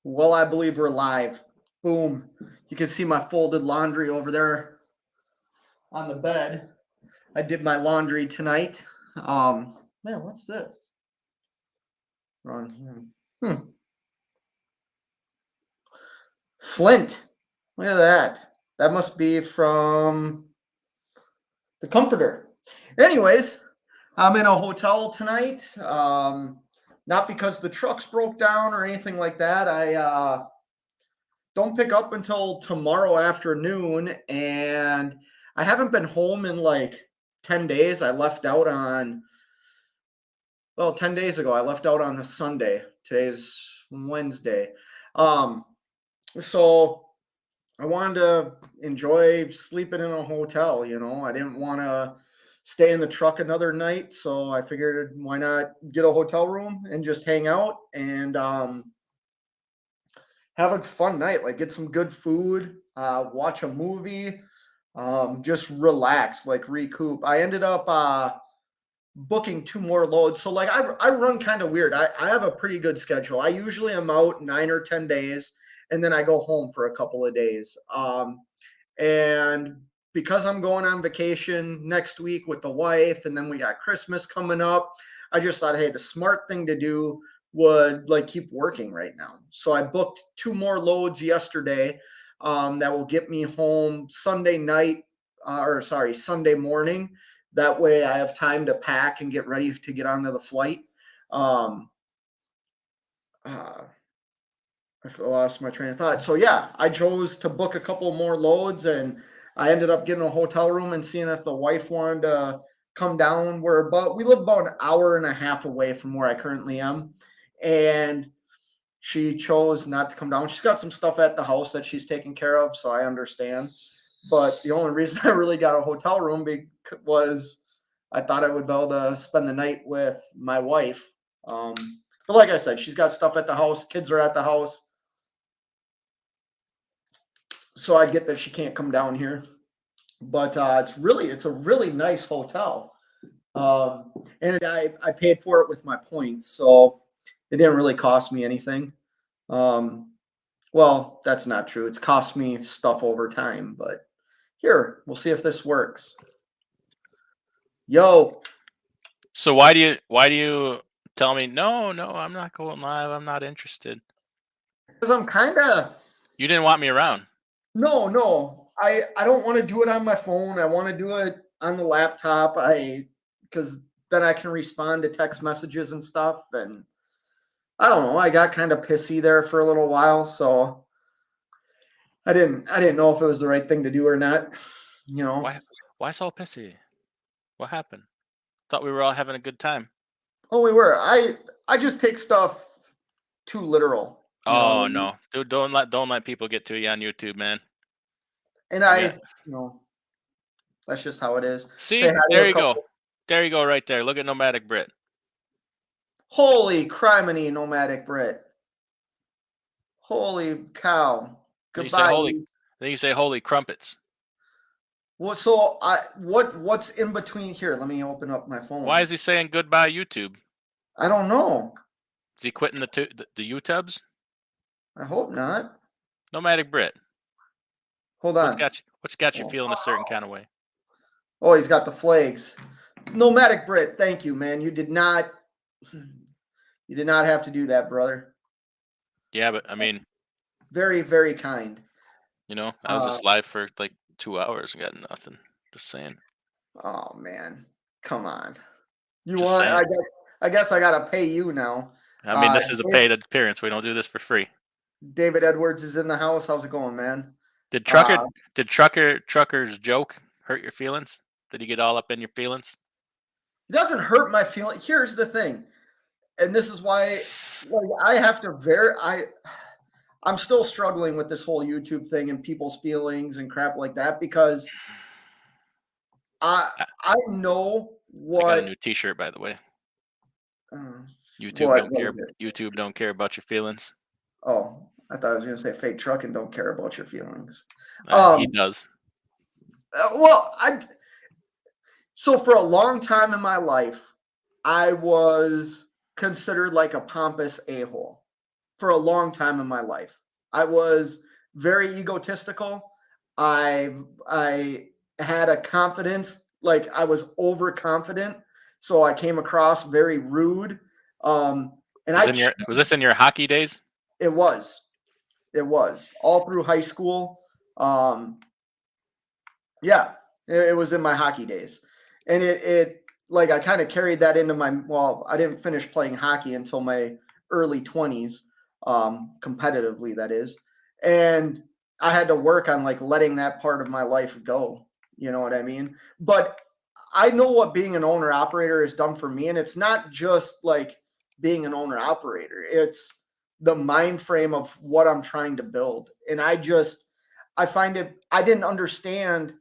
Well, I believe we're live. Boom. You can see my folded laundry over there on the bed. I did my laundry tonight. Man, what's this? Wrong here. Flint. Look at that. That must be from the comforter. Anyways, I'm in a hotel tonight. Not because the trucks broke down or anything like that. I don't pick up until tomorrow afternoon, and I haven't been home in like 10 days. I left out on 10 days ago. I left out on a Sunday. Today's Wednesday. Um so I wanted to enjoy sleeping in a hotel, I didn't want to stay in the truck another night, so I figured why not get a hotel room and just hang out and have a fun night, like get some good food, watch a movie, just relax, like recoup. I ended up booking two more loads. So like I run kind of weird. I have a pretty good schedule. I usually am out 9 or 10 days and then I go home for a couple of days. And because I'm going on vacation next week with the wife and then we got Christmas coming up, I just thought, hey, the smart thing to do would like keep working right now. So I booked two more loads yesterday that will get me home Sunday night, Sunday morning. That way I have time to pack and get ready to get onto the flight. I lost my train of thought. So yeah, I chose to book a couple more loads and I ended up getting a hotel room and seeing if the wife wanted to come down. We live about an hour and a half away from where I currently am. And she chose not to come down. She's got some stuff at the house that she's taking care of, so I understand. But the only reason I really got a hotel room was I thought I would be able to spend the night with my wife. But like I said, she's got stuff at the house. Kids are at the house. So I get that she can't come down here. But it's a really nice hotel. And I paid for it with my points, so it didn't really cost me anything. Well, that's not true. It's cost me stuff over time, but here, we'll see if this works. Yo. So why do you tell me no, I'm not going live, I'm not interested? Because I'm kind of You didn't want me around. No. I don't want to do it on my phone. I want to do it on the laptop. Because then I can respond to text messages and stuff. And I don't know. I got kind of pissy there for a little while, so I didn't know if it was the right thing to do or not. Why so pissy? What happened? Thought we were all having a good time. Oh, we were. I just take stuff too literal. Oh no, dude! Don't let people get to you on YouTube, man. And that's just how it is. See, there you go. There you go, right there. Look at Nomadic Brit. Holy criminy, Nomadic Brit. Holy cow. Goodbye. Then you say holy crumpets. Well, so what's in between here? Let me open up my phone. Why is he saying goodbye YouTube? I don't know. Is he quitting the YouTubes? I hope not. Nomadic Brit. Hold on. What's got you feeling a certain kind of way? Oh, he's got the flags. Nomadic Brit, thank you, man. You did not have to do that, brother. Yeah, but I mean, very, very kind. I was just live for like 2 hours and got nothing. Just saying. Oh man, come on. I guess I gotta pay you now. I mean, this is a paid appearance. We don't do this for free. David Edwards is in the house. How's it going, man? Did Trucker's joke hurt your feelings? Did he get all up in your feelings? It doesn't hurt my feelings. Here's the thing, and this is why I have to I'm still struggling with this whole YouTube thing and people's feelings and crap like that because I know what. I got a new T-shirt, by the way. YouTube don't care about your feelings. Oh, I thought I was going to say fake trucking don't care about your feelings. He does. So for a long time in my life, I was considered like a pompous a-hole for a long time in my life. I was very egotistical. I had a confidence, like I was overconfident, so I came across very rude. And Was this in your hockey days? it was all through high school. Yeah, it was in my hockey days, and it like I kind of carried that into my. Well, I didn't finish playing hockey until my early 20s, competitively, that is, and I had to work on like letting that part of my life go. You know what I mean? But I know what being an owner operator has done for me, and it's not just like being an owner operator. It's the mind frame of what I'm trying to build, and I find it. I didn't understand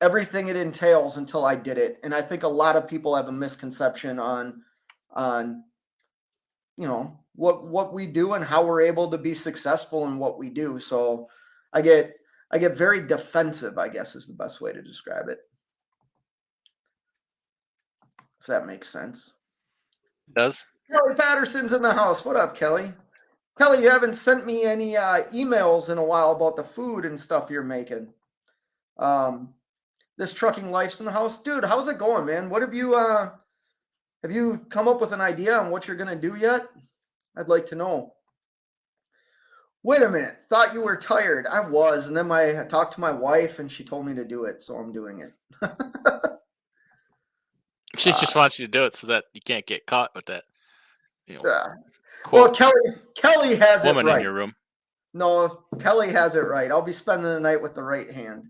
everything it entails until I did it. And I think a lot of people have a misconception on what we do and how we're able to be successful in what we do. So I get very defensive, I guess is the best way to describe it. If that makes sense. It does. Kelly Patterson's in the house. What up, Kelly? Kelly, you haven't sent me any emails in a while about the food and stuff you're making. This trucking life's in the house. Dude, how's it going, man? What have you come up with an idea on what you're gonna do yet? I'd like to know. Wait a minute. Thought you were tired. I was, and then I talked to my wife and she told me to do it, so I'm doing it. She just wants you to do it so that you can't get caught with that. Well, Kelly has it right. Woman in your room. No, Kelly has it right. I'll be spending the night with the right hand.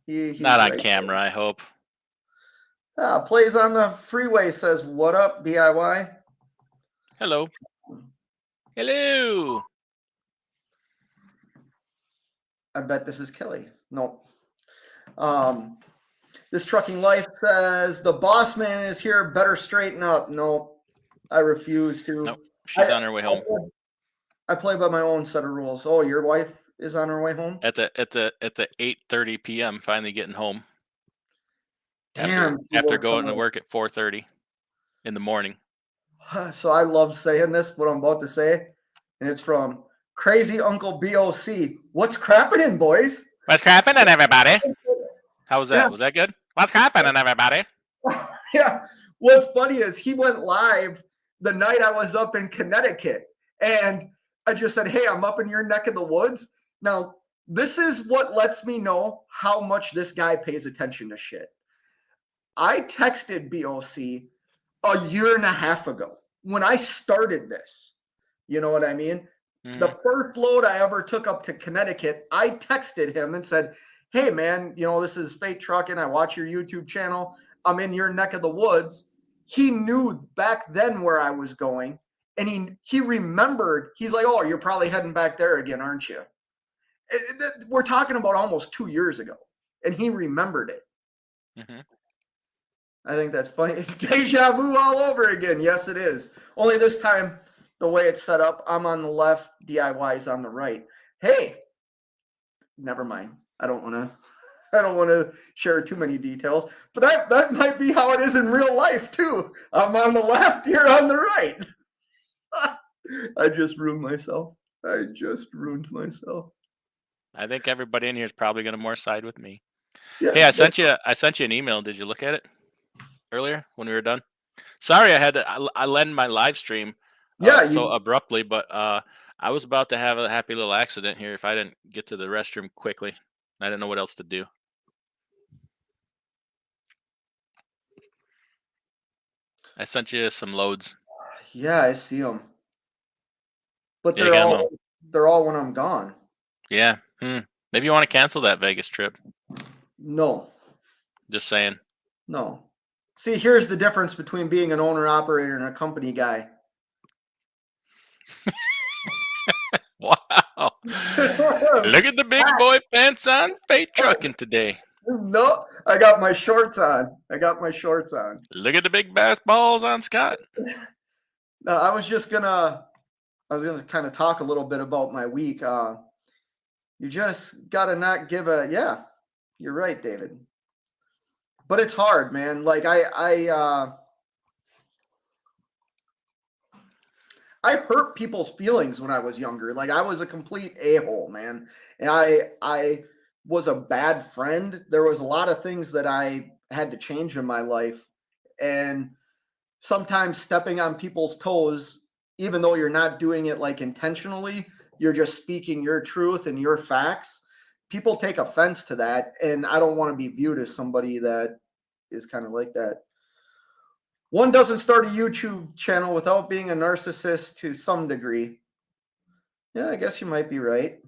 He's not on right camera, I hope. Plays on the freeway says, "What up, DIY?" Hello. Hello. I bet this is Kelly. No. This trucking life says the boss man is here. Better straighten up. No, I refuse to. Nope. She's on her way home. I play by my own set of rules. Oh, your wife is on her way home? At the 8:30 p.m. finally getting home. Damn. After going to work at 4:30 in the morning. So I love saying this, what I'm about to say. And it's from Crazy Uncle BOC. What's crappening, boys? What's crappening, everybody? How was that? Yeah. Was that good? What's crappening, everybody? Yeah. What's funny is he went live the night I was up in Connecticut. And I just said, hey, I'm up in your neck of the woods. Now, this is what lets me know how much this guy pays attention to shit. I texted BOC a year and a half ago when I started this. You know what I mean? Mm-hmm. The first load I ever took up to Connecticut, I texted him and said, hey, man, this is Fate Trucking. I watch your YouTube channel. I'm in your neck of the woods. He knew back then where I was going. And he remembered. He's like, oh, you're probably heading back there again, aren't you? We're talking about almost 2 years ago. And he remembered it. Mm-hmm. I think that's funny. It's deja vu all over again. Yes, it is. Only this time, the way it's set up, I'm on the left, DIY is on the right. Hey, never mind. I don't want to share too many details, but that might be how it is in real life too. I'm on the left, you're on the right. I just ruined myself. I think everybody in here is probably going to more side with me. Yeah, hey, I sent you an email. Did you look at it earlier when we were done? Sorry, I ended my live stream so abruptly, but I was about to have a happy little accident here if I didn't get to the restroom quickly. I didn't know what else to do. I sent you some loads. Yeah, I see them. But they're all when I'm gone. Yeah. Maybe you want to cancel that Vegas trip. No. Just saying. No. See, here's the difference between being an owner-operator and a company guy. Wow. Look at the big boy pants on Fate Trucking today. No, I got my shorts on. Look at the big bass balls on Scott. No, I was gonna kind of talk a little bit about my week. You just gotta not give yeah, you're right, David. But it's hard, man. Like I I hurt people's feelings when I was younger. Like I was a complete a-hole, man. And I was a bad friend. There was a lot of things that I had to change in my life. And sometimes stepping on people's toes, even though you're not doing it like intentionally, you're just speaking your truth and your facts. People take offense to that. And I don't want to be viewed as somebody that is kind of like that. One doesn't start a YouTube channel without being a narcissist to some degree. Yeah, I guess you might be right.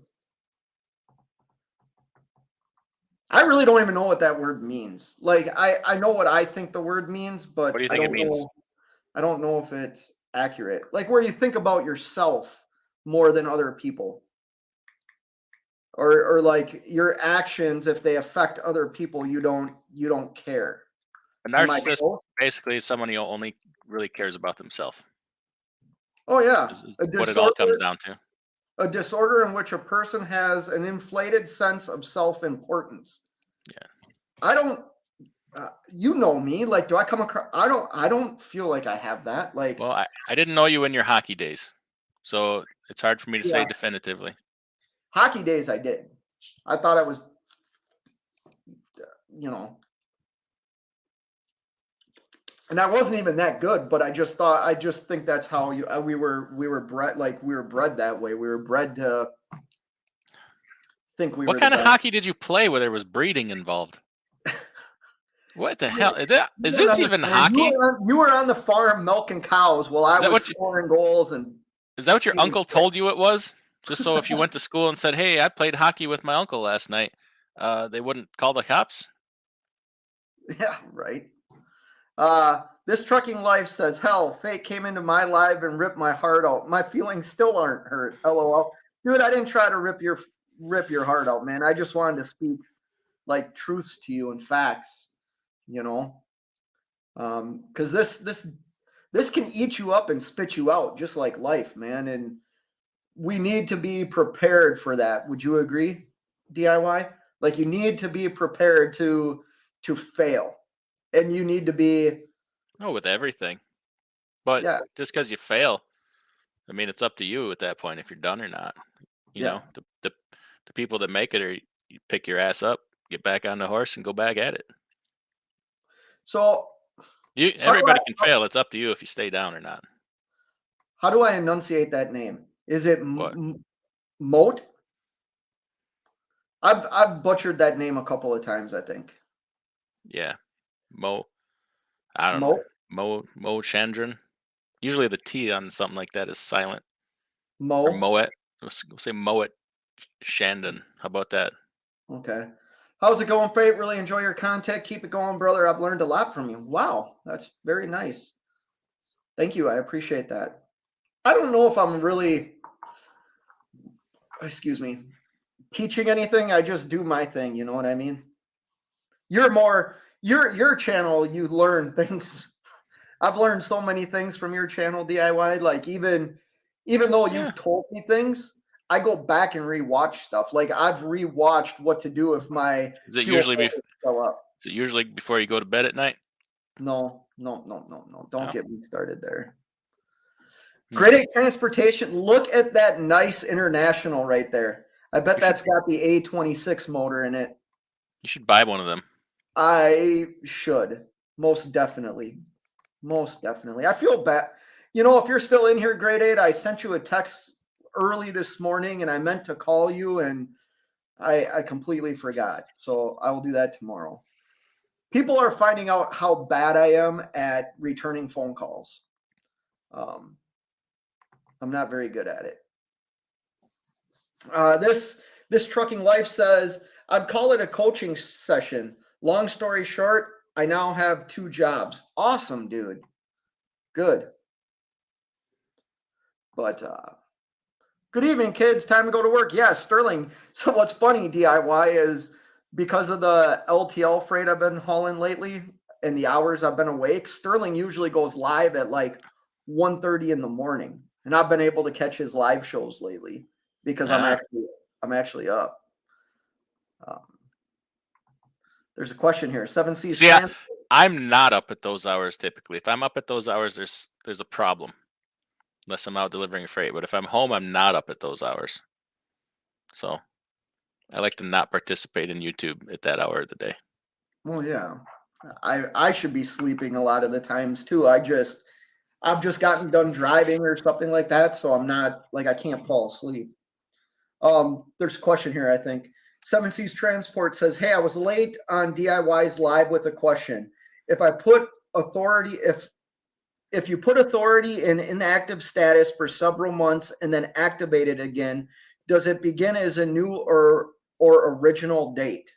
I really don't even know what that word means. Like, I know what I think the word means, but What do you think it means? I don't know if it's accurate. Like where you think about yourself more than other people. Or like your actions, if they affect other people, you don't care. A narcissist basically is someone who only really cares about themselves. Oh yeah. Is what it all comes down to. A disorder in which a person has an inflated sense of self-importance. Yeah. I don't you know me, like, do I come across, I don't feel like I have that. Like, well, I didn't know you in your hockey days, so it's hard for me to say definitively. Hockey days I did. I thought I was, and I wasn't even that good, but I just think that's how we were bred, like we were bred that way. We were bred to think we were. What kind of hockey did you play where there was breeding involved? What the hell? Is this even hockey? You were on the farm milking cows while I was scoring goals. And is that what your uncle told you it was? Just so if you went to school and said, "Hey, I played hockey with my uncle last night," they wouldn't call the cops? Yeah, right. This trucking life says, hell, fate came into my life and ripped my heart out. My feelings still aren't hurt. LOL. Dude, I didn't try to rip your heart out, man. I just wanted to speak like truths to you and facts, because this can eat you up and spit you out just like life, man. And we need to be prepared for that. Would you agree, DIY? Like you need to be prepared to fail. And you need to be with everything. But just because you fail, I mean, it's up to you at that point if you're done or not. You know, the people that make it, or you pick your ass up, get back on the horse, and go back at it. So everybody can fail. It's up to you if you stay down or not. How do I enunciate that name? Is it Moat? I've butchered that name a couple of times, I think. Yeah. I don't know. Mo Chandran. Usually the T on something like that is silent. Or Moet. We'll say Moet Shandon. How about that? Okay. How's it going, Fate? Really enjoy your content. Keep it going, brother. I've learned a lot from you. Wow. That's very nice. Thank you. I appreciate that. I don't know if I'm really, teaching anything. I just do my thing. You know what I mean? You're more, your channel, you learn things. I've learned so many things from your channel, DIY. Like even though you've told me things, I go back and rewatch stuff. Like I've rewatched what to do if my Is it usually before you go to bed at night? No. Don't get me started there. Grade 8 transportation. Look at that nice International right there. I bet that's got the A26 motor in it. You should buy one of them. I should. Most definitely. I feel bad. If you're still in here, grade 8, I sent you a text early this morning and I meant to call you and I completely forgot. So I will do that tomorrow. People are finding out how bad I am at returning phone calls. I'm not very good at it. This trucking life says, I'd call it a coaching session. Long story short, I now have 2 jobs. Awesome, dude. Good. But good evening, kids. Time to go to work. Yeah, Sterling. So what's funny, DIY, is because of the LTL freight I've been hauling lately and the hours I've been awake, Sterling usually goes live at like 1:30 in the morning. And I've been able to catch his live shows lately because I'm actually up. There's a question here. 7C's. Yeah, I'm not up at those hours typically. If I'm up at those hours, there's a problem. unless I'm out delivering freight. But if I'm home, I'm not up at those hours. So I like to not participate in YouTube at that hour of the day. Well, yeah, I should be sleeping a lot of the times too. I've just gotten done driving or something like that, so I'm not like I can't fall asleep. There's a question here, I think. Seven Seas Transport says, "Hey, I was late on DIY's live with a question. If I put authority, if you put authority in inactive status for several months and then activate it again, does it begin as a new or original date?"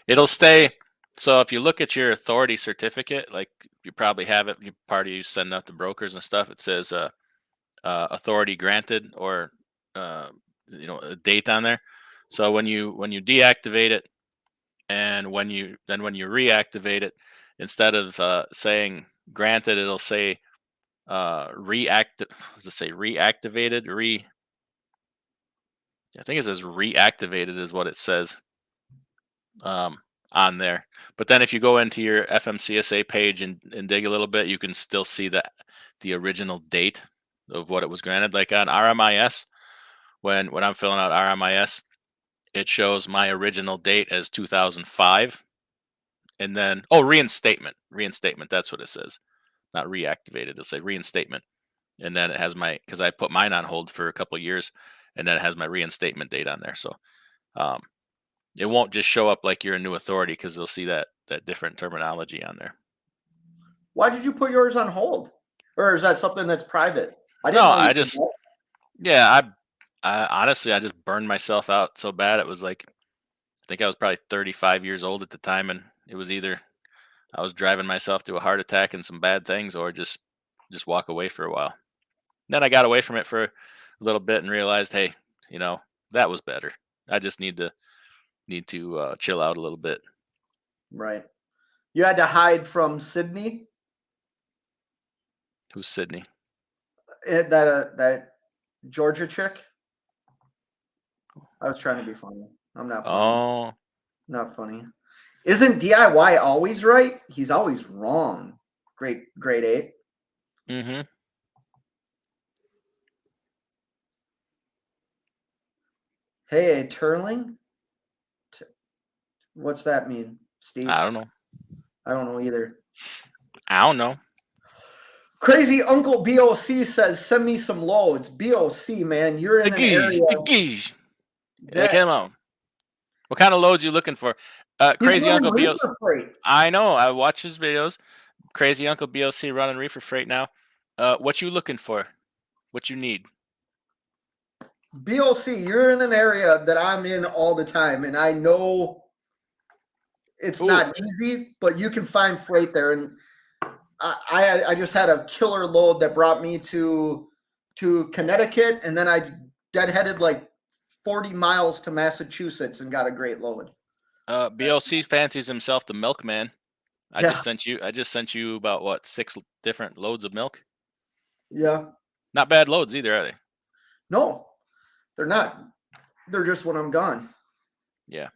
It'll stay. So if you look at your authority certificate, like you probably have it, you send out to brokers and stuff. It says authority granted or a date on there. So when you deactivate it and when you reactivate it, instead of saying granted, it'll say reactive. Does it say reactivated? I think it says reactivated is what it says on there. But then if you go into your FMCSA page and dig a little bit, you can still see the original date of what it was granted. Like on RMIS, when I'm filling out RMIS, it shows my original date as 2005. And then, reinstatement. Reinstatement, that's what it says. Not reactivated. It'll say reinstatement. And then it has because I put mine on hold for a couple of years, and then it has my reinstatement date on there. So it won't just show up like you're a new authority because they'll see that different terminology on there. Why did you put yours on hold? Or is that something that's private? I honestly, I just burned myself out so bad. It was like, I think I was probably 35 years old at the time, and it was either I was driving myself to a heart attack and some bad things, or just walk away for a while. Then I got away from it for a little bit and realized, hey, that was better. I just need to chill out a little bit. Right. You had to hide from Sydney? Who's Sydney? That Georgia chick? I was trying to be funny. I'm not funny. Oh. Not funny. Isn't DIY always right? He's always wrong. Grade 8. Mm-hmm. Hey, Turling? What's that mean, Steve? I don't know. I don't know either. I don't know. Crazy Uncle BOC says, "Send me some loads." BOC, man, you're in an area. Come on. What kind of loads you looking for? Crazy Uncle BOC. I know. I watch his videos. Crazy Uncle BOC running reefer freight now. What you looking for? What you need? BOC, you're in an area that I'm in all the time, and I know it's not easy, but you can find freight there. And I just had a killer load that brought me to Connecticut, and then I deadheaded like 40 miles to Massachusetts and got a great load. BOC fancies himself the milkman. I just sent you about what, 6 different loads of milk? Yeah. Not bad loads either, are they? No, they're not. They're just when I'm gone. Yeah.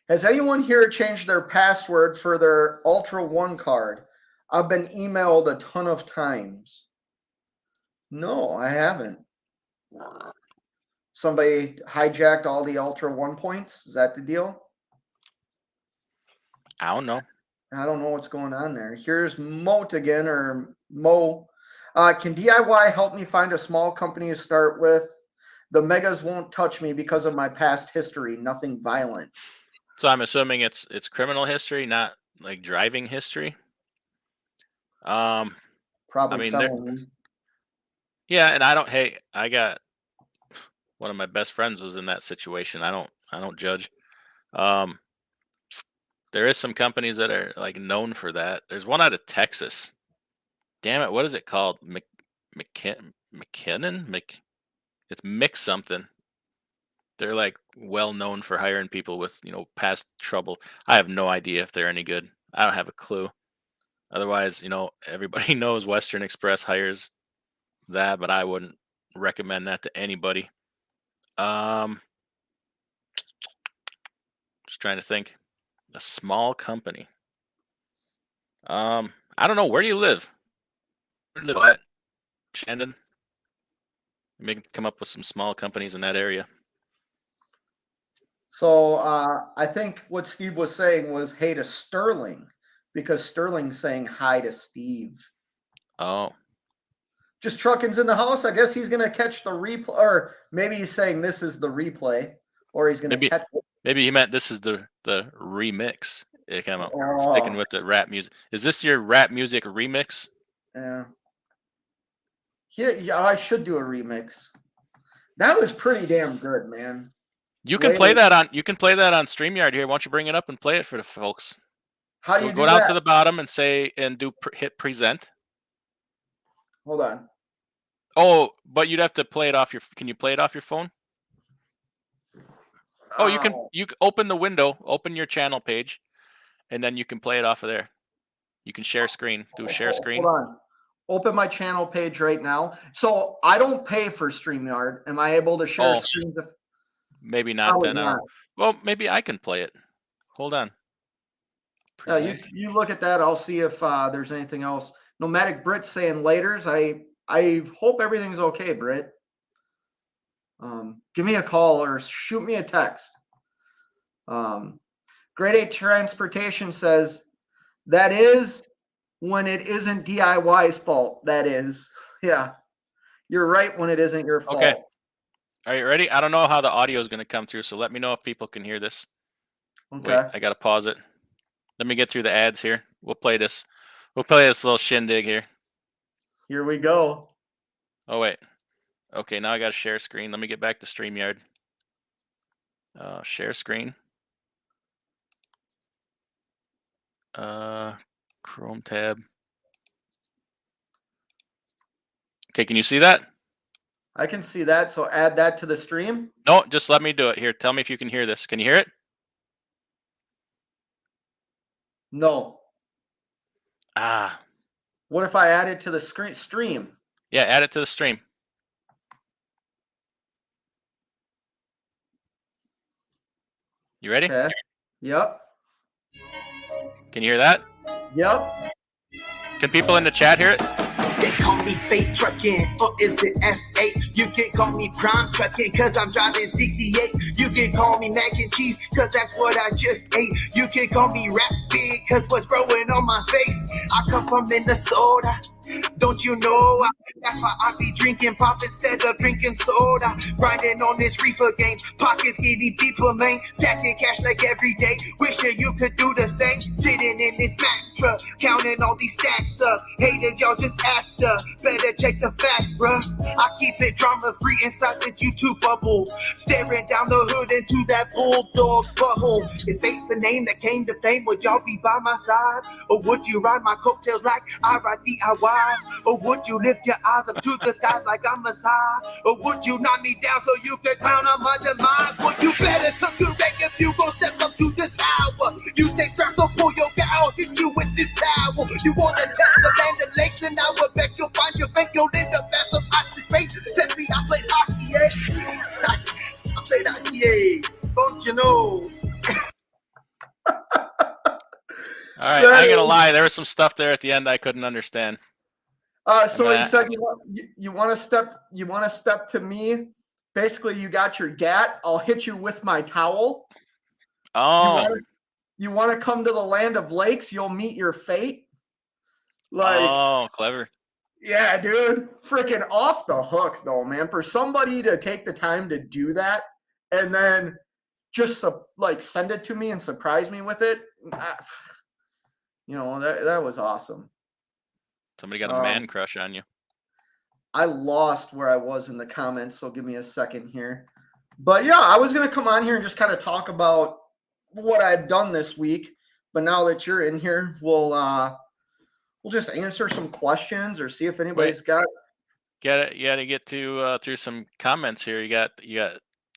Has anyone here changed their password for their Ultra One card? I've been emailed a ton of times. No, I haven't. Somebody hijacked all the Ultra One points? Is that the deal? I don't know. I don't know what's going on there. Here's Moat again, or Mo. Can DIY help me find a small company to start with? The megas won't touch me because of my past history. Nothing violent. So I'm assuming it's criminal history, not like driving history. Probably felony. Yeah, and I got one of my best friends was in that situation. I don't judge. There is some companies that are like known for that. There's one out of Texas. Damn it, what is it called? McKinnon? It's Mick something. They're like well known for hiring people with, past trouble. I have no idea if they're any good. I don't have a clue. Otherwise, everybody knows Western Express hires that, but I wouldn't recommend that to anybody. Just trying to think. A small company. I don't know. Where do you live? Where do you live at? Shandon? Maybe come up with some small companies in that area. So I think what Steve was saying was hey to Sterling, because Sterling's saying hi to Steve. Oh. Just Truckin's in the house. I guess he's gonna catch the replay, or maybe he's saying this is the replay, or he's gonna catch it. Maybe he meant this is the remix. It came out Oh. sticking with the rap music. Is this your rap music remix? Yeah. Yeah, I should do a remix. That was pretty damn good, man. You can play that on StreamYard here. Why don't you bring it up and play it for the folks? How do you go down to the bottom and say hit present. Hold on. Oh, but you'd have to play it off your. Can you play it off your phone? Oh, you can. You open the window, open your channel page, and then you can play it off of there. You can share screen. Do a share screen. Hold on. Open my channel page right now. So I don't pay for StreamYard. Am I able to share screens? Maybe not then. Well, maybe I can play it. Hold on. You look at that. I'll see if there's anything else. Nomadic Brit saying laters. I hope everything's okay, Brit. Give me a call or shoot me a text. Grade 8 Transportation says that is when it isn't DIY's fault. That is. Yeah. You're right when it isn't your fault. Okay. Are you ready? I don't know how the audio is going to come through, so let me know if people can hear this. Okay. Wait, I got to pause it. Let me get through the ads here. We'll play this. We'll play this little shindig here. Here we go. Oh, wait. Okay, now I got to share screen. Let me get back to StreamYard. Share screen. Chrome tab. Okay, can you see that? I can see that. So add that to the stream. No, just let me do it. Here, tell me if you can hear this. Can you hear it? No. Ah. What if I add it to the stream? Yeah, add it to the stream. You ready? Okay. Yep. Can you hear that? Yep. Can people in the chat hear it? They call me fake trucking, or is it F8? You can call me prime trucking, cause I'm driving 68. You can call me mac and cheese, cause that's what I just ate. You can call me rap big, cause what's growing on my face. I come from Minnesota, don't you know? That's why I be drinking pop instead of drinking soda. Grinding on this reefer game, pockets giving people lane. Stacking cash like every day, wishing you could do the same. Sitting in this Mack truck, counting all these stacks up. Haters, y'all just after, better check the facts, bruh. I keep it drama free inside this YouTube bubble. Staring down the hood into that bulldog butthole. If fate's the name that came to fame, would y'all be by my side? Or would you ride my coattails like I ride DIY? Or would you lift your eyes up to the skies like I'm Messiah? Or would you knock me down so you could crown on my demise? Well, you better come correct if you gon' step up to this hour. You stay strapped, so pull your guy, I'll hit you with this towel. You wanna test the land of lakes, and I will bet you'll find your bank, you'll end up as a hockey great. Test me, I played hockey, yeah. I played hockey, yeah. Don't you know? All right, I ain't gonna lie. There was some stuff there at the end I couldn't understand. So he said you want to step to me. Basically, you got your gat. I'll hit you with my towel. Oh. You want to come to the land of lakes? You'll meet your fate. Like, oh, clever. Yeah, dude. Freaking off the hook, though, man. For somebody to take the time to do that and then just like send it to me and surprise me with it, you know, that was awesome. Somebody got a man crush on you. I lost where I was in the comments, so give me a second here. But yeah, I was going to come on here and just kind of talk about what I've done this week. But now that you're in here, we'll just answer some questions or see if anybody's got. You got to get to through some comments here. You got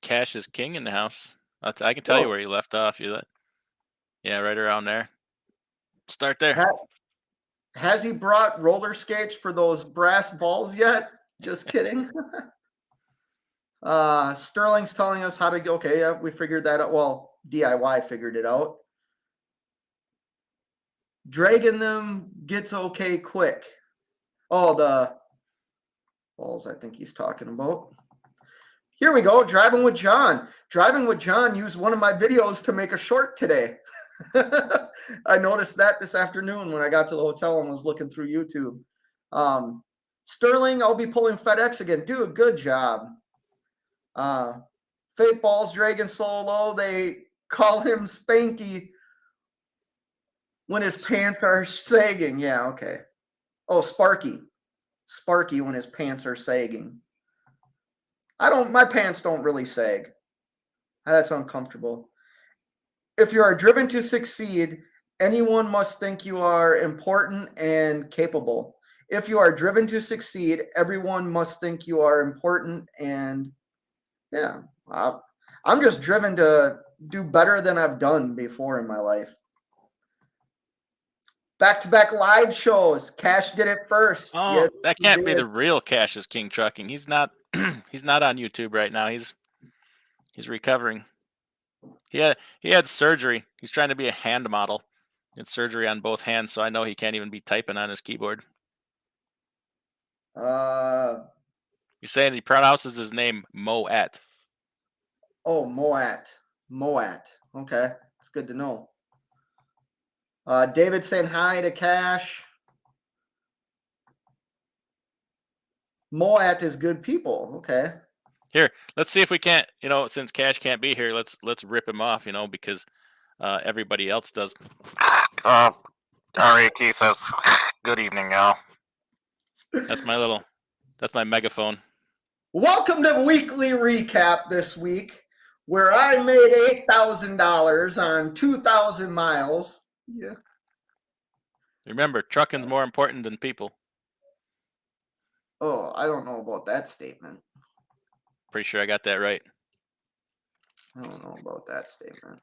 Cash is King in the house. I can tell you where you left off. Yeah, right around there. Start there. Has he brought roller skates for those brass balls yet? Just kidding. Sterling's telling us how to go. Okay, yeah, we figured that out. Well, DIY figured it out. Dragging them gets okay quick. Oh, balls I think he's talking about. Here we go. Driving with John. Driving with John used one of my videos to make a short today. I noticed that this afternoon when I got to the hotel and was looking through YouTube. Sterling, I'll be pulling FedEx again. Dude, good job. Fake Balls, Dragon Solo, they call him Spanky when his pants are sagging. Yeah, okay. Oh, Sparky. Sparky when his pants are sagging. My pants don't really sag. That's uncomfortable. If you are driven to succeed, anyone must think you are important and capable. If you are driven to succeed, everyone must think you are important and yeah. I'm just driven to do better than I've done before in my life. Back-to-back live shows. Cash did it first. Oh, yes, that can't be the real Cassius King Trucking. He's not. He's not on YouTube right now. He's recovering. He had surgery. He's trying to be a hand model. He had surgery on both hands, so I know he can't even be typing on his keyboard. You're saying he pronounces his name Moet. Oh, Moet. Okay, it's good to know. David saying hi to Cash. Moet is good people. Okay. Here, let's see if we can't, since Cash can't be here, let's rip him off, because everybody else does. R.A.K. says, good evening, y'all. That's my megaphone. Welcome to Weekly Recap this week, where I made $8,000 on 2,000 miles. Yeah. Remember, trucking's more important than people. Oh, I don't know about that statement. Pretty sure I got that right. I don't know about that statement.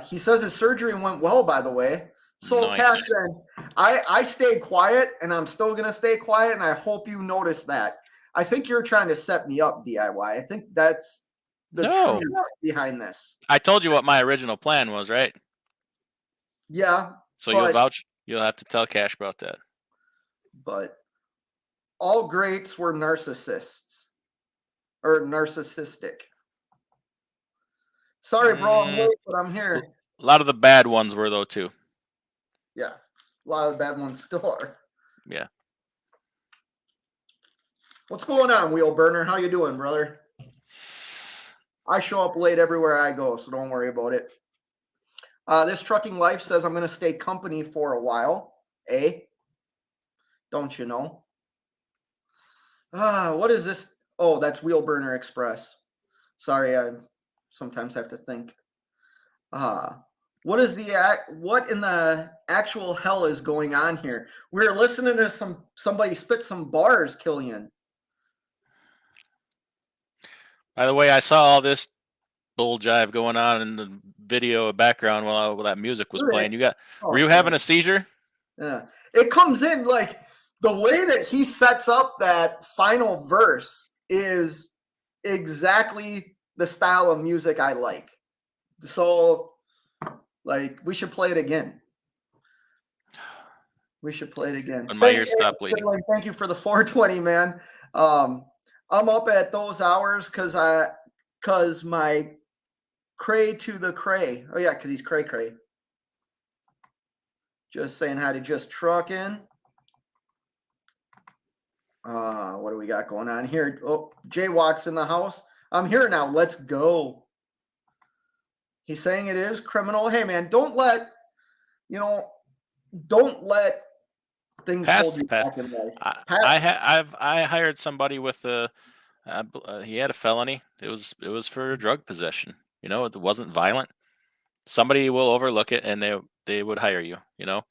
He says his surgery went well, by the way. So, nice. Cash said, I stayed quiet, and I'm still going to stay quiet, and I hope you notice that. I think you're trying to set me up, DIY. I think that's the truth behind this. I told you what my original plan was, right? Yeah. So you'll have to tell Cash about that. But all greats were narcissists. Or narcissistic. Sorry, bro, I'm late, but I'm here. A lot of the bad ones were, though, too. Yeah. A lot of the bad ones still are. Yeah. What's going on, Wheel Burner? How you doing, brother? I show up late everywhere I go, so don't worry about it. This Trucking Life says I'm going to stay company for a while. Don't you know? What is this? Oh, that's Wheel Burner Express. Sorry, I sometimes have to think. What in the actual hell is going on here? We're listening to somebody spit some bars, Killian. By the way, I saw all this bull jive going on in the video background while that music was playing. Were you having a seizure? Yeah. It comes in like the way that he sets up that final verse is exactly the style of music I like. So, we should play it again. And my ears stop bleeding. Thank you for the 420, man. I'm up at those hours because my cray to the cray. Oh yeah, because he's cray. Just saying hi to Just Trucking. What do we got going on here? Oh, Jay walks in the house. I'm here now. Let's go. He's saying it is criminal. Hey man, don't let things hold you back in life. I hired somebody with he had a felony. It was for drug possession. It wasn't violent. Somebody will overlook it and they would hire you. Now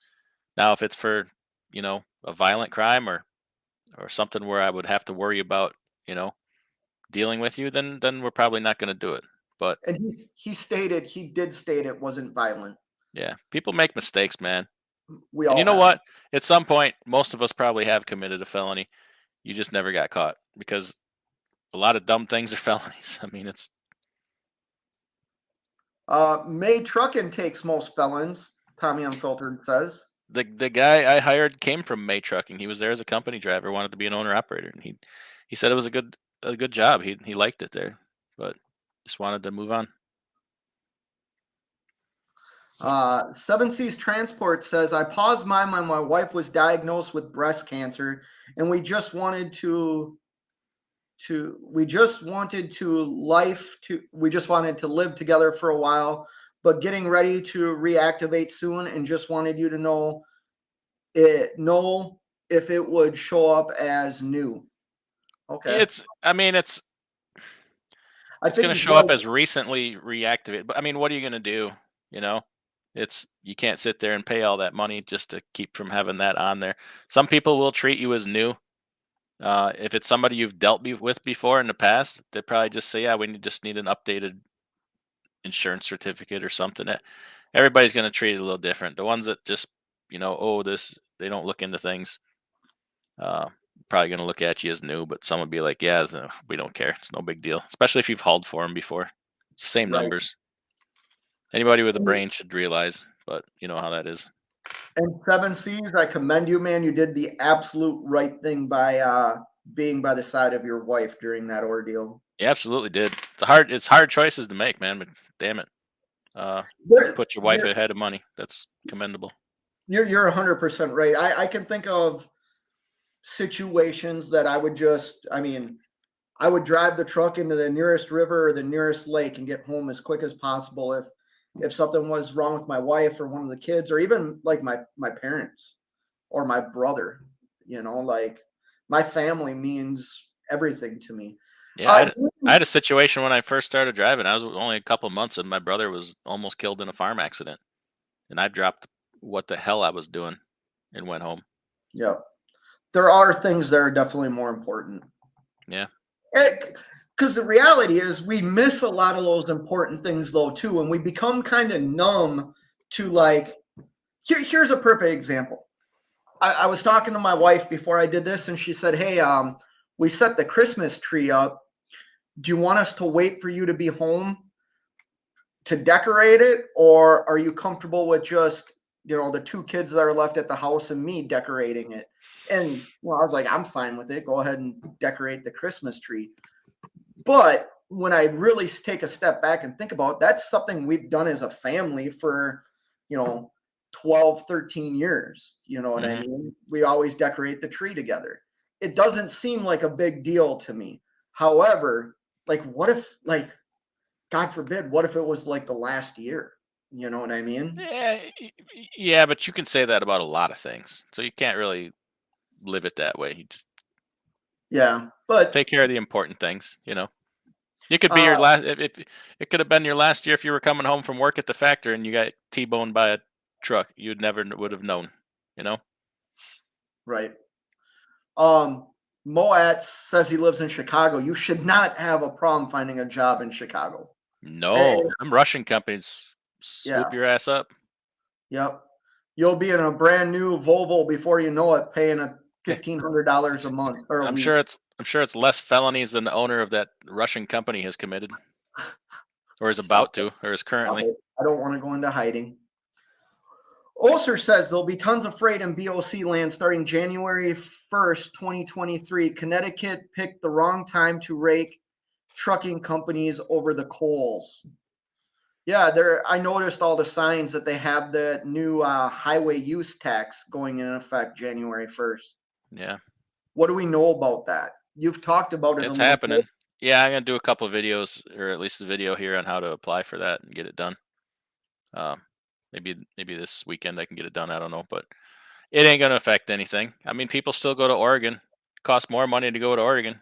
if it's for a violent crime or something where I would have to worry about dealing with you, then we're probably not going to do it. But he did state it wasn't violent. Yeah, people make mistakes, man. We all. You know what? At some point, most of us probably have committed a felony. You just never got caught because a lot of dumb things are felonies. I mean, it's. May Truckin takes most felons. Tommy Unfiltered says. the guy I hired came from May Trucking. He was there as a company driver, wanted to be an owner operator, and he said it was a good job. He liked it there, but just wanted to move on. Seven Seas Transport says, I paused mine when my wife was diagnosed with breast cancer, and we just wanted to live together for a while, but getting ready to reactivate soon, and just wanted you to know if it would show up as new. Okay. It's going to show up as recently reactivated. But I mean, what are you going to do? You know, you can't sit there and pay all that money just to keep from having that on there. Some people will treat you as new. If it's somebody you've dealt with before in the past, they probably just say, yeah, just need an updated insurance certificate or something. Everybody's going to treat it a little different. The ones that just, they don't look into things. Probably going to look at you as new, but some would be like, yeah, we don't care. It's no big deal, especially if you've hauled for them before. It's the same numbers. Anybody with a brain should realize, but you know how that is. And Seven Seas, I commend you, man. You did the absolute right thing by being by the side of your wife during that ordeal. You absolutely did. It's hard choices to make, man, but damn it. Put your wife ahead of money. That's commendable. You're 100% right. I can think of situations that I would drive the truck into the nearest river or the nearest lake and get home as quick as possible if something was wrong with my wife or one of the kids, or even like my parents or my brother. Like my family means everything to me. Yeah, I had a situation when I first started driving. I was only a couple months and my brother was almost killed in a farm accident, and I dropped what the hell I was doing and went home. Yeah. There are things that are definitely more important. Yeah. Because the reality is we miss a lot of those important things though too, and we become kind of numb to like, here's a perfect example. I was talking to my wife before I did this, and she said, hey, we set the Christmas tree up. Do you want us to wait for you to be home to decorate it, or are you comfortable with just, the two kids that are left at the house and me decorating it? And I was like, I'm fine with it. Go ahead and decorate the Christmas tree. But when I really take a step back and think about it, that's something we've done as a family for, 12, 13 years. You know what I mean? We always decorate the tree together. It doesn't seem like a big deal to me. However, like, what if, like, God forbid, what if it was like the last year? You know what I mean? Yeah, but you can say that about a lot of things. So you can't really live it that way. You just but take care of the important things. You could be your last. If it could have been your last year if you were coming home from work at the factory and you got T-boned by a truck, you never would have known. Right. Moat says he lives in Chicago. You should not have a problem finding a job in Chicago. No, them Russian companies swoop your ass up. Yep. You'll be in a brand new Volvo before you know it, paying $1,500 a month. Or I'm sure it's less felonies than the owner of that Russian company has committed, or is about to, or is currently. I don't want to go into hiding. Oser says there'll be tons of freight in BOC land starting January 1st, 2023. Connecticut picked the wrong time to rake trucking companies over the coals. Yeah, I noticed all the signs that they have the new highway use tax going in effect January 1st. Yeah. What do we know about that? You've talked about it. It's happening. Yeah, I'm going to do a couple of videos, or at least a video here on how to apply for that and get it done. Maybe this weekend I can get it done. I don't know, but it ain't going to affect anything. I mean, people still go to Oregon. It costs more money to go to Oregon.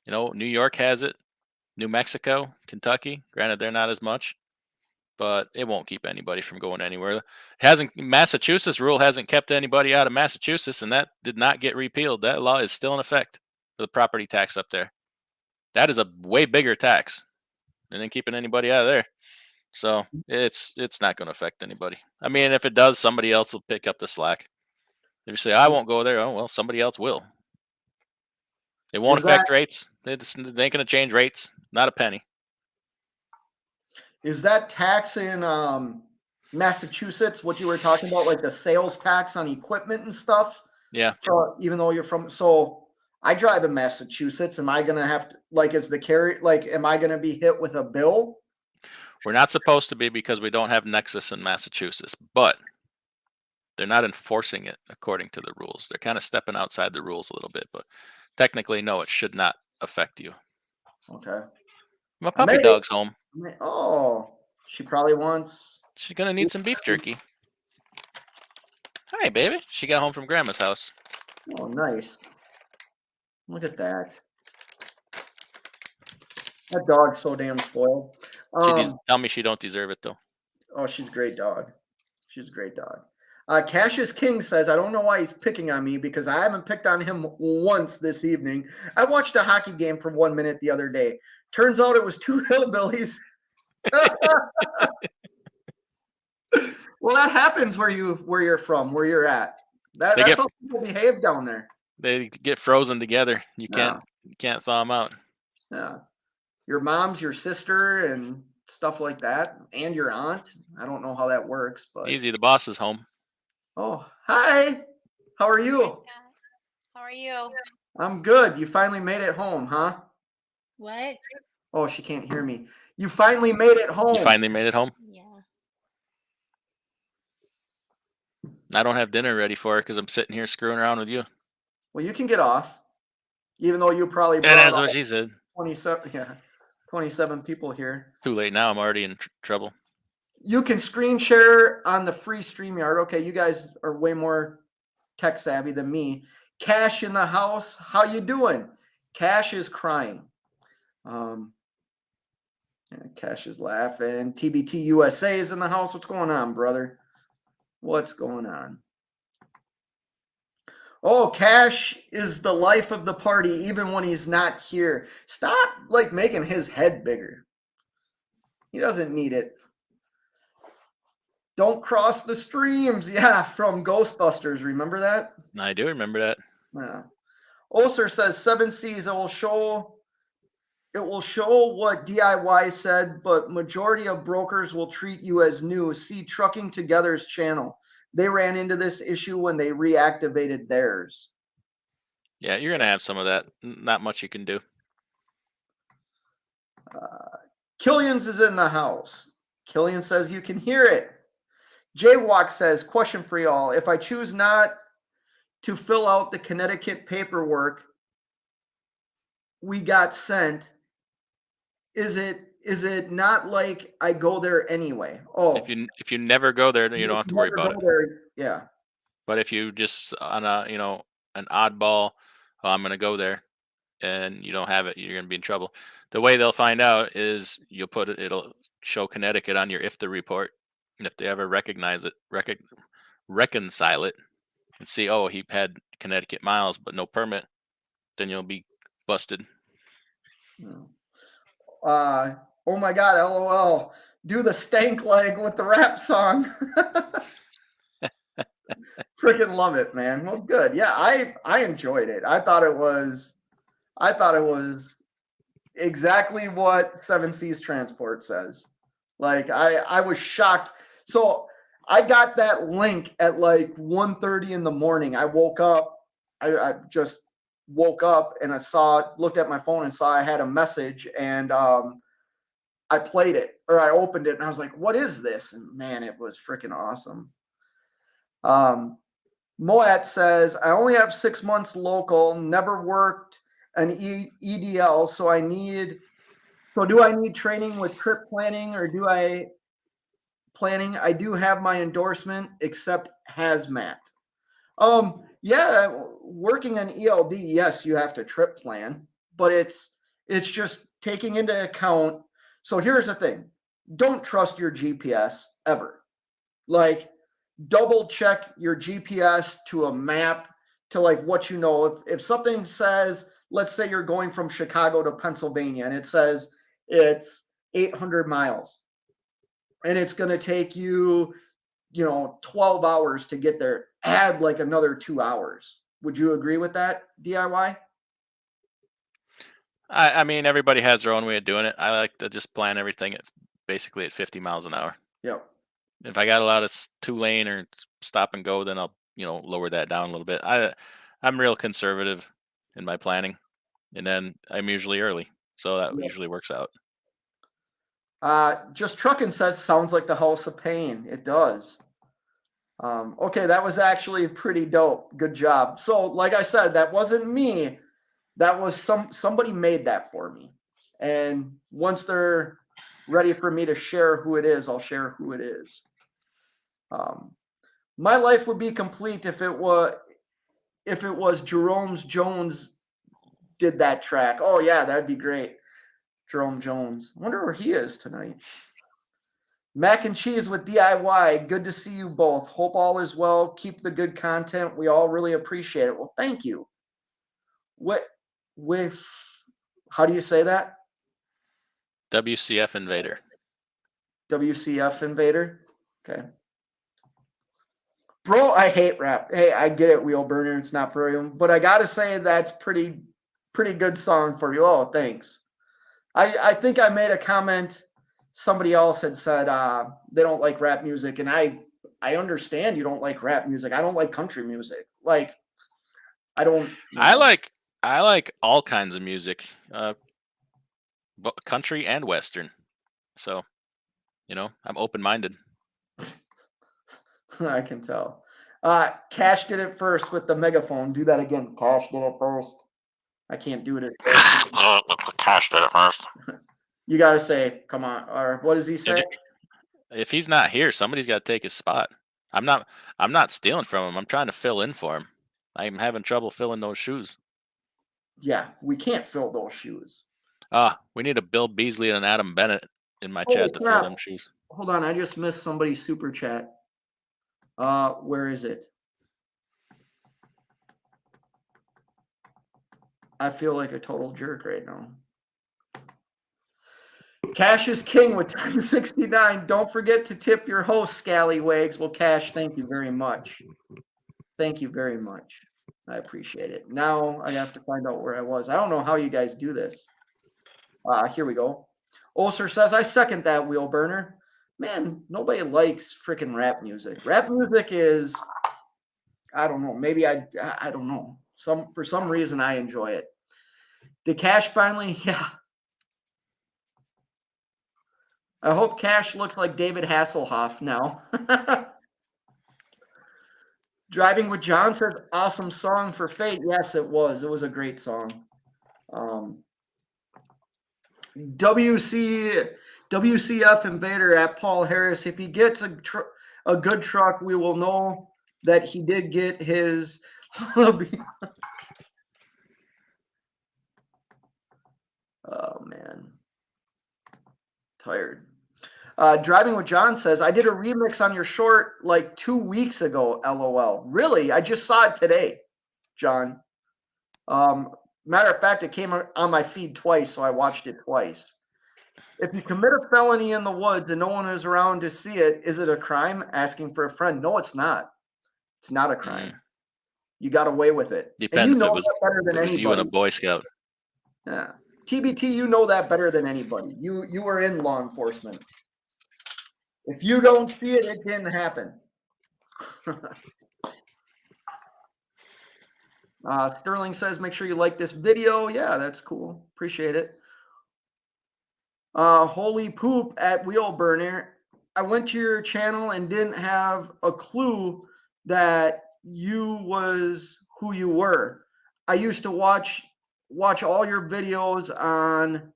New York has it. New Mexico, Kentucky. Granted, they're not as much, but it won't keep anybody from going anywhere. Massachusetts rule hasn't kept anybody out of Massachusetts, and that did not get repealed. That law is still in effect for the property tax up there. That is a way bigger tax than keeping anybody out of there. So it's not going to affect anybody. I mean, if it does, somebody else will pick up the slack. If you say, I won't go there, oh, well, somebody else will. It won't affect rates. They ain't going to change rates. Not a penny. Is that taxing Massachusetts, what you were talking about, like the sales tax on equipment and stuff. Yeah. So even though you're from, so I drive in Massachusetts. Am I gonna have to like is the carry like am I gonna be hit with a bill? We're not supposed to be because we don't have Nexus in Massachusetts, but they're not enforcing it according to the rules. They're kind of stepping outside the rules a little bit, but technically, no, it should not affect you. Okay. My puppy dog's home. Oh, she probably wants. She's gonna need some beef jerky. Hi, baby. She got home from Grandma's house. Oh, nice. Look at that. That dog's so damn spoiled. Tell me she don't deserve it though. Oh, she's a great dog. She's a great dog. Cassius King says, I don't know why he's picking on me because I haven't picked on him once this evening. I watched a hockey game for 1 minute the other day. Turns out it was two hillbillies. Well, that happens where you're from, where you're at. That's how people behave down there. They get frozen together. You can't thaw them out. Yeah. Your mom's your sister and stuff like that, and your aunt. I don't know how that works, but easy. The boss is home. Oh, hi. How are you? Hi, Scott. How are you? I'm good. You finally made it home, huh? What? Oh, she can't hear me. You finally made it home. You finally made it home? Yeah. I don't have dinner ready for her because I'm sitting here screwing around with you. Well, you can get off, even though you probably brought that's what she said. 27 people here. Too late now. I'm already in trouble. You can screen share on the free StreamYard. Okay, you guys are way more tech savvy than me. Cash in the house. How you doing? Cash is crying. Cash is laughing. TBT USA is in the house. What's going on, brother? What's going on? Oh, Cash is the life of the party, even when he's not here. Stop, like, making his head bigger. He doesn't need it. Don't cross the streams. Yeah, from Ghostbusters. Remember that? I do remember that. Yeah. Oser says 7Cs. It will show what DIY said, but majority of brokers will treat you as new. See Trucking Together's channel. They ran into this issue when they reactivated theirs. Yeah, you're going to have some of that. Not much you can do. Killian's is in the house. Killian says you can hear it. Jaywalk says, question for y'all. If I choose not to fill out the Connecticut paperwork we got sent, is it not like I go there anyway? Oh, if you never go there, you don't have to worry about it. Yeah. But if you just on a an oddball, oh, I'm going to go there, and you don't have it, you're going to be in trouble. The way they'll find out is you'll put it. It'll show Connecticut on your IFTA report, and if they ever recognize it, reconcile it, and see, oh, he had Connecticut miles but no permit, then you'll be busted. Oh my God, LOL. Do the stank leg with the rap song. Freaking love it, man. Well, good. Yeah, I enjoyed it. I thought it was exactly what 7C's Transport says. Like I was shocked. So I got that link at like 1:30 in the morning. I woke up. I just woke up and looked at my phone and saw I had a message, and I played it, or I opened it, and I was like, what is this? And man, it was freaking awesome. Moat says, I only have 6 months local, never worked an EDL, so do I need training with trip planning, or I do have my endorsement except hazmat. Yeah, working on ELD, yes, you have to trip plan, but it's just taking into account. So here's the thing. Don't trust your GPS ever. Like, double check your GPS to a map to like what you know. If something says, let's say you're going from Chicago to Pennsylvania and it says it's 800 miles and it's going to take you, 12 hours to get there, add like another 2 hours. Would you agree with that, DIY? I mean, everybody has their own way of doing it. I like to just plan everything basically at 50 miles an hour. Yep. If I got a lot of 2-lane or stop and go, then I'll lower that down a little bit. I'm real conservative in my planning, and then I'm usually early, so that Yeah. usually works out. Just Trucking says sounds like the House of Pain. It does. Okay, that was actually pretty dope. Good job. So, like I said, that wasn't me. That was somebody made that for me. And once they're ready for me to share who it is, I'll share who it is. My life would be complete if it was Jerome Jones did that track. Oh yeah, that'd be great. Jerome Jones. I wonder where he is tonight. Mac and Cheese with DIY. Good to see you both. Hope all is well. Keep the good content. We all really appreciate it. Well, thank you. How do you say that? WCF Invader. WCF Invader. Okay. Bro, I hate rap. Hey, I get it, Wheel Burner. It's not for you, but I gotta say that's pretty good song for you. Oh, thanks. I think I made a comment. Somebody else had said they don't like rap music, and I understand you don't like rap music. I don't like country music. Like, I don't. I like all kinds of music, country and western. So, I'm open-minded. I can tell. Cash did it first with the megaphone. Do that again. Cash did it first. I can't do it. Cash did it first. You got to say, come on. Or what does he say? If he's not here, somebody's got to take his spot. I'm not stealing from him. I'm trying to fill in for him. I'm having trouble filling those shoes. Yeah, we can't fill those shoes. We need a Bill Beasley and an Adam Bennett in my chat to fill them shoes. Hold on, I just missed somebody's super chat. Where is it? I feel like a total jerk right now. Cash is king with 1069. Don't forget to tip your host, Scallywags. Well, Cash, thank you very much. Thank you very much. I appreciate it. Now I have to find out where I was. I don't know how you guys do this. Here we go. Oser says, I second that, Wheel Burner. Man, nobody likes freaking rap music. Rap music is, I don't know. Maybe I don't know. For some reason, I enjoy it. Did Cash finally? Yeah. I hope Cash looks like David Hasselhoff now. Driving with John says, awesome song for Fate. Yes, it was. It was a great song. WCF Invader at Paul Harris. If he gets a good truck, we will know that he did get his. Oh, man. Tired. Driving with John says, I did a remix on your short like 2 weeks ago, LOL. Really? I just saw it today, John. Matter of fact, it came on my feed twice, so I watched it twice. If you commit a felony in the woods and no one is around to see it, is it a crime? Asking for a friend. No, it's not. It's not a crime. You got away with it. Depends if it was you and a Boy Scout. Yeah. TBT, you know that better than anybody. You were in law enforcement. If you don't see it, it didn't happen. Sterling says, make sure you like this video. Yeah, that's cool. Appreciate it. Holy poop at Wheel Burner. I went to your channel and didn't have a clue that you was who you were. I used to watch all your videos on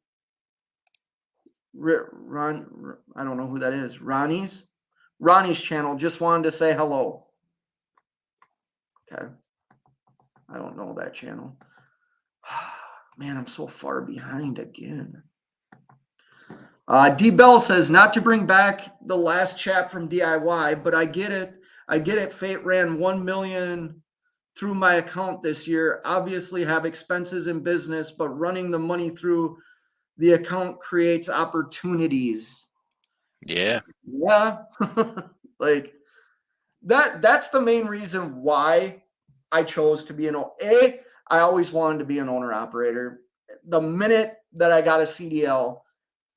Ron. I don't know who that is. Ronnie's channel. Just wanted to say hello. Okay. I don't know that channel. Man, I'm so far behind again. D Bell says, not to bring back the last chat from DIY, but I get it. Fate ran 1 million through my account this year. Obviously have expenses in business, but running the money through the account creates opportunities. Yeah. Yeah. Like that's the main reason why I chose to be I always wanted to be an owner operator. The minute that I got a CDL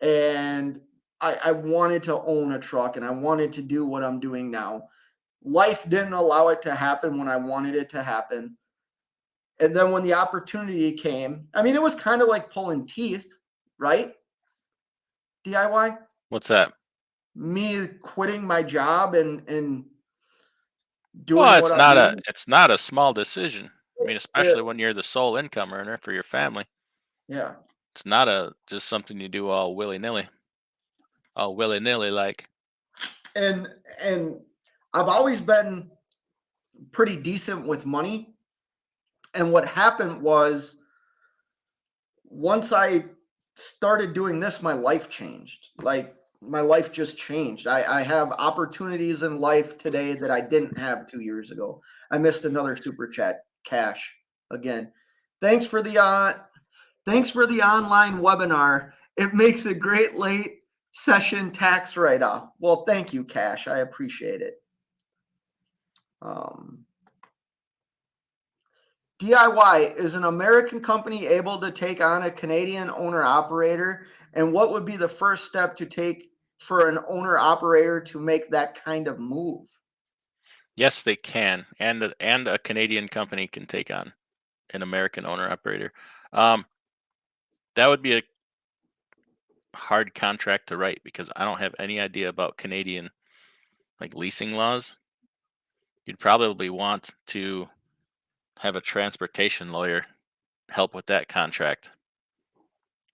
and I wanted to own a truck and I wanted to do what I'm doing now. Life didn't allow it to happen when I wanted it to happen. And then when the opportunity came, I mean, it was kind of like pulling teeth, right? DIY. What's that? Me quitting my job and doing Well, what it's not a small decision. I mean, especially when you're the sole income earner for your family. Yeah. It's not just something you do all willy-nilly. All willy-nilly like. And I've always been pretty decent with money. And what happened was once I started doing this, my life changed. Like my life just changed. I have opportunities in life today that I didn't have 2 years ago. I missed another super chat. Cash again. Thanks for the online webinar. It makes a great late session tax write-off. Well, thank you, Cash. I appreciate it. DIY, is an American company able to take on a Canadian owner-operator? And what would be the first step to take for an owner-operator to make that kind of move? Yes, they can. And a Canadian company can take on an American owner-operator. That would be a hard contract to write because I don't have any idea about Canadian like leasing laws. You'd probably want to have a transportation lawyer help with that contract.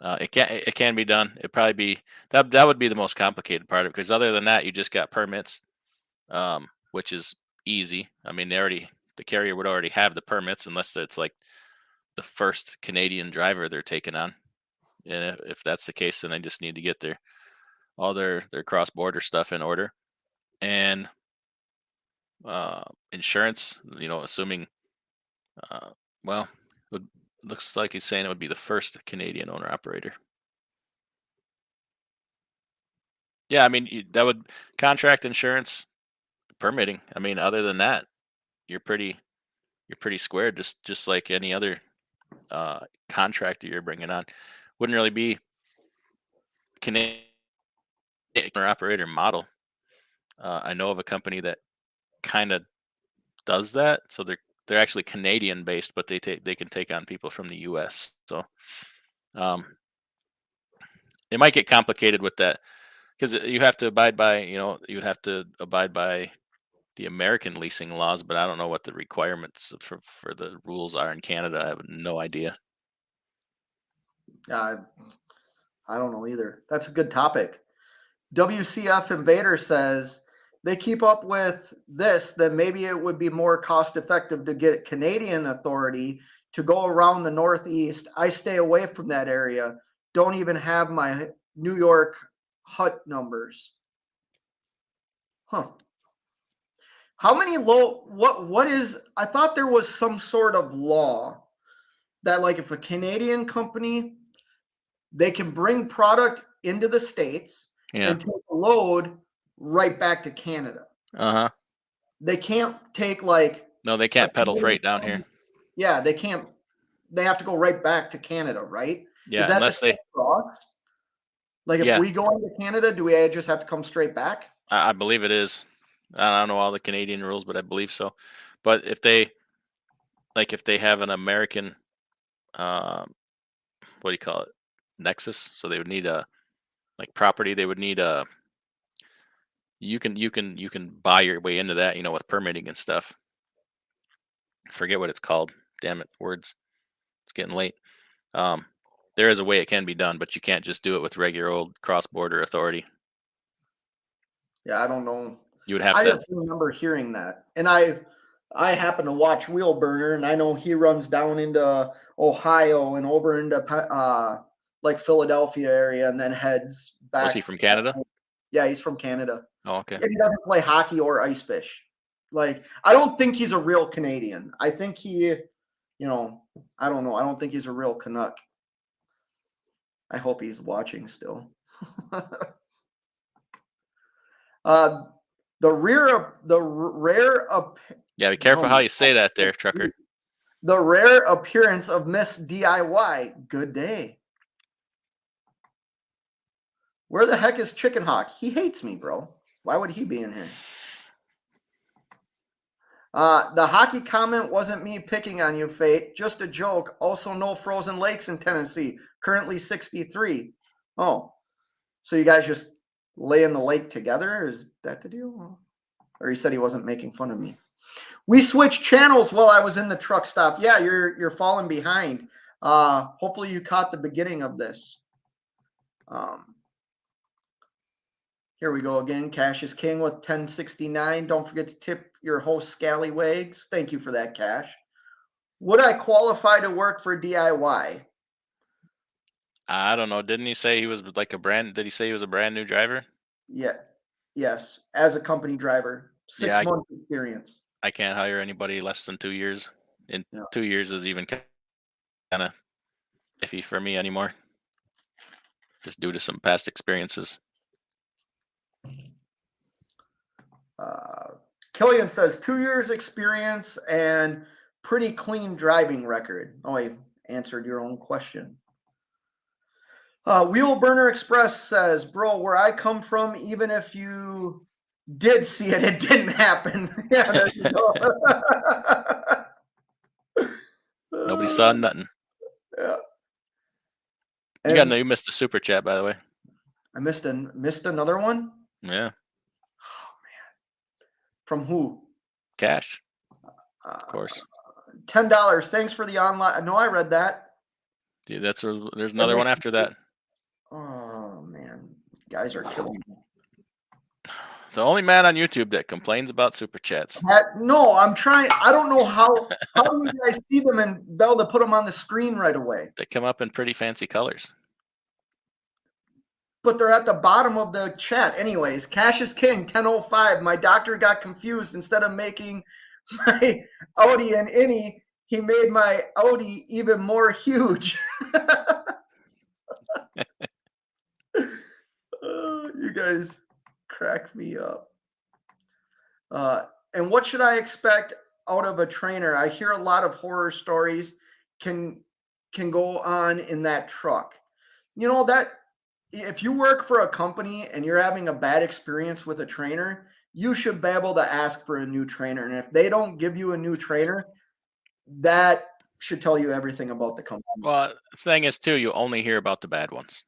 It can be done. It'd probably be that would be the most complicated part of it because other than that, you just got permits, which is easy. I mean, the carrier would already have the permits unless it's like the first Canadian driver they're taking on. And if that's the case, then they just need to get all their cross-border stuff in order. And insurance, assuming, well, looks like he's saying it would be the first Canadian owner-operator. Yeah, I mean, that would contract insurance, permitting. I mean, other than that, you're pretty squared, just like any other contractor you're bringing on. Wouldn't really be Canadian owner-operator model. I know of a company that kind of does that, so they're actually Canadian based, but they can take on people from the U.S. So it might get complicated with that because you have to abide by you would have to abide by the American leasing laws, but I don't know what the requirements for the rules are in Canada. I have no idea. I don't know either. That's a good topic. WCF Invader says they keep up with this, then maybe it would be more cost effective to get Canadian authority to go around the Northeast. I stay away from that area. Don't even have my New York HUT numbers. Huh. How many what is, I thought there was some sort of law that like if a Canadian company, they can bring product into the States and take a load right back to Canada. They can't take no, they can't peddle freight down here. Yeah, they can't. They have to go right back to Canada, right? Yeah, is that unless they cross? Like if we go into Canada, do we just have to come straight back? I believe it is. I don't know all the Canadian rules, but I believe so. But if they have an American, what do you call it, nexus? So they would need a property. They would need a. You can buy your way into that, with permitting and stuff. I forget what it's called. Damn it, words. It's getting late. There is a way it can be done, but you can't just do it with regular old cross-border authority. Yeah, I don't know. You would have I to. don't remember hearing that. And I happen to watch Wheelburner, and I know he runs down into Ohio and over into like Philadelphia area, and then heads back. Was he from Canada? Yeah, he's from Canada. Oh, okay. And he doesn't play hockey or ice fish. Like, I don't think he's a real Canadian. I think he, I don't know. I don't think he's a real Canuck. I hope he's watching still. The rare yeah, be careful how you say that there, trucker. The rare appearance of Miss DIY. Good day. Where the heck is Chicken Hawk? He hates me, bro. Why would he be in here? The hockey comment wasn't me picking on you, Fate. Just a joke. Also, no frozen lakes in Tennessee. Currently 63. Oh, so you guys just lay in the lake together? Is that the deal? Or he said he wasn't making fun of me. We switched channels while I was in the truck stop. Yeah, you're falling behind. Hopefully you caught the beginning of this. Here we go again. Cash is king with 1069. Don't forget to tip your host Scallywags. Thank you for that, Cash. Would I qualify to work for DIY? I don't know. Didn't he say he was like did he say he was a brand new driver? Yeah. Yes. As a company driver. 6 months experience. I can't hire anybody less than 2 years. 2 years is even kind of iffy for me anymore. Just due to some past experiences. Killian says 2 years experience and pretty clean driving record. Oh, I answered your own question. Wheel Burner Express says, bro, where I come from, even if you did see it, it didn't happen. Yeah, there you go. Nobody saw nothing. Yeah. You missed a super chat, by the way. I missed another one? Yeah. Oh, man. From who? Cash. Of course. $10. Thanks for the online. No, I read that. Dude, there's another one after that. Oh, man. Guys are killing me. The only man on YouTube that complains about super chats. No, I'm trying. I don't know how you guys see them and be able to put them on the screen right away. They come up in pretty fancy colors. But they're at the bottom of the chat. Anyways, Cash is King, 1005. My doctor got confused. Instead of making my Audi an innie, he made my Audi even more huge. You guys cracked me up. And what should I expect out of a trainer? I hear a lot of horror stories can go on in that truck. You know, that if you work for a company and you're having a bad experience with a trainer, you should be able to ask for a new trainer. And if they don't give you a new trainer, that should tell you everything about the company. Well, the thing is, too, you only hear about the bad ones.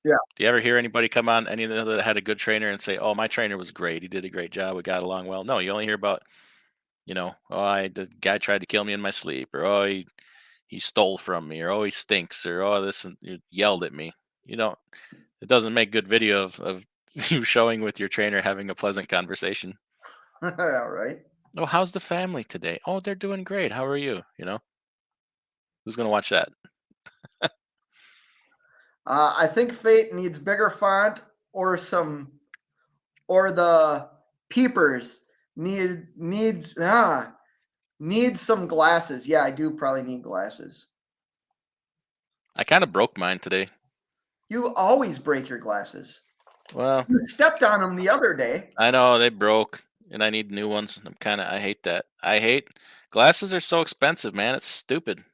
Yeah. Do you ever hear anybody come on, any of them that had a good trainer and say, oh, my trainer was great. He did a great job. We got along well. No, you only hear about, oh, the guy tried to kill me in my sleep, or, oh, he stole from me, or, oh, he stinks, or, oh, this, and you yelled at me. It doesn't make good video of you showing with your trainer having a pleasant conversation. All right. Oh, how's the family today? Oh, they're doing great. How are you? Who's going to watch that? I think Fate needs bigger font or the peepers needs some glasses. Yeah, I do probably need glasses. I kind of broke mine today. You always break your glasses. Well, you stepped on them the other day. I know, they broke and I need new ones. I hate that. Glasses are so expensive, man. It's stupid.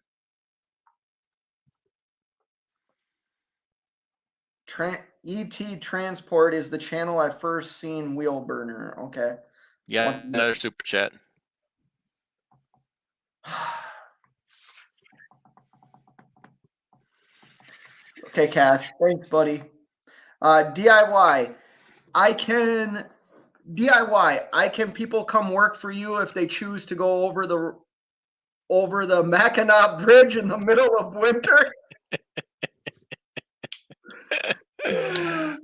ET Transport is the channel I first seen Wheel Burner. Okay. Yeah, another super chat. Okay, Cash. Thanks, buddy. DIY. I can people come work for you if they choose to go over the Mackinac Bridge in the middle of winter?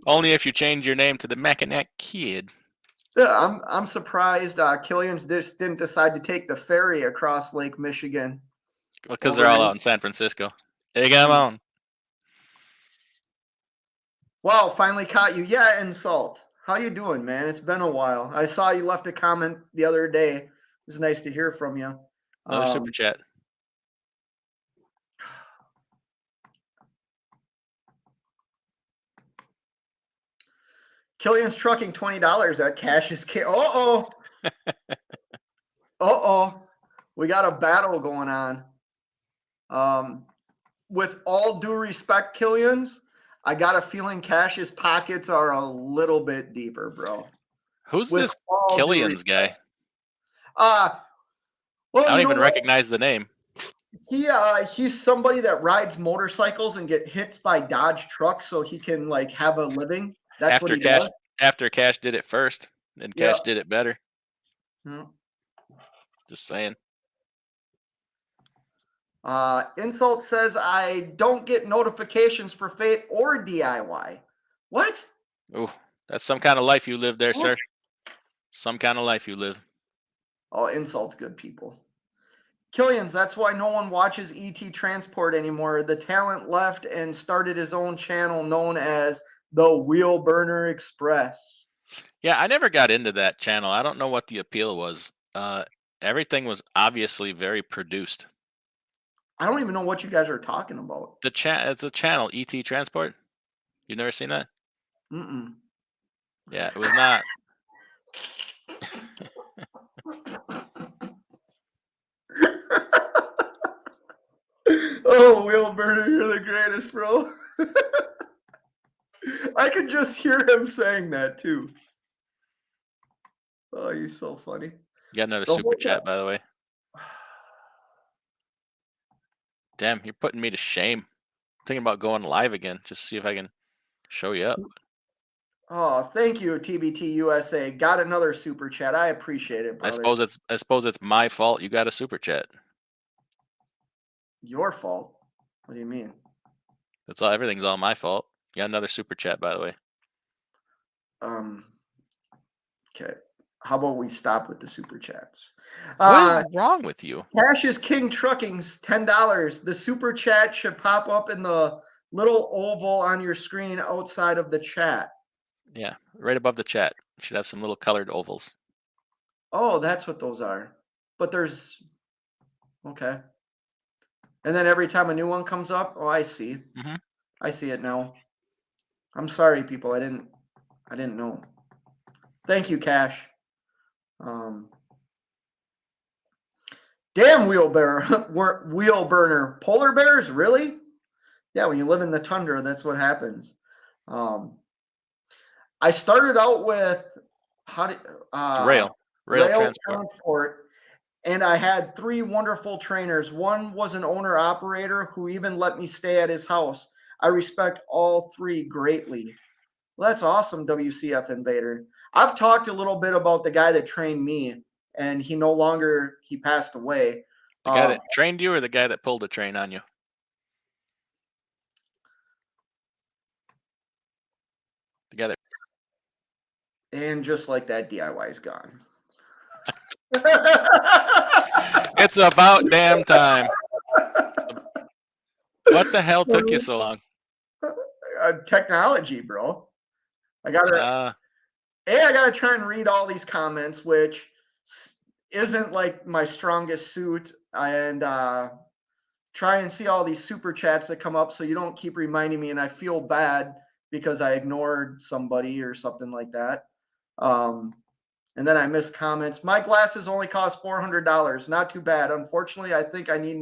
Only if you change your name to the Mackinac Kid. Yeah, I'm surprised Killian's just didn't decide to take the ferry across Lake Michigan. Well, because they're all out in San Francisco. Hey, come on. Wow, finally caught you. Yeah, Insult. How you doing, man? It's been a while. I saw you left a comment the other day. It was nice to hear from you. Another super chat. Killian's trucking $20 at Cash is King. Uh-oh. Uh-oh. We got a battle going on. With all due respect, Killian's, I got a feeling Cash's pockets are a little bit deeper, bro. Who's With this all due Killian's guy? respect. Well, I don't you know even what? recognize the name. He's somebody that rides motorcycles and get hits by Dodge trucks so he can like have a living. That's what he does. After Cash did it first, and Cash did it better. Yeah. Just saying. Insult says I don't get notifications for Fate or DIY. What? Oh, that's some kind of life you live there, sir. Some kind of life you live. Oh, Insult's good people. Killians, that's why no one watches ET Transport anymore. The talent left and started his own channel known as the Wheel Burner Express. Yeah, I never got into that channel. I don't know what the appeal was. Everything was obviously very produced. I don't even know what you guys are talking about. It's a channel, ET Transport. You've never seen that? Mm-mm. Yeah, it was not. Oh, Wheel Burner, you're the greatest, bro. I could just hear him saying that too. Oh, you're so funny. You got another super chat, by the way. Damn, you're putting me to shame. I'm thinking about going live again, just see if I can show you up. Oh, thank you, TBT USA. Got another super chat. I appreciate it, brother. I suppose it's my fault you got a super chat. Your fault? What do you mean? That's all. Everything's all my fault. You got another super chat, by the way. Okay. How about we stop with the super chats? What is wrong with you? Cash is King Trucking's $10. The super chat should pop up in the little oval on your screen outside of the chat. Yeah, right above the chat. You should have some little colored ovals. Oh, that's what those are. But there's okay. And then every time a new one comes up, oh, I see. Mm-hmm. I see it now. I'm sorry, people. I didn't know. Thank you, Cash. Damn wheel burner. Polar bears, really? Yeah, when you live in the tundra, that's what happens. I started out with rail transport, and I had 3 wonderful trainers. One was an owner operator who even let me stay at his house. I respect all 3 greatly. Well, that's awesome, WCF Invader. I've talked a little bit about the guy that trained me, and he passed away. The guy that trained you or the guy that pulled a train on you? The guy that... And just like that, DIY is gone. It's about damn time. What the hell took you so long? Technology, bro. I gotta try and read all these comments, which isn't like my strongest suit, and try and see all these super chats that come up so you don't keep reminding me and I feel bad because I ignored somebody or something like that. And then I missed comments. My glasses only cost $400. Not too bad. Unfortunately, I think I need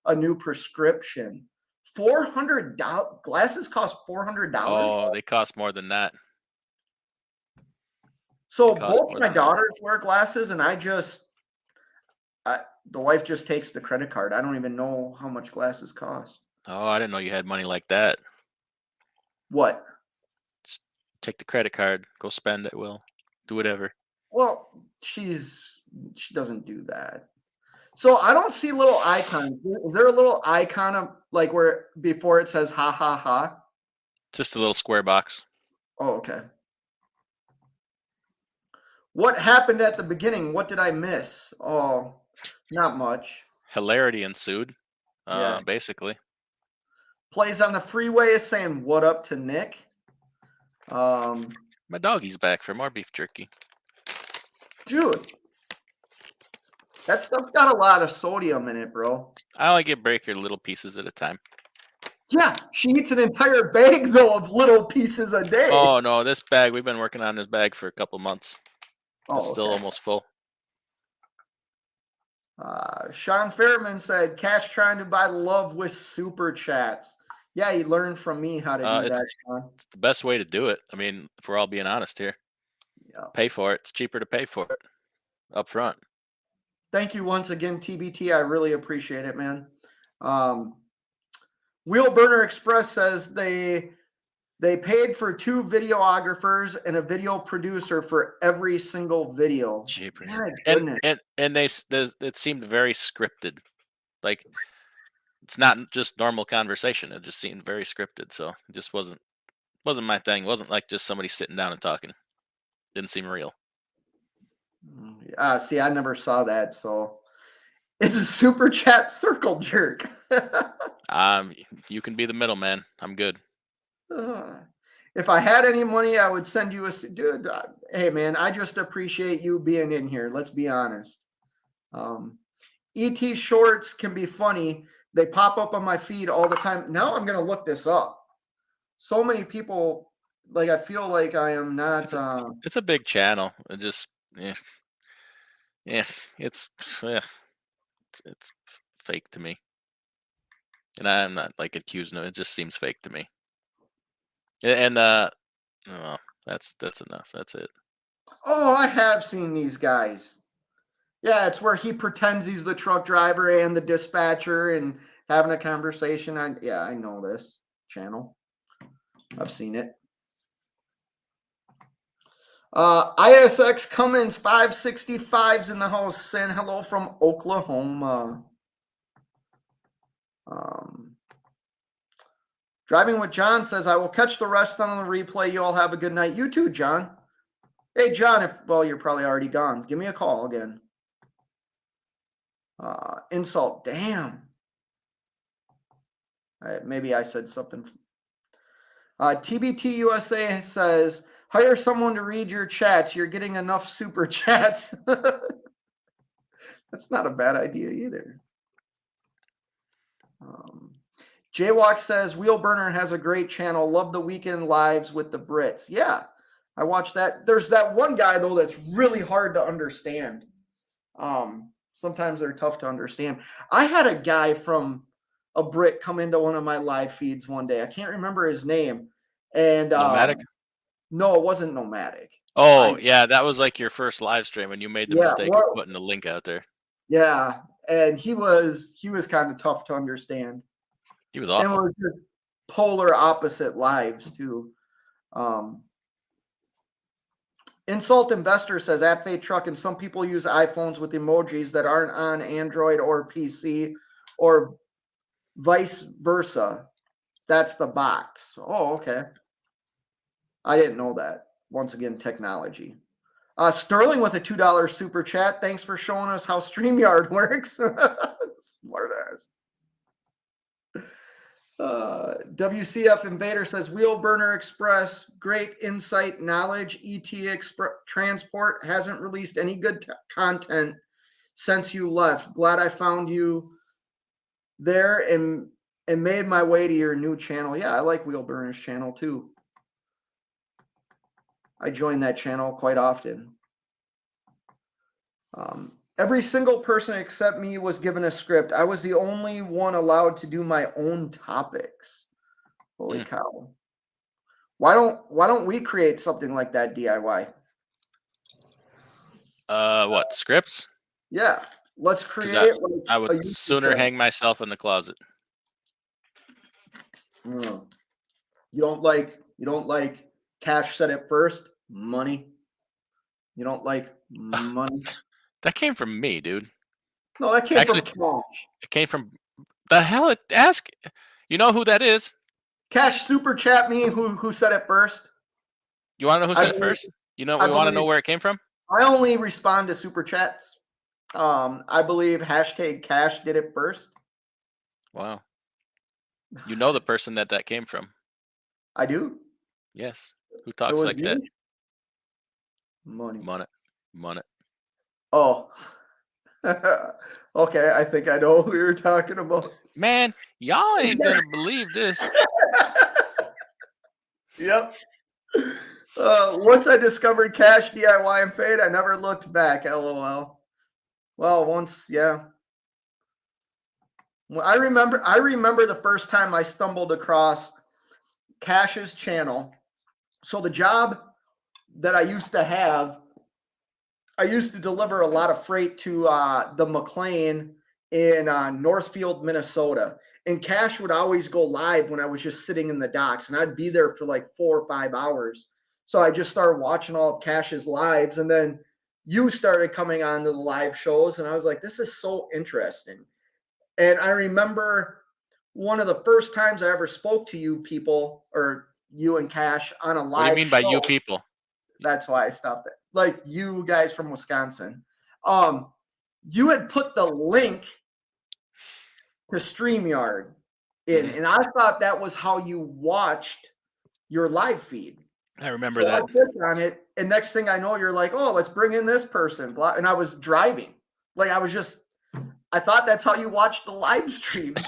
a new prescription. $400 glasses cost $400. Oh, they cost more than that. So both my daughters wear glasses, and the wife just takes the credit card. I don't even know how much glasses cost. Oh, I didn't know you had money like that. What? Just take the credit card, go spend it, Will. Do whatever. Well, she doesn't do that. So I don't see little icons. Is there a little icon of like where before it says ha ha ha? Just a little square box. Oh, okay. What happened at the beginning? What did I miss? Oh, not much. Hilarity ensued. Yeah. Basically. Plays on the freeway is saying what up to Nick. My doggy's back for more beef jerky. Dude. That stuff's got a lot of sodium in it, bro. I only get Breaker little pieces at a time. Yeah, she eats an entire bag, though, of little pieces a day. Oh, no, this bag, we've been working on this bag for a couple months. It's still almost full. Sean Fairman said, Cash trying to buy love with super chats. Yeah, he learned from me how to do It's that, Sean. it's the best way to do it. I mean, if we're all being honest here, Yeah. pay for it. It's cheaper to pay for it up front. Thank you once again, TBT. I really appreciate it, man. Wheel Burner Express says they paid for 2 videographers and a video producer for every single video. Jeepers. My And goodness. it seemed very scripted. Like it's not just normal conversation. It just seemed very scripted. So it just wasn't my thing. It wasn't like just somebody sitting down and talking. Didn't seem real. See, I never saw that, so it's a super chat circle jerk. You can be the middleman. I'm good. If I had any money, I would send you a dude. Hey, man, I just appreciate you being in here. Let's be honest. ET shorts can be funny. They pop up on my feed all the time. Now I'm gonna look this up. So many people, like, I feel like I am not. It's a big channel. It just it's fake to me. And I'm not like accusing of it. It just seems fake to me. And well, that's enough. That's it. Oh, I have seen these guys. Yeah, it's where he pretends he's the truck driver and the dispatcher and having a conversation. I know this channel. I've seen it. ISX Cummins 565's in the house saying hello from Oklahoma. Driving with John says, I will catch the rest on the replay. You all have a good night. You too, John. Hey, John, you're probably already gone. Give me a call again. Insult. Damn. Maybe I said something. TBT USA says, hire someone to read your chats. You're getting enough super chats. That's not a bad idea either. Jaywalk says, Wheel Burner has a great channel. Love the weekend lives with the Brits. Yeah, I watched that. There's that one guy, though, that's really hard to understand. Sometimes they're tough to understand. I had a guy from a Brit come into one of my live feeds one day. I can't remember his name. And Nomadic? No, it wasn't Nomadic. Oh, yeah, that was like your first live stream when you made the mistake of putting the link out there. Yeah, and he was kind of tough to understand. He was awful. And it was just polar opposite lives too. Insult Investor says at Fate Truck, and some people use iPhones with emojis that aren't on Android or PC or vice versa. That's the box. Oh, okay. I didn't know that. Once again, technology. Sterling with a $2 super chat. Thanks for showing us how StreamYard works. Smart ass. WCF Invader says, Wheel Burner Express, great insight, knowledge. ET Transport hasn't released any good content since you left. Glad I found you there and made my way to your new channel. Yeah, I like Wheel Burner's channel too. I join that channel quite often. Every single person except me was given a script. I was the only one allowed to do my own topics. Holy cow. Why don't we create something like that DIY? What, scripts? Yeah. Let's create I would sooner hang myself in the closet. You don't like cash said it first? Money. You don't like money? That came from me, dude. No, that came from Cash. It came from the hell. Ask. You know who that is? Cash super chat me who said it first. You want to know who said it first? You know, we want to know where it came from. I only respond to super chats. I believe hashtag Cash did it first. Wow. You know the person that came from. I do. Yes. Who talks like that? Money. Oh. Okay, I think I know who you're talking about. Man, y'all ain't gonna believe this. Yep. Once I discovered Cash, DIY, and Fade, I never looked back. LOL. Well, once, yeah. Well, I remember the first time I stumbled across Cash's channel. So the job that I used to have, I used to deliver a lot of freight to the McLean in Northfield, Minnesota. And Cash would always go live when I was just sitting in the docks, and I'd be there for like 4 or 5 hours. So I just started watching all of Cash's lives, and then you started coming on to the live shows, and I was like, this is so interesting. And I remember one of the first times I ever spoke to you people, or you and Cash, on a live show. What do you mean by you people? That's why I stopped it. Like you guys from Wisconsin. You had put the link to StreamYard in, and I thought that was how you watched your live feed. I remember that. I clicked on it, and next thing I know, you're like, oh, let's bring in this person. And I was driving. Like I thought that's how you watched the live streams.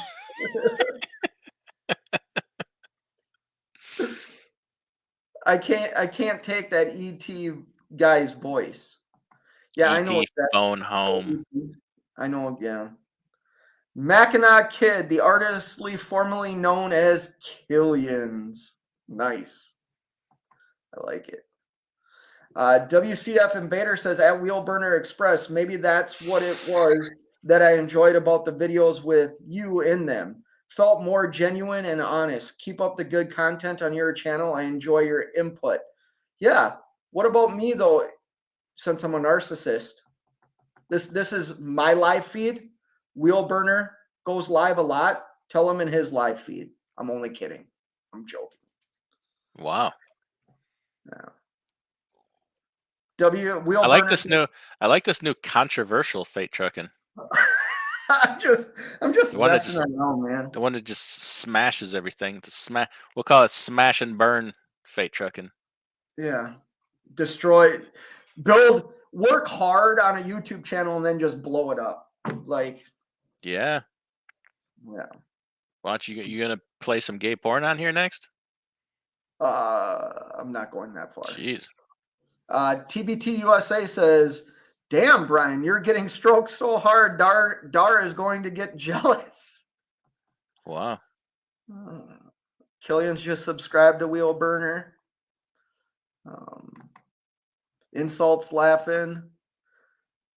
I can't take that ET guy's voice. Yeah, I know. Phone home. I know. Yeah. Mackinac Kid, the artistly formerly known as Killians. Nice. I like it. WCF Invader says at Wheelburner Express, maybe that's what it was that I enjoyed about the videos with you in them. Felt more genuine and honest. Keep up the good content on your channel. I enjoy your input. Yeah. What about me though? Since I'm a narcissist, this is my live feed. Wheelburner goes live a lot. Tell him in his live feed. I'm only kidding. I'm joking. Wow. Yeah. Wheelburner. I like this new controversial freight trucking. I'm just messing around, man. The one that just smashes everything. We'll call it smash and burn freight trucking. Yeah. Work hard on a YouTube channel and then just blow it up. Like, yeah. Why don't you gonna play some gay porn on here next? I'm not going that far. Jeez. TBT USA says, damn, Brian, you're getting stroked so hard. Dar is going to get jealous. Wow. Killian's just subscribed to Wheelburner. Insults laughing.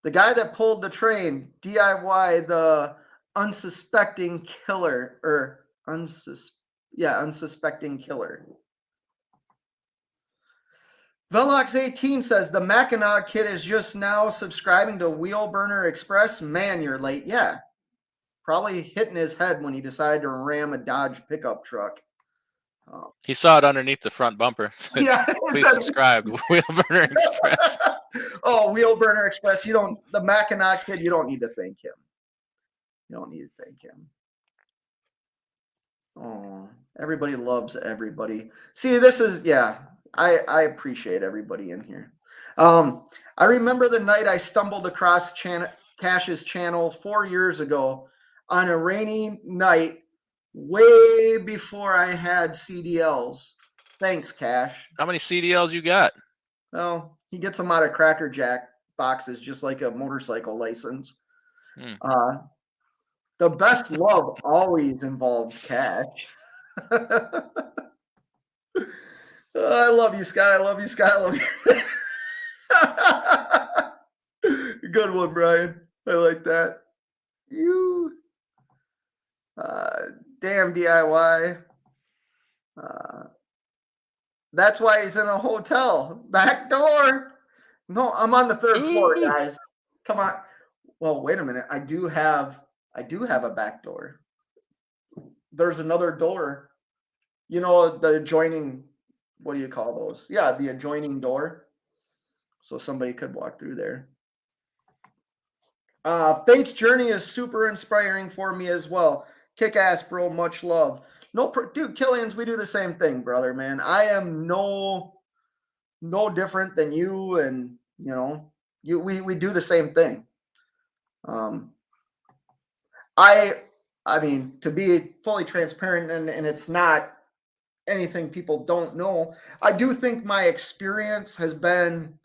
The guy that pulled the train, DIY, the unsuspecting killer, or unsuspecting killer. Velox18 says the Mackinac Kid is just now subscribing to Wheelburner Express. Man, you're late. Yeah. Probably hitting his head when he decided to ram a Dodge pickup truck. He saw it underneath the front bumper. Yeah. Please subscribe to Wheelburner Express. Oh, Wheelburner Express. The Mackinac Kid, you don't need to thank him. You don't need to thank him. Oh, everybody loves everybody. See, this is, yeah. I appreciate everybody in here. I remember the night I stumbled across Cash's channel 4 years ago on a rainy night, way before I had CDLs. Thanks, Cash. How many CDLs you got? Well, he gets them out of Cracker Jack boxes, just like a motorcycle license. The best love always involves cash. I love you, Scott. I love you, Scott. I love you. Good one, Brian. I like that. Damn DIY. That's why he's in a hotel. Back door. No, I'm on the 3rd floor, guys. Come on. Well, wait a minute. I do have a back door. There's another door. You know, the adjoining, what do you call those? Yeah, the adjoining door. So somebody could walk through there. Fate's journey is super inspiring for me as well. Kick ass, bro. Much love. Dude, Killians, we do the same thing, brother, man. I am no different than you, and we do the same thing. I mean, to be fully transparent, and it's not anything people don't know, I do think my experience has been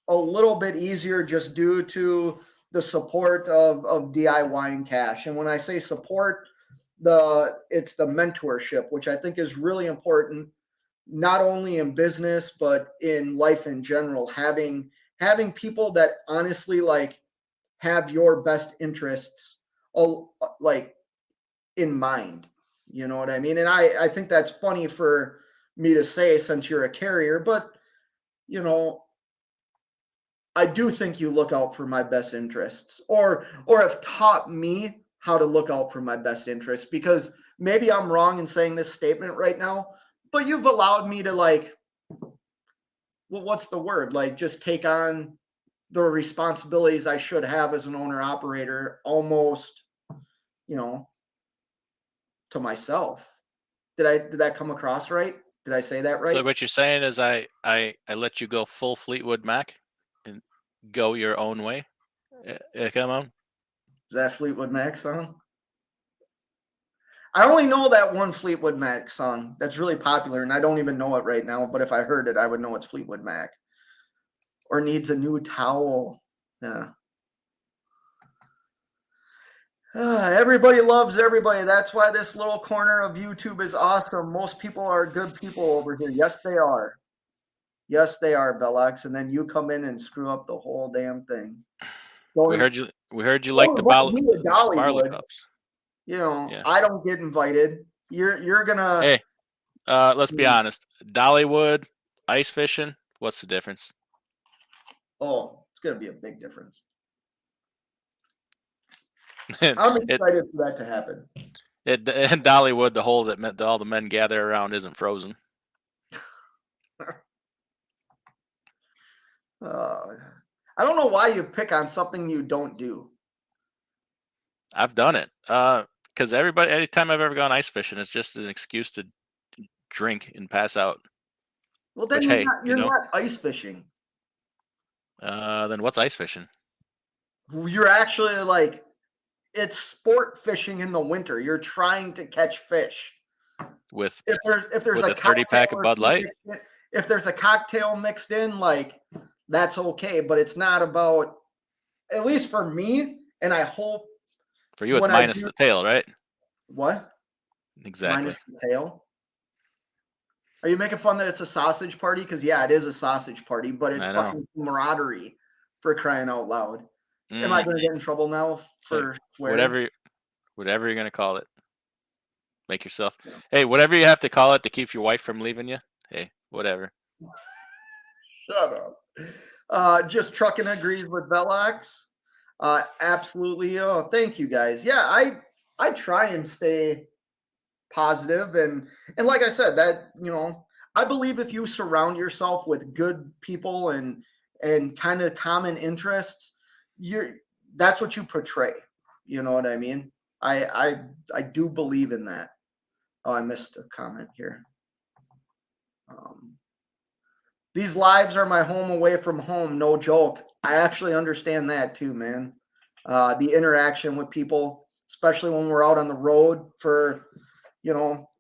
a little bit easier just due to the support of DIY and Cash. And when I say support, it's the mentorship, which I think is really important, not only in business but in life in general. Having people that honestly like have your best interests all like in mind. You know what I mean? And I think that's funny for me to say since you're a carrier, but you know, I do think you look out for my best interests, or have taught me how to look out for my best interests, because maybe I'm wrong in saying this statement right now, but you've allowed me to like, well, what's the word? Like just take on the responsibilities I should have as an owner operator almost, you know, to myself. Did that come across right? Did I say that right? So what you're saying is I let you go full Fleetwood Mac and go your own way. Come on. Is that Fleetwood Mac song? I only know that one Fleetwood Mac song that's really popular, and I don't even know it right now, but if I heard it, I would know it's Fleetwood Mac. Or needs a new towel. Yeah. Everybody loves everybody. That's why this little corner of YouTube is awesome. Most people are good people over here. Yes, they are. Yes, they are, Bellox. And then you come in and screw up the whole damn thing. We heard you like the Barley Cups. You know, yeah. I don't get invited. You're gonna. Hey, let's be honest. Dollywood, ice fishing. What's the difference? Oh, it's gonna be a big difference. I'm excited for that to happen. In Dollywood, the hole that all the men gather around isn't frozen. I don't know why you pick on something you don't do. I've done it. Because anytime I've ever gone ice fishing, it's just an excuse to drink and pass out. Well, then you're not ice fishing. Then what's ice fishing? You're actually like, it's sport fishing in the winter. You're trying to catch fish. If there's a 30-pack of Bud Light. If there's a cocktail mixed in, like that's okay. But it's not about, at least for me, and I hope for you, it's minus the tail, right? What? Exactly. Minus the tail. Are you making fun that it's a sausage party? Because yeah, it is a sausage party, but it's fucking camaraderie, for crying out loud. Am I going to get in trouble now for whatever you're going to call it? Make yourself. Yeah. Hey, whatever you have to call it to keep your wife from leaving you. Hey, whatever. Shut up. Just Trucking agrees with Velox. Absolutely. Oh, thank you guys. Yeah, I try and stay positive, and like I said, that, you know, I believe if you surround yourself with good people and kind of common interests, that's what you portray. You know what I mean? I do believe in that. Oh, I missed a comment here. These lives are my home away from home. No joke. I actually understand that too, man. The interaction with people, especially when we're out on the road for, you know,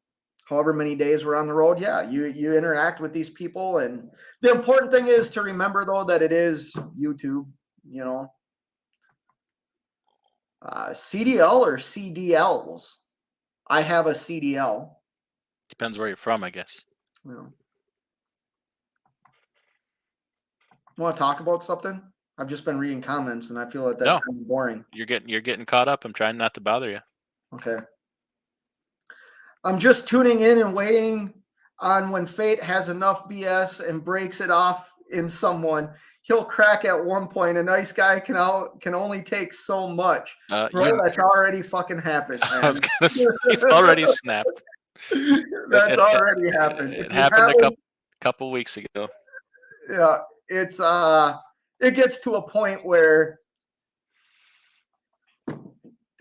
however many days we're on the road. Yeah, you interact with these people. And the important thing is to remember, though, that it is YouTube, you know. CDL or CDLs? I have a CDL. Depends where you're from, I guess. Well, you want to talk about something? I've just been reading comments, and I feel like that's kind of boring. You're getting caught up. I'm trying not to bother you. Okay. I'm just tuning in and waiting on when fate has enough BS and breaks it off in someone. He'll crack at one point. A nice guy can only take so much. Bro, that's already fucking happened, man. I was gonna say, he's already snapped. That's already happened. It happened a couple weeks ago. Yeah, it's it gets to a point where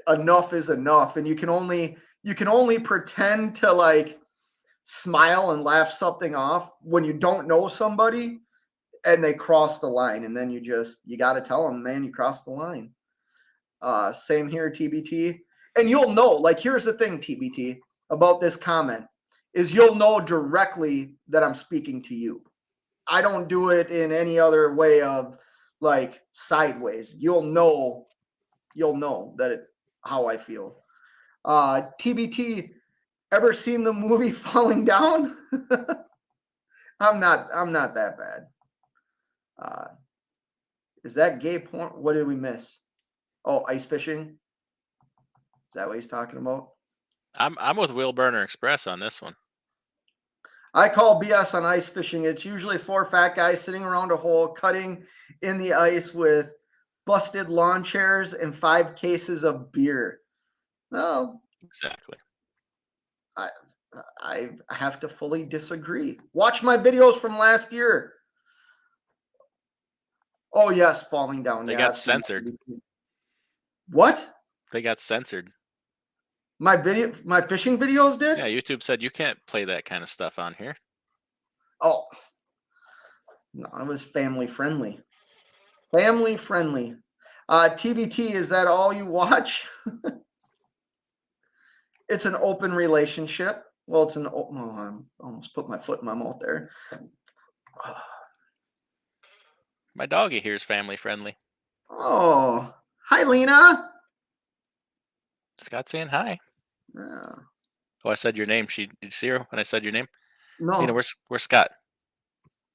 enough is enough, and you can only pretend to like smile and laugh something off when you don't know somebody and they cross the line, and then you got to tell them, man, you crossed the line. Same here, TBT. And you'll know, like, here's the thing, TBT, about this comment is you'll know directly that I'm speaking to you. I don't do it in any other way of like sideways, you'll know how I feel. TBT, ever seen the movie Falling Down? I'm not that bad. Is that gay porn? What did we miss? Oh, ice fishing. Is that what he's talking about? I'm with Wheel Burner Express on this one. I call BS on ice fishing. It's usually 4 fat guys sitting around a hole, cutting in the ice with busted lawn chairs and 5 cases of beer. Well, Exactly. I have to fully disagree. Watch my videos from last year. Oh yes, Falling Down. They got censored. What? They got censored. My fishing videos did? Yeah, YouTube said you can't play that kind of stuff on here. Oh. No, it was family friendly. Family friendly. TBT, is that all you watch? It's an open relationship. Well, it's an open. Oh, I almost put my foot in my mouth there. My doggy here is family friendly. Oh, hi, Lena. Scott saying hi. Yeah. Oh, I said your name. Did you see her when I said your name? No. Lena, where's Scott?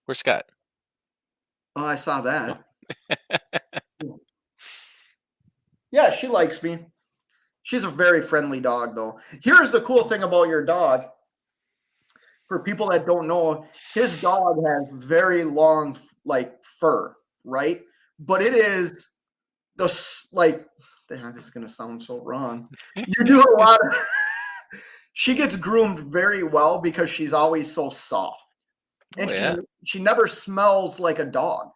Where's Scott? Oh, I saw that. Yeah, she likes me. She's a very friendly dog, though. Here's the cool thing about your dog. For people that don't know, his dog has very long, like, fur, right? But it is this is going to sound so wrong. You do a lot of. She gets groomed very well because she's always so soft, and she never smells like a dog.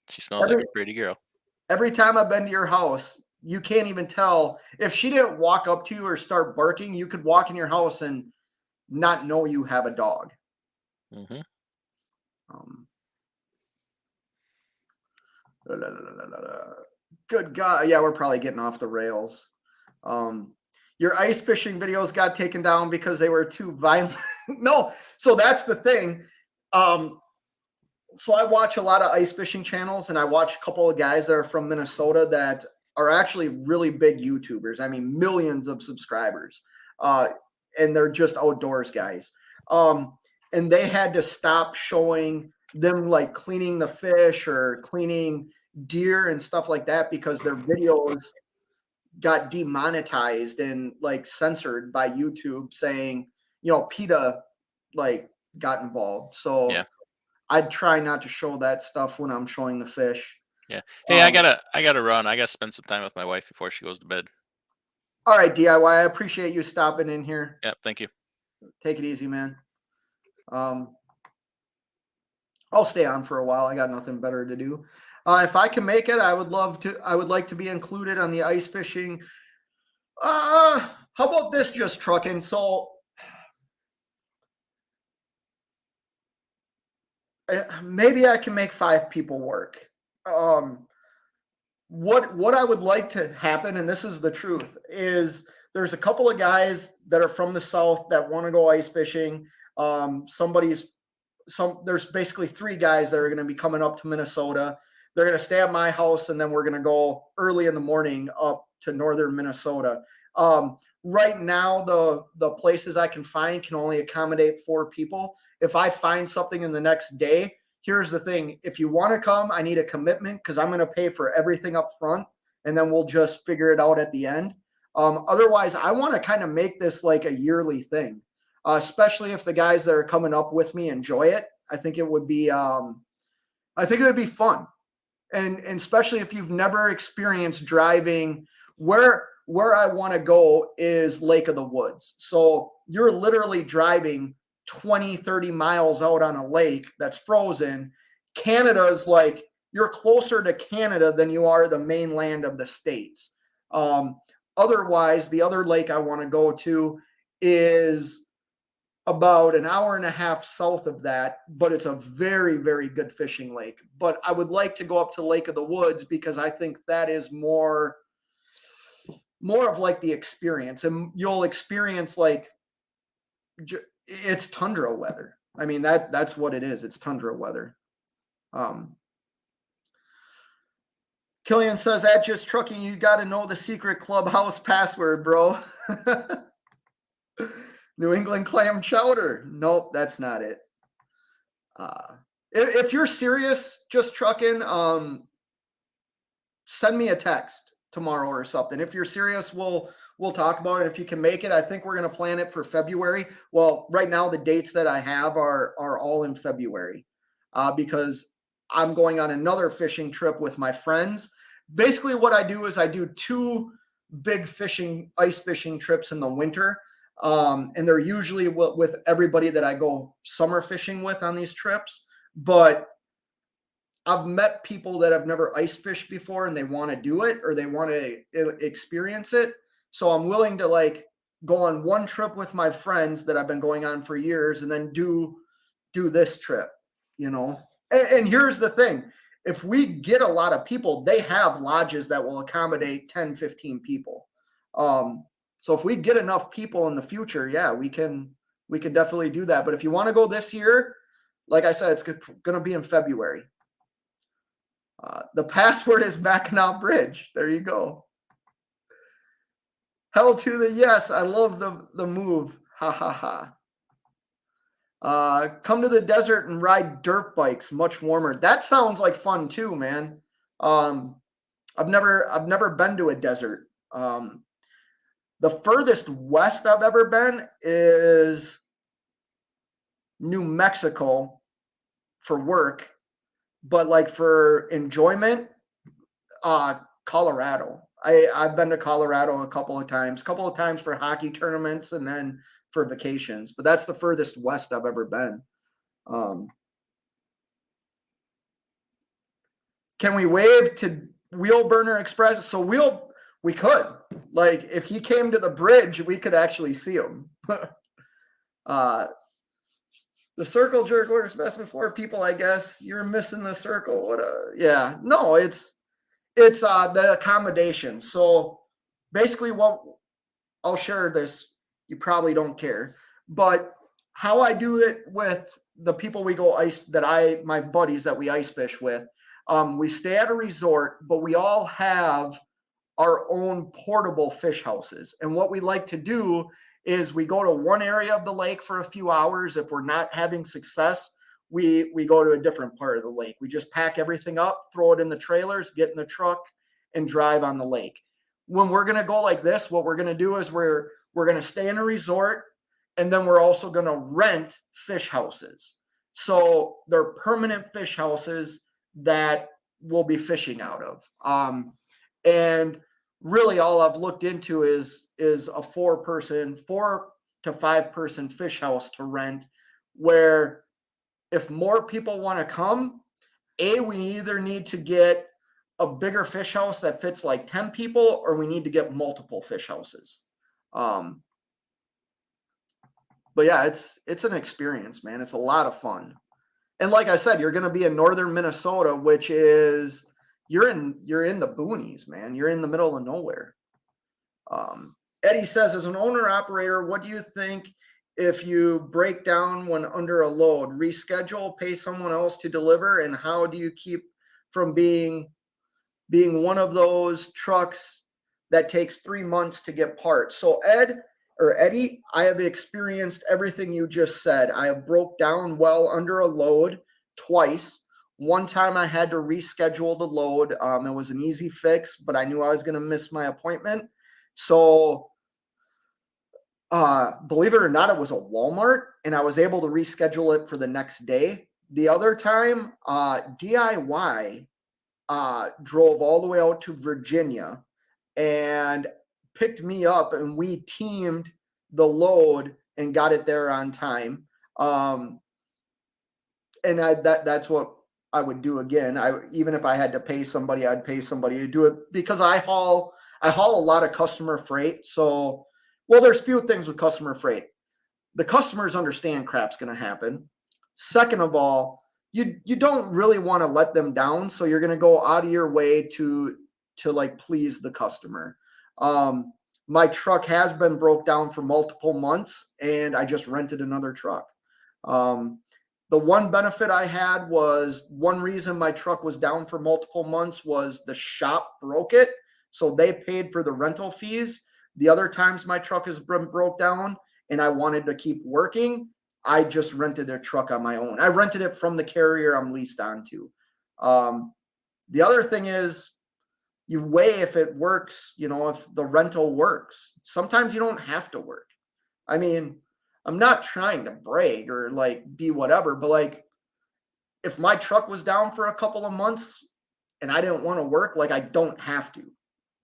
She smells like a pretty girl. Every time I've been to your house, you can't even tell if she didn't walk up to you or start barking. You could walk in your house and not know you have a dog. Mm-hmm. Good God. Yeah, we're probably getting off the rails. Your ice fishing videos got taken down because they were too violent. No, so that's the thing. So I watch a lot of ice fishing channels, and I watch a couple of guys that are from Minnesota that are actually really big YouTubers. I mean, millions of subscribers. And they're just outdoors guys. And they had to stop showing them like cleaning the fish or cleaning deer and stuff like that because their videos got demonetized and like censored by YouTube, saying, PETA like got involved. So yeah. I'd try not to show that stuff when I'm showing the fish. Yeah. Hey, I gotta run. I gotta spend some time with my wife before she goes to bed. All right, DIY. I appreciate you stopping in here. Yeah, thank you. Take it easy, man. I'll stay on for a while. I got nothing better to do. If I can make it, I would like to be included on the ice fishing. How about this, just trucking? So maybe I can make 5 people work. What I would like to happen, and this is the truth, is there's a couple of guys that are from the South that want to go ice fishing. There's basically 3 guys that are going to be coming up to Minnesota. They're going to stay at my house, and then we're going to go early in the morning up to northern Minnesota. Right now, the places I can find can only accommodate 4 people. If I find something in the next day, here's the thing. If you want to come, I need a commitment because I'm going to pay for everything up front, and then we'll just figure it out at the end. Otherwise, I want to kind of make this like a yearly thing, especially if the guys that are coming up with me enjoy it. I think it would be fun. And especially if you've never experienced driving, where I want to go is Lake of the Woods. So you're literally driving 20, 30 miles out on a lake that's frozen. Canada's like, you're closer to Canada than you are the mainland of the States. Otherwise, the other lake I want to go to is about an hour and a half south of that, but it's a very, very good fishing lake. But I would like to go up to Lake of the Woods because I think that is more of like the experience, and you'll experience like it's tundra weather. I mean, that's what it is. It's tundra weather. Killian says, at Just Trucking, you got to know the secret clubhouse password, bro. New England clam chowder. Nope, that's not it. If you're serious, Just Trucking, send me a text tomorrow or something. If you're serious, we'll talk about it. If you can make it, I think we're going to plan it for February. Well, right now the dates that I have are all in February, because I'm going on another fishing trip with my friends. Basically what I do is I do 2 big ice fishing trips in the winter. And they're usually with everybody that I go summer fishing with on these trips. But I've met people that have never ice fished before and they want to do it or they want to experience it. So I'm willing to like go on one trip with my friends that I've been going on for years and then do this trip, you know? And here's the thing. If we get a lot of people, they have lodges that will accommodate 10, 15 people. So if we get enough people in the future, yeah, we can definitely do that. But if you want to go this year, like I said, it's going to be in February. The password is Mackinac Bridge. There you go. Hell to the yes. I love the move. Ha ha ha. Come to the desert and ride dirt bikes. Much warmer. That sounds like fun too, man. I've never been to a desert. The furthest west I've ever been is New Mexico for work, but like for enjoyment, Colorado. I've been to Colorado a couple of times for hockey tournaments and then for vacations, but that's the furthest west I've ever been. Can we wave to Wheel Burner Express? So we could, like, if he came to the bridge, we could actually see him. The circle jerk works best before people, I guess. You're missing the circle. Yeah, no, it's the accommodation. So basically what I'll share this, you probably don't care, but how I do it with the people we go my buddies that we ice fish with, we stay at a resort, but we all have our own portable fish houses. And what we like to do is we go to one area of the lake for a few hours. If we're not having success, we go to a different part of the lake. We just pack everything up, throw it in the trailers, get in the truck, and drive on the lake. When we're going to go like this, what we're going to do is we're going to stay in a resort, and then we're also going to rent fish houses. So they're permanent fish houses that we'll be fishing out of. And really all I've looked into is a 4 to 5 person fish house to rent, where if more people want to come, we either need to get a bigger fish house that fits like 10 people, or we need to get multiple fish houses. But yeah, it's an experience, man. It's a lot of fun. And like I said, you're going to be in northern Minnesota, which is you're in the boonies, man. You're in the middle of nowhere. Eddie says, as an owner operator, what do you think if you break down when under a load? Reschedule, pay someone else to deliver, and how do you keep from being one of those trucks that takes 3 months to get parts? So Eddie, I have experienced everything you just said. I have broke down well under a load twice. One time I had to reschedule the load. It was an easy fix, but I knew I was going to miss my appointment. So believe it or not, it was a Walmart, and I was able to reschedule it for the next day. The other time, DIY drove all the way out to Virginia and picked me up, and we teamed the load and got it there on time. And that's what I would do again. Even if I had to pay somebody, I'd pay somebody to do it, because I haul a lot of customer freight. So, well, there's few things with customer freight. The customers understand crap's going to happen. Second of all, you don't really want to let them down. So you're going to go out of your way to like please the customer. My truck has been broke down for multiple months, and I just rented another truck. The The one benefit I had was one reason my truck was down for multiple months was the shop broke it. So they paid for the rental fees. The other times my truck has been broke down and I wanted to keep working, I just rented a truck on my own. I rented it from the carrier I'm leased onto. The other thing is you weigh if it works, if the rental works. Sometimes you don't have to work. I mean, I'm not trying to brag or like be whatever, but like if my truck was down for a couple of months and I didn't want to work, like I don't have to.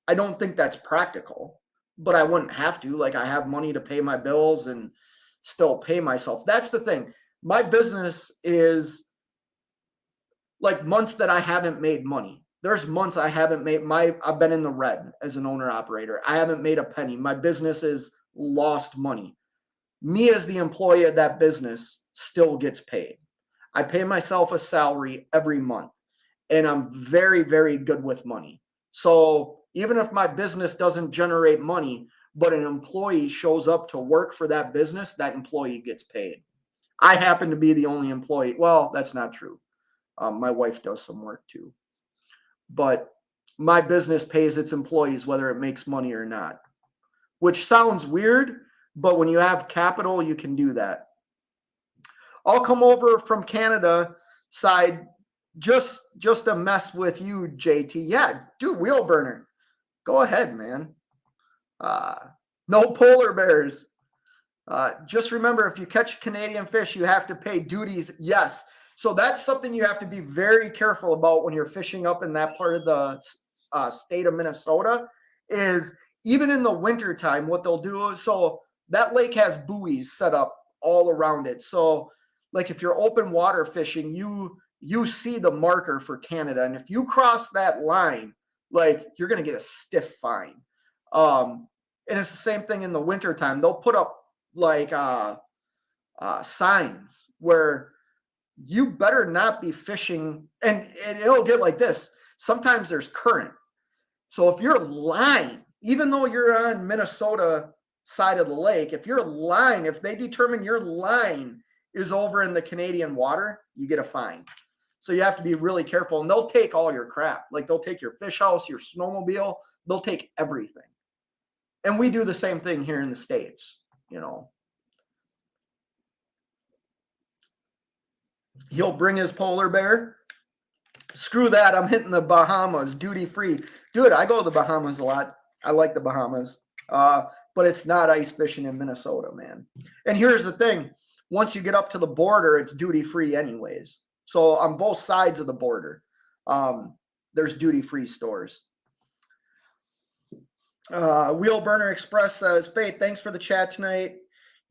I don't think that's practical, but I wouldn't have to. Like I have money to pay my bills and still pay myself. That's the thing. My business is like months that I haven't made money. There's months I haven't made I've been in the red as an owner operator. I haven't made a penny. My business has lost money. Me as the employee of that business still gets paid. I pay myself a salary every month and I'm very, very good with money. So even if my business doesn't generate money, but an employee shows up to work for that business, that employee gets paid. I happen to be the only employee. Well, that's not true. My wife does some work too. But my business pays its employees whether it makes money or not, which sounds weird, but when you have capital, you can do that. I'll come over from Canada side just to mess with you, JT. Yeah, dude, wheel burner. Go ahead, man. No polar bears. Just remember, if you catch Canadian fish, you have to pay duties. Yes. So that's something you have to be very careful about when you're fishing up in that part of the state of Minnesota is even in the wintertime, what they'll do. So that lake has buoys set up all around it. So like if you're open water fishing, you see the marker for Canada. And if you cross that line, like you're going to get a stiff fine. And it's the same thing in the wintertime. They'll put up like signs where you better not be fishing. And it'll get like this. Sometimes there's current. So if you're lying, even though you're on Minnesota side of the lake, if they determine your line is over in the Canadian water, you get a fine. So you have to be really careful. And they'll take all your crap. Like they'll take your fish house, your snowmobile. They'll take everything. And we do the same thing here in the States, He'll bring his polar bear. Screw that. I'm hitting the Bahamas duty free. Dude, I go to the Bahamas a lot. I like the Bahamas. But it's not ice fishing in Minnesota, man. And here's the thing. Once you get up to the border, it's duty free anyways. So on both sides of the border, there's duty free stores. Wheel Burner Express says, Faith, thanks for the chat tonight.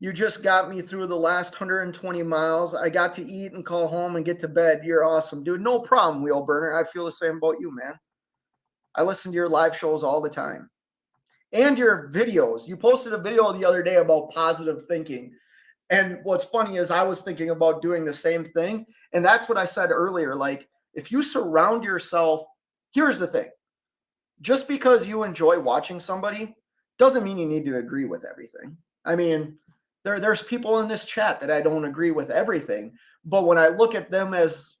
You just got me through the last 120 miles. I got to eat and call home and get to bed. You're awesome, dude. No problem, Wheel Burner. I feel the same about you, man. I listen to your live shows all the time. And your videos. You posted a video the other day about positive thinking. And what's funny is I was thinking about doing the same thing. And that's what I said earlier. Like, if you surround yourself, here's the thing. Just because you enjoy watching somebody doesn't mean you need to agree with everything. I mean, there's people in this chat that I don't agree with everything. But when I look at them as,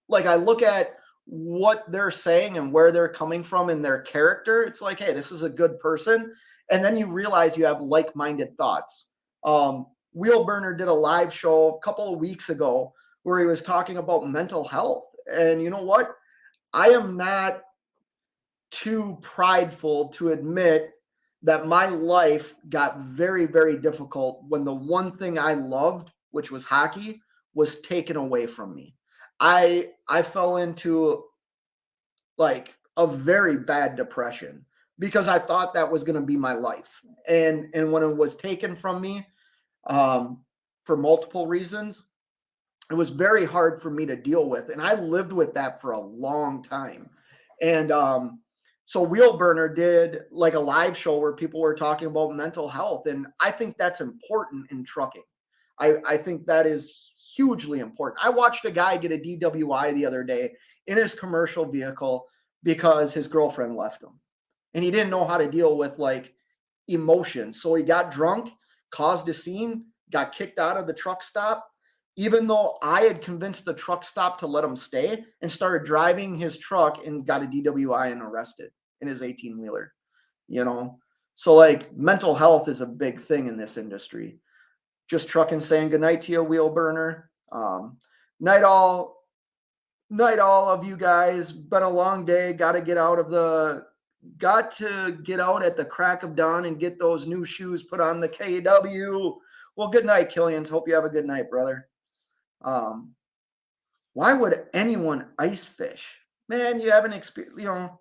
like, I look at what they're saying and where they're coming from in their character, it's like, hey, this is a good person. And then you realize you have like-minded thoughts. Wheel Burner did a live show a couple of weeks ago where he was talking about mental health. And you know what? I am not too prideful to admit that my life got very, very difficult when the one thing I loved, which was hockey, was taken away from me. I fell into like a very bad depression because I thought that was going to be my life. And when it was taken from me, for multiple reasons, it was very hard for me to deal with. And I lived with that for a long time. And so Wheel Burner did like a live show where people were talking about mental health. And I think that's important in trucking. I think that is hugely important. I watched a guy get a DWI the other day in his commercial vehicle because his girlfriend left him. And he didn't know how to deal with like emotions. So he got drunk, caused a scene, got kicked out of the truck stop. even though I had convinced the truck stop to let him stay, and started driving his truck and got a DWI and arrested in his 18-wheeler, you know? So like mental health is a big thing in this industry. Just trucking, saying goodnight to you, wheel burner. Night all of you guys. Been a long day. Got to get out at the crack of dawn and get those new shoes put on the KW. Well, good night, Killians. Hope you have a good night, brother. Why would anyone ice fish? Man, you haven't experienced,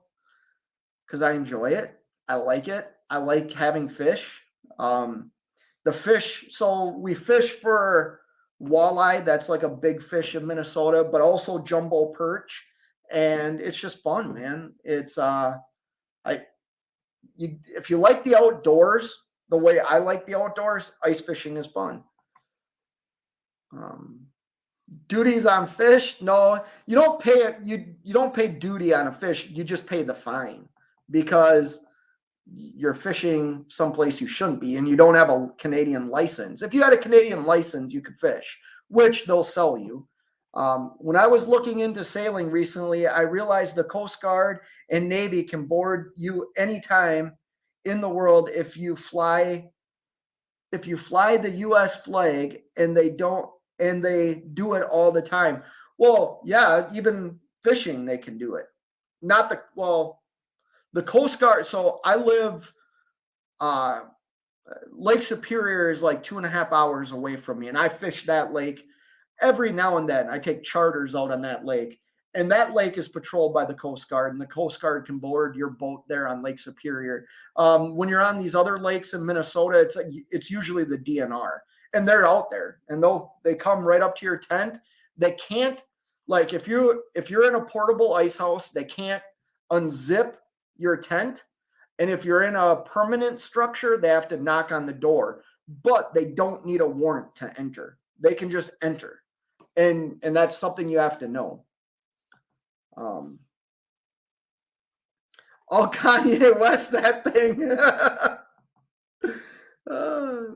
because I enjoy it. I like it. I like having fish. The fish, so we fish for walleye. That's like a big fish in Minnesota, but also jumbo perch. And it's just fun, man. It's, if you like the outdoors, the way I like the outdoors, ice fishing is fun. Duties on fish? No, you don't pay it. You don't pay duty on a fish. You just pay the fine because you're fishing someplace you shouldn't be, and you don't have a Canadian license. If you had a Canadian license, you could fish, which they'll sell you. When I was looking into sailing recently, I realized the Coast Guard and Navy can board you anytime in the world if you fly the U.S. flag, and they do it all the time. Well, yeah, even fishing they can do it. The Coast Guard. So I live, Lake Superior is like 2.5 hours away from me, and I fish that lake every now and then. I take charters out on that lake, and that lake is patrolled by the Coast Guard, and the Coast Guard can board your boat there on Lake Superior. When you're on these other lakes in Minnesota, it's usually the DNR, and they're out there, and they come right up to your tent. They can't, like, if you're in a portable ice house, they can't unzip your tent, and if you're in a permanent structure, they have to knock on the door, but they don't need a warrant to enter. They can just enter, and that's something you have to know. Kanye West, that thing.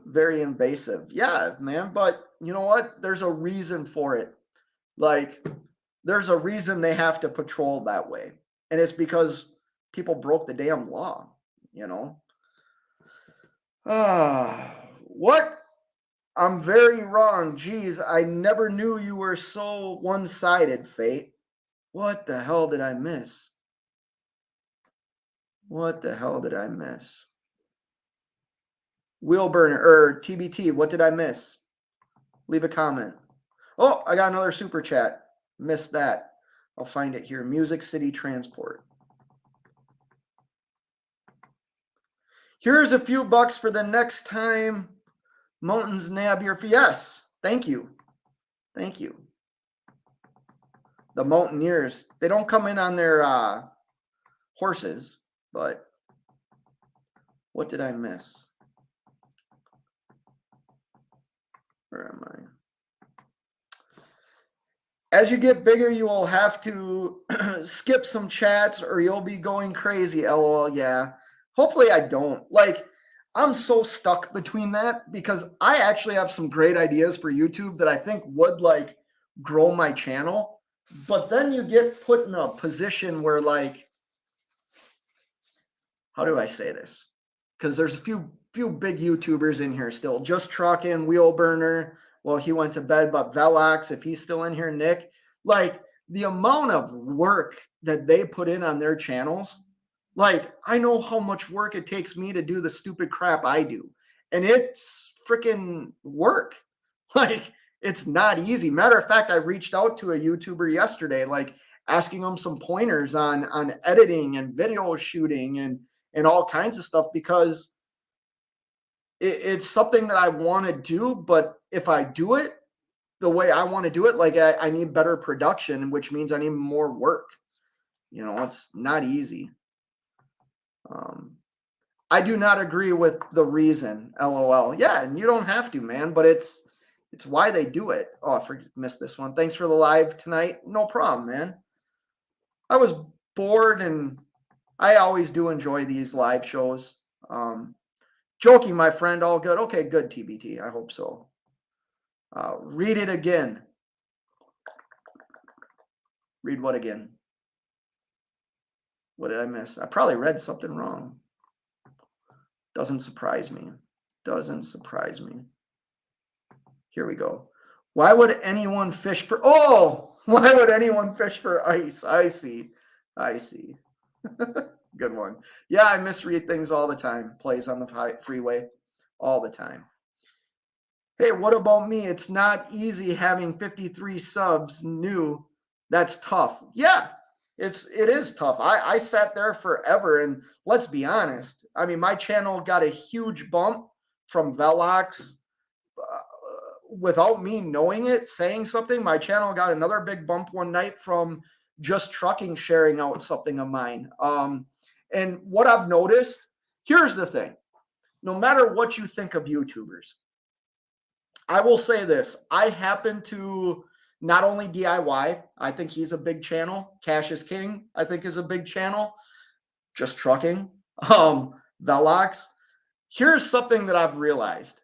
Very invasive. Yeah, man, but you know what? There's a reason for it. Like, there's a reason they have to patrol that way, and it's because people broke the damn law, What? I'm very wrong. Geez, I never knew you were so one-sided, Fate. What the hell did I miss? Wheelburner or TBT, what did I miss? Leave a comment. Oh, I got another super chat. Missed that. I'll find it here. Music City Transport. Here's a few bucks for the next time Mountains nab your fee. Yes, thank you. Thank you. The Mountaineers, they don't come in on their horses, but what did I miss? Where am I? As you get bigger, you will have to skip some chats or you'll be going crazy. LOL. Yeah. Hopefully I don't. Like, I'm so stuck between that because I actually have some great ideas for YouTube that I think would like grow my channel. But then you get put in a position where, like, how do I say this? Because there's a few big YouTubers in here still. Just Truckin', Wheelburner. Well, he went to bed, but Velox, if he's still in here, Nick. Like, the amount of work that they put in on their channels, like, I know how much work it takes me to do the stupid crap I do. And it's freaking work. Like, it's not easy. Matter of fact, I reached out to a YouTuber yesterday, like asking him some pointers on editing and video shooting and all kinds of stuff because it's something that I want to do. But if I do it the way I want to do it, like I need better production, which means I need more work. It's not easy. I do not agree with the reason, LOL. Yeah, and you don't have to, man, but it's why they do it. Oh, I missed this one. Thanks for the live tonight. No problem, man. I was bored, and I always do enjoy these live shows. Joking, my friend. All good. Okay, good, TBT. I hope so. Read it again. Read what again? What did I miss? I probably read something wrong. Doesn't surprise me. Doesn't surprise me. Here we go. Why would anyone fish for... Oh! Why would anyone fish for ice? I see. I see. Good one. Yeah, I misread things all the time. Plays on the freeway all the time. Hey, what about me? It's not easy having 53 subs new. That's tough. Yeah, it is tough. I sat there forever, and let's be honest. I mean, my channel got a huge bump from Velox. Without me knowing it, saying something, my channel got another big bump one night from Just Trucking sharing out something of mine. And what I've noticed, here's the thing. No matter what you think of YouTubers, I will say this. I happen to not only DIY, I think he's a big channel. Cash is King, I think, is a big channel. Just Trucking, Velox. Here's something that I've realized.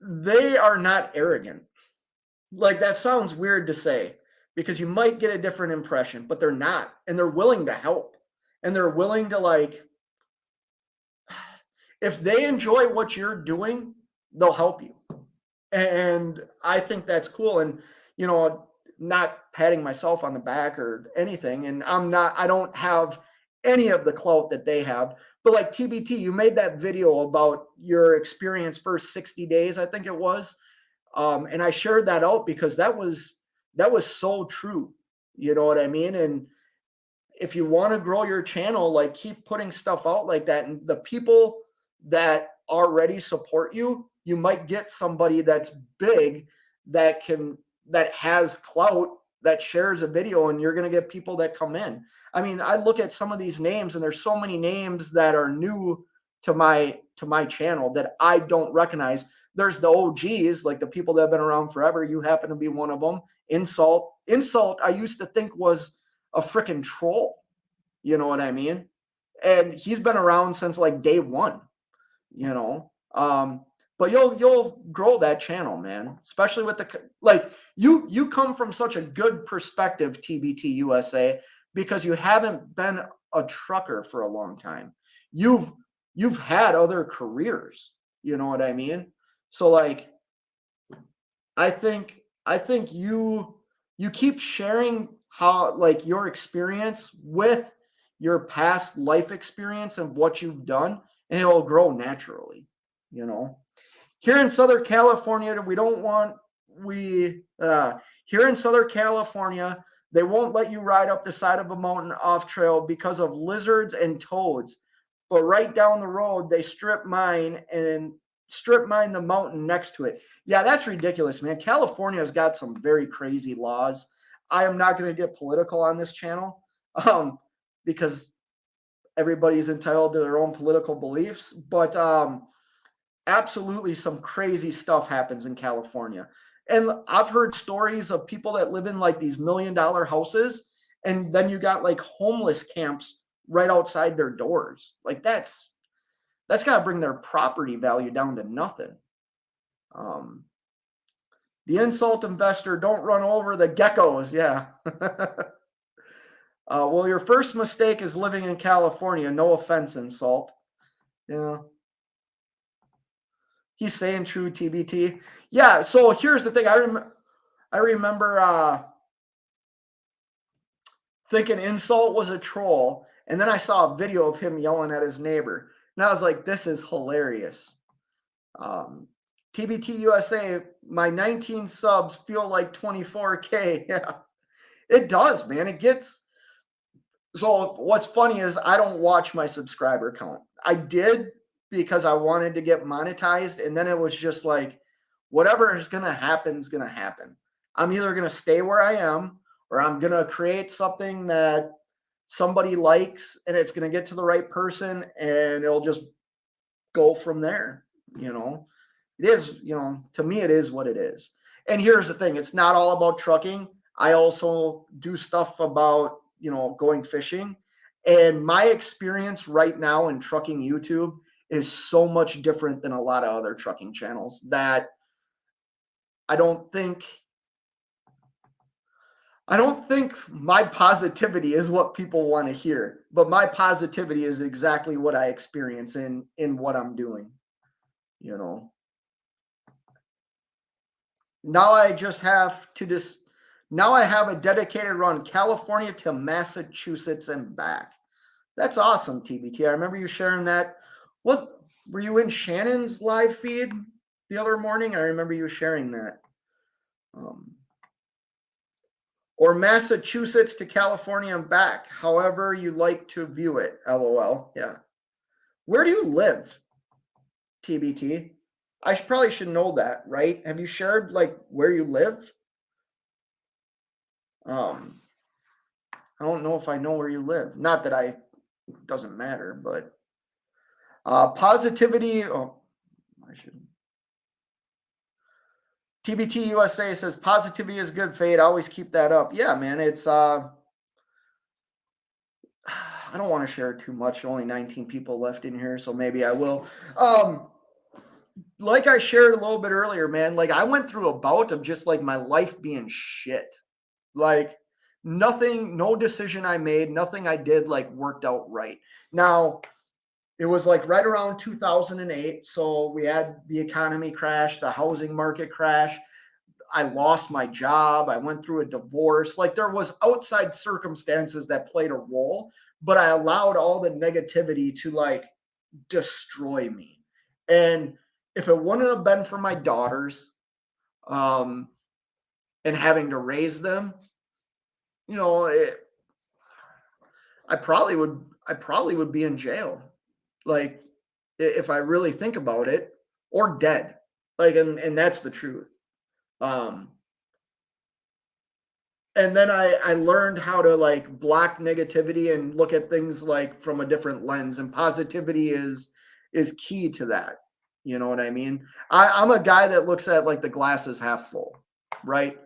They are not arrogant. Like, that sounds weird to say because you might get a different impression, but they're not. And they're willing to help. And they're willing to, like, if they enjoy what you're doing, they'll help you. And I think that's cool. And, you know, not patting myself on the back or anything. And I don't have any of the clout that they have. But like TBT, you made that video about your experience first 60 days, I think it was. And I shared that out because that was so true. You know what I mean? And if you want to grow your channel, like, keep putting stuff out like that. And the people that already support you, you might get somebody that's big that has clout that shares a video, and you're going to get people that come in. I mean, I look at some of these names, and there's so many names that are new to my channel that I don't recognize. There's the OGs, like the people that have been around forever. You happen to be one of them. Insult, I used to think was a freaking troll. You know what I mean? And he's been around since like day one, you know. But you'll grow that channel, man. Especially with you come from such a good perspective, TBT USA, because you haven't been a trucker for a long time. You've had other careers, you know what I mean? So like, I think you keep sharing how, like, your experience with your past life experience and what you've done, and it will grow naturally, you know. Here in Southern California, here in Southern California, they won't let you ride up the side of a mountain off trail because of lizards and toads. But right down the road, they strip mine the mountain next to it. Yeah, that's ridiculous, man. California's got some very crazy laws. I am not going to get political on this channel because everybody's entitled to their own political beliefs. But absolutely some crazy stuff happens in California. And I've heard stories of people that live in like these $1 million houses, and then you got like homeless camps right outside their doors. Like that's got to bring their property value down to nothing. The insult investor, don't run over the geckos. Yeah. Well, your first mistake is living in California. No offense, insult. Yeah. He's saying true, TBT. Yeah, so here's the thing. I remember thinking insult was a troll, and then I saw a video of him yelling at his neighbor. And I was like, this is hilarious. TBT USA, my 19 subs feel like 24K. Yeah, it does, man. It gets... So what's funny is I don't watch my subscriber count. I did because I wanted to get monetized, and then it was just like, whatever is going to happen is going to happen. I'm either going to stay where I am, or I'm going to create something that somebody likes, and it's going to get to the right person, and it'll just go from there. You know, it is, you know, to me, it is what it is. And here's the thing. It's not all about trucking. I also do stuff about, you know, going fishing, and my experience right now in trucking YouTube is so much different than a lot of other trucking channels that I don't think my positivity is what people want to hear, but my positivity is exactly what I experience in what I'm doing. You know, now I just have to now I have a dedicated run California to Massachusetts and back. That's awesome, TBT. I remember you sharing that. What were you in Shannon's live feed the other morning? I remember you sharing that. Or Massachusetts to California and back, however you like to view it. LOL. Yeah. Where do you live, TBT? I probably should know that, right? Have you shared like where you live? I don't know if I know where you live. Not that it doesn't matter, but positivity. Oh, I should. TBT USA says positivity is good, Fade. Always keep that up. Yeah, man. It's I don't want to share too much. Only 19 people left in here, so maybe I will. Like I shared a little bit earlier, man, like I went through a bout of just like my life being shit. Like nothing, no decision I made, nothing I did like worked out right. Now, it was like right around 2008. So we had the economy crash, the housing market crash. I lost my job. I went through a divorce. Like there was outside circumstances that played a role, but I allowed all the negativity to like destroy me. And if it wouldn't have been for my daughters, and having to raise them, you know, I probably would be in jail. Like if I really think about it, or dead. Like, and that's the truth. And then I learned how to like block negativity and look at things like from a different lens, and positivity is key to that. You know what I mean? I'm a guy that looks at like the glass is half full, right?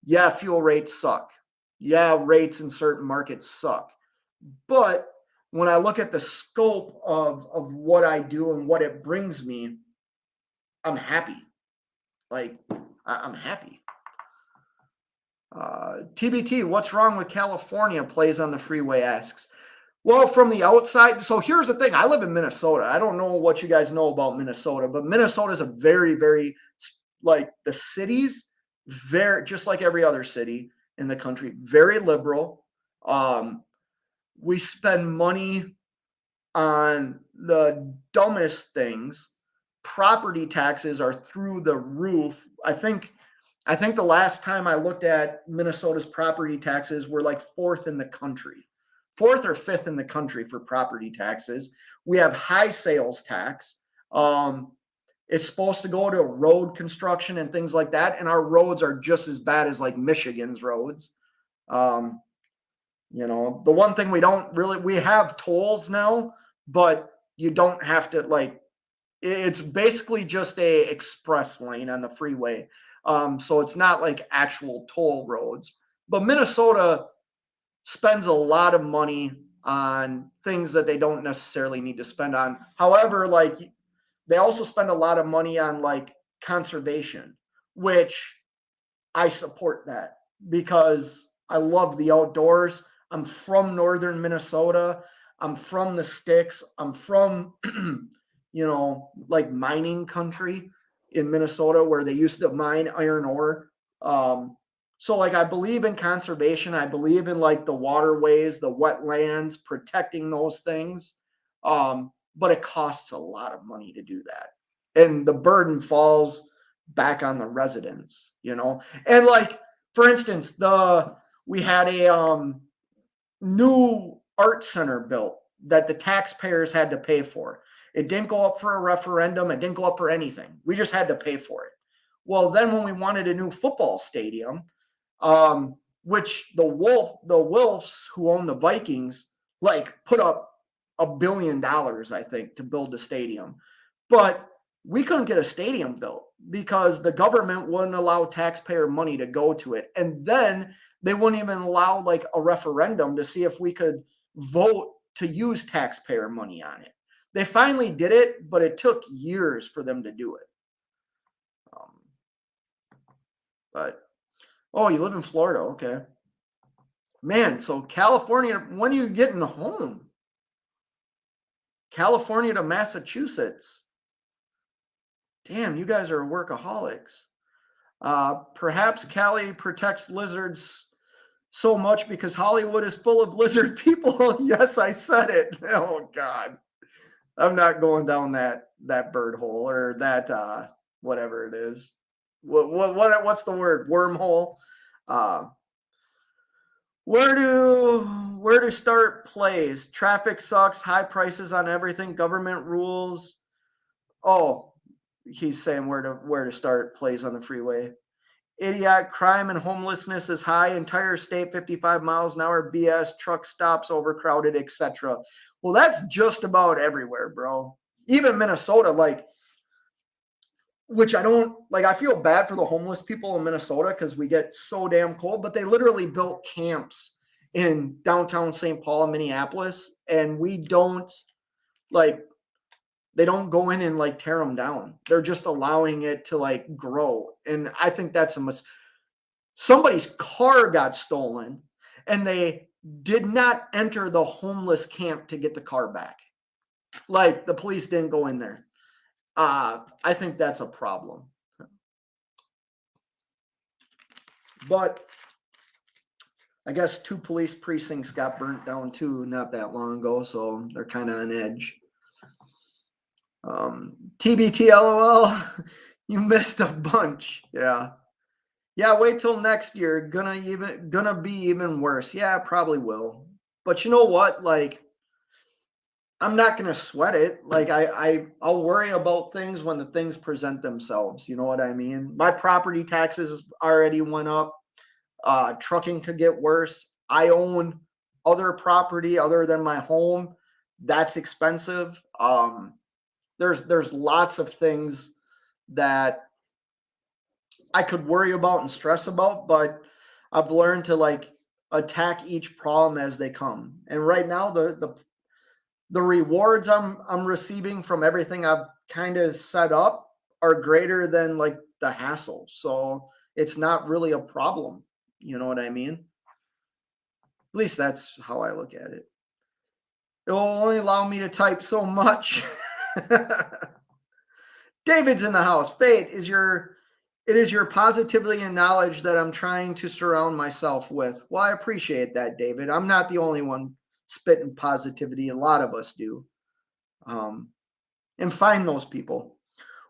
Yeah, fuel rates suck. Yeah, rates in certain markets suck. But when I look at the scope of what I do and what it brings me, I'm happy. Like I'm happy. TBT, what's wrong with California? Plays on the freeway asks. Well, from the outside, so here's the thing. I live in Minnesota. I don't know what you guys know about Minnesota, but Minnesota is a very, very, like the cities, very, just like every other city in the country, very liberal. We spend money on the dumbest things. Property taxes are through the roof. I think the last time I looked at Minnesota's property taxes were like fourth in the country. Fourth or fifth in the country for property taxes. We have high sales tax. It's supposed to go to road construction and things like that. And our roads are just as bad as like Michigan's roads. You know, the one thing we have tolls now, but you don't have to like, it's basically just a express lane on the freeway. So it's not like actual toll roads, but Minnesota spends a lot of money on things that they don't necessarily need to spend on. However, like they also spend a lot of money on like conservation, which I support that because I love the outdoors. I'm from northern Minnesota. I'm from the sticks. I'm from, you know, like mining country in Minnesota where they used to mine iron ore. So like I believe in conservation. I believe in like the waterways, the wetlands, protecting those things. But it costs a lot of money to do that. And the burden falls back on the residents, you know? And like, for instance, we had a new art center built that the taxpayers had to pay for. It didn't go up for a referendum. It didn't go up for anything. We just had to pay for it. Well, then when we wanted a new football stadium, which the Wolves who own the Vikings, like put up $1 billion, I think, to build the stadium. But we couldn't get a stadium built because the government wouldn't allow taxpayer money to go to it. And then they wouldn't even allow like a referendum to see if we could vote to use taxpayer money on it. They finally did it, but it took years for them to do it. But oh, you live in Florida, okay. Man, so California, when are you getting home? California to Massachusetts. Damn, you guys are workaholics. Perhaps Cali protects lizards so much because Hollywood is full of lizard people. Yes, I said it. Oh God, I'm not going down that bird hole or that whatever it is. What's the word? Wormhole. Where to start plays? Traffic sucks. High prices on everything. Government rules. Oh, he's saying where to start plays on the freeway. Idiot, crime and homelessness is high. Entire state 55 miles an hour. BS. Truck stops overcrowded, etc. Well, that's just about everywhere, bro. Even Minnesota, like, which I don't like. I feel bad for the homeless people in Minnesota because we get so damn cold, but they literally built camps in downtown St. Paul and Minneapolis, and we don't like, they don't go in and like tear them down. They're just allowing it to like grow. And I think that's somebody's car got stolen and they did not enter the homeless camp to get the car back. Like the police didn't go in there. I think that's a problem. But I guess 2 police precincts got burnt down too not that long ago, so they're kind of on edge. TBT LOL, you missed a bunch. Yeah, wait till next year. Gonna be even worse. Yeah, probably will. But you know what? Like, I'm not going to sweat it. Like I'll worry about things when the things present themselves. You know what I mean? My property taxes already went up. Trucking could get worse. I own other property other than my home. That's expensive. There's lots of things that I could worry about and stress about, but I've learned to like attack each problem as they come. And right now the rewards I'm receiving from everything I've kind of set up are greater than like the hassle. So it's not really a problem. You know what I mean? At least that's how I look at it. It will only allow me to type so much. David's in the house. Fate it is your positivity and knowledge that I'm trying to surround myself with. Well, I appreciate that, David. I'm not the only one spitting positivity. A lot of us do. And find those people.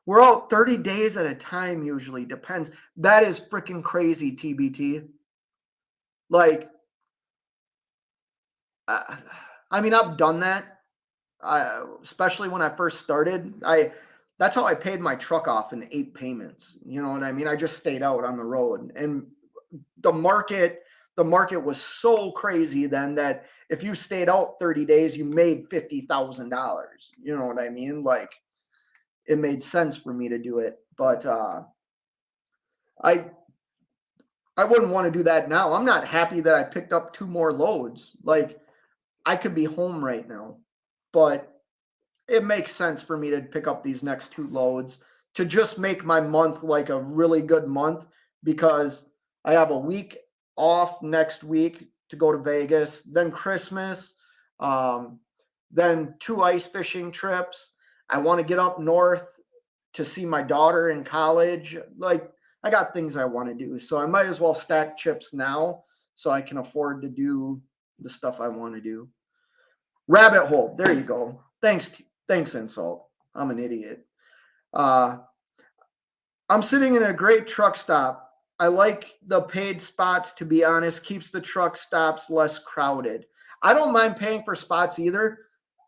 We're out 30 days at a time, usually. Depends. That is freaking crazy, TBT. Like, I mean, I've done that. Especially when I first started. That's how I paid my truck off in 8 payments. You know what I mean? I just stayed out on the road. And the market was so crazy then that if you stayed out 30 days, you made $50,000. You know what I mean? Like, it made sense for me to do it. But I wouldn't want to do that now. I'm not happy that I picked up 2 more loads. Like, I could be home right now, but it makes sense for me to pick up these next 2 loads to just make my month like a really good month, because I have a week off next week to go to Vegas, then Christmas, then 2 ice fishing trips. I want to get up north to see my daughter in college. Like, I got things I want to do. So I might as well stack chips now so I can afford to do the stuff I want to do. Rabbit hole. There you go. Thanks, Insult. I'm an idiot. I'm sitting in a great truck stop. I like the paid spots, to be honest. Keeps the truck stops less crowded. I don't mind paying for spots either.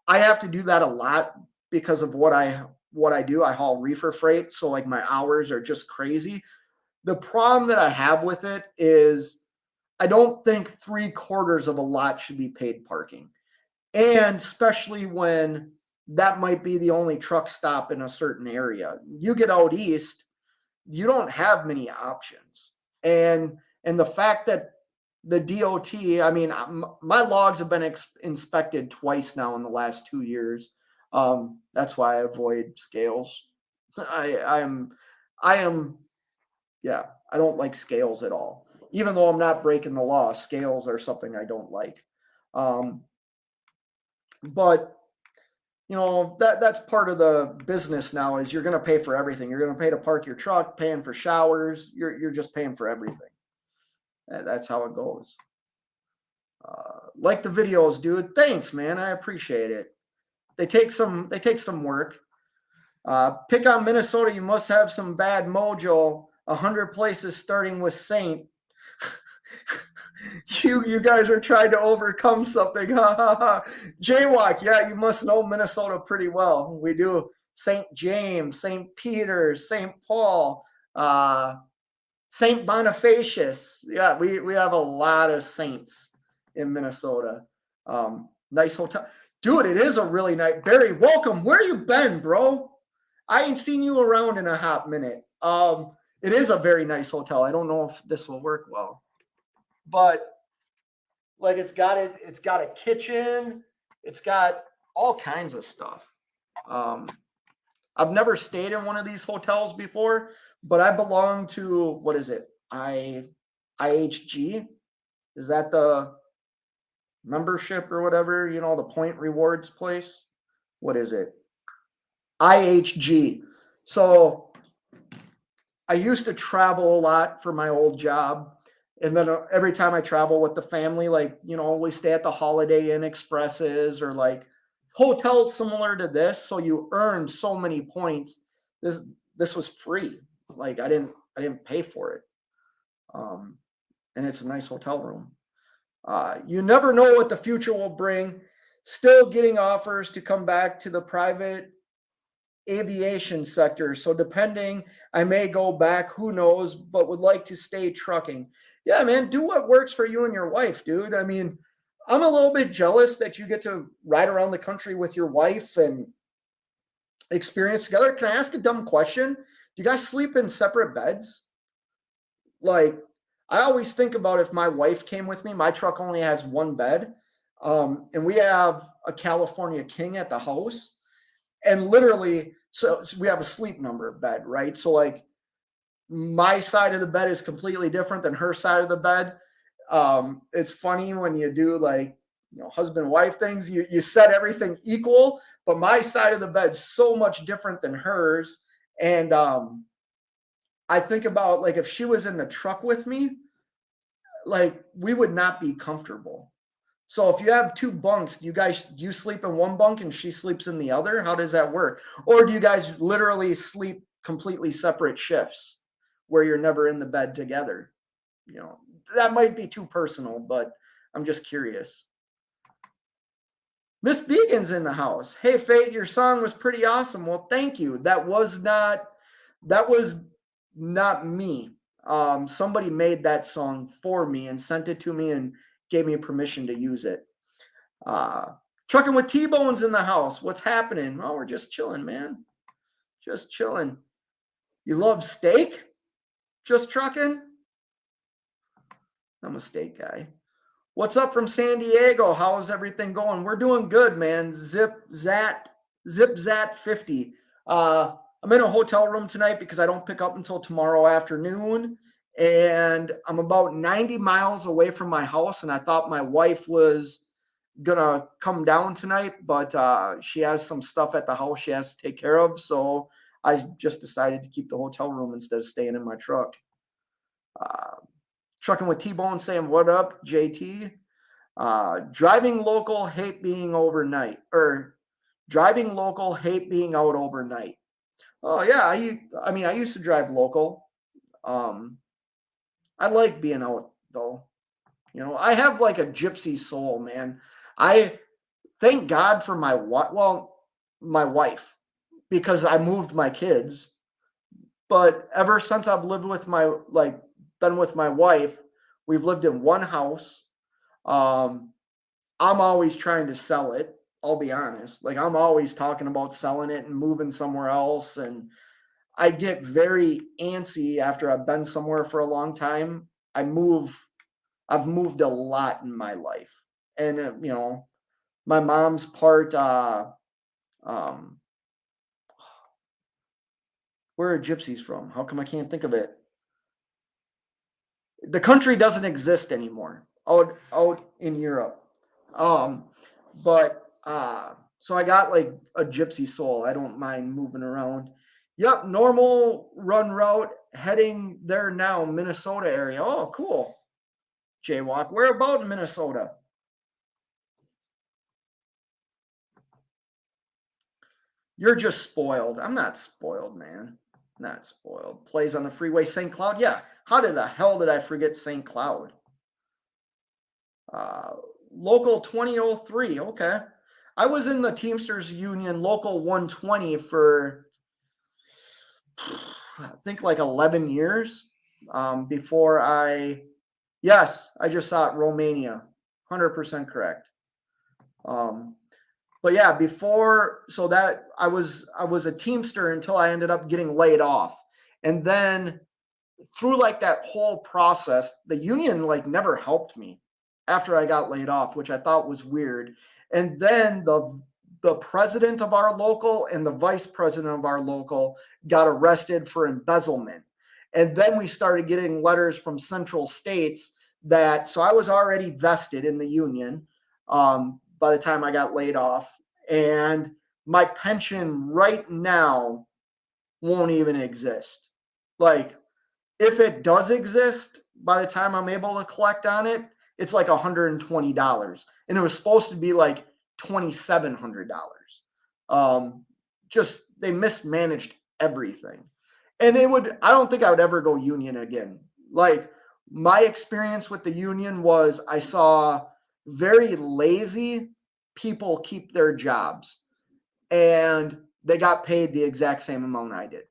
I have to do that a lot because of what I do. I haul reefer freight, so like my hours are just crazy. The problem that I have with it is I don't think 3/4 of a lot should be paid parking. And especially when that might be the only truck stop in a certain area. You get out east, you don't have many options. And the fact that the DOT, I mean, my logs have been inspected twice now in the last 2 years. That's why I avoid scales. I am, yeah, I don't like scales at all. Even though I'm not breaking the law, scales are something I don't like. But you know, that's part of the business now is you're going to pay for everything. You're going to pay to park your truck, paying for showers. You're just paying for everything. That's how it goes. Like the videos, dude. Thanks, man. I appreciate it. They take some work. Pick on Minnesota. You must have some bad mojo. 100 places starting with Saint. You guys are trying to overcome something. Jaywalk, yeah, you must know Minnesota pretty well. We do St. James, St. Peter's, St. Paul, St. Bonifacius. Yeah, we have a lot of saints in Minnesota. Nice hotel. Dude, it is a really nice. Barry, welcome. Where you been, bro? I ain't seen you around in a hot minute. It is a very nice hotel. I don't know if this will work well. But like it's got a kitchen, it's got all kinds of stuff. I've never stayed in one of these hotels before, but I belong to, what is it? IHG? Is that the membership or whatever, you know, the point rewards place? What is it? IHG. So I used to travel a lot for my old job. And then every time I travel with the family, like, you know, we stay at the Holiday Inn Expresses or like hotels similar to this. So you earn so many points. This was free. Like I didn't pay for it. And it's a nice hotel room. You never know what the future will bring. Still getting offers to come back to the private aviation sector. So depending, I may go back, who knows, but would like to stay trucking. Yeah, man, do what works for you and your wife, dude. I mean, I'm a little bit jealous that you get to ride around the country with your wife and experience together. Can I ask a dumb question? Do you guys sleep in separate beds? Like, I always think about if my wife came with me, my truck only has one bed. And we have a California King at the house. And literally, so we have a sleep number bed, right? So like my side of the bed is completely different than her side of the bed. It's funny when you do like, you know, husband-wife things, you set everything equal, but my side of the bed's so much different than hers. And I think about like if she was in the truck with me, like we would not be comfortable. So if you have two bunks, do you sleep in one bunk and she sleeps in the other? How does that work? Or do you guys literally sleep completely separate shifts where you're never in the bed together? You know, that might be too personal, but I'm just curious. Miss Began's in the house. Hey, Fate, your song was pretty awesome. Well, thank you. That was not me. Somebody made that song for me and sent it to me and gave me permission to use it. Trucking with T-Bones in the house. What's happening? Oh, we're just chilling, man. Just chilling. You love steak? Just trucking? I'm a steak guy. What's up from San Diego? How's everything going? We're doing good, man. Zip Zat 50. I'm in a hotel room tonight because I don't pick up until tomorrow afternoon. And I'm about 90 miles away from my house. And I thought my wife was going to come down tonight, but she has some stuff at the house she has to take care of. So I just decided to keep the hotel room instead of staying in my truck. Trucking with T-Bone saying, what up, JT? Driving local, hate being overnight. Or driving local, hate being out overnight. Oh, yeah. I used to drive local. I like being out, though. You know, I have like a gypsy soul, man. I thank God for my wife, because I moved my kids. But ever since I've lived with been with my wife, we've lived in one house. I'm always trying to sell it. I'll be honest. Like I'm always talking about selling it and moving somewhere else. And I get very antsy after I've been somewhere for a long time. I've moved a lot in my life. And, you know, my mom's part, where are gypsies from? How come I can't think of it? The country doesn't exist anymore out in Europe. So I got like a gypsy soul. I don't mind moving around. Yep, normal run route heading there now, Minnesota area. Oh, cool. Jaywalk. Where about in Minnesota? You're just spoiled. I'm not spoiled, man. Not spoiled. Plays on the freeway, St. Cloud. Yeah. How the hell did I forget St. Cloud? Local 2003. Okay. I was in the Teamsters Union Local 120 for, I think, like 11 years before I just saw it, Romania. 100% correct. But yeah, so that I was a Teamster until I ended up getting laid off. And then through like that whole process, the union like never helped me after I got laid off, which I thought was weird. And then the president of our local and the vice president of our local got arrested for embezzlement. And then we started getting letters from Central States so I was already vested in the union by the time I got laid off. And my pension right now won't even exist. Like, if it does exist, by the time I'm able to collect on it, it's like $120. And it was supposed to be like $2,700. Just, they mismanaged everything. And I don't think I would ever go union again. Like, my experience with the union was I saw very lazy people keep their jobs, and they got paid the exact same amount I did.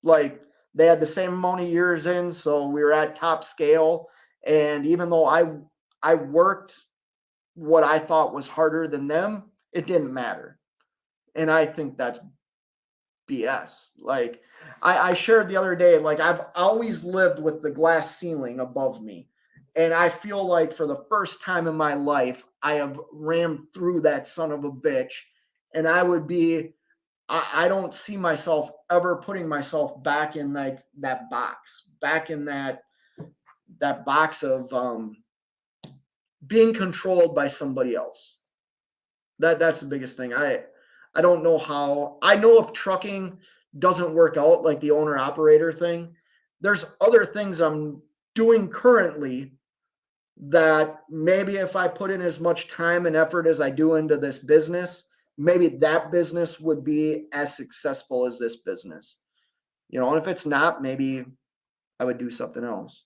Like, they had the same amount of years in, so we were at top scale. And even though I worked what I thought was harder than them, it didn't matter. And I think that's BS. Like, I shared the other day, like, I've always lived with the glass ceiling above me. And I feel like for the first time in my life, I have rammed through that son of a bitch. And I don't see myself ever putting myself back in like that box, back in that box of being controlled by somebody else. That's the biggest thing. I don't know how. I know if trucking doesn't work out, like the owner operator thing, there's other things I'm doing currently that maybe if I put in as much time and effort as I do into this business, maybe that business would be as successful as this business. And if it's not, maybe I would do something else.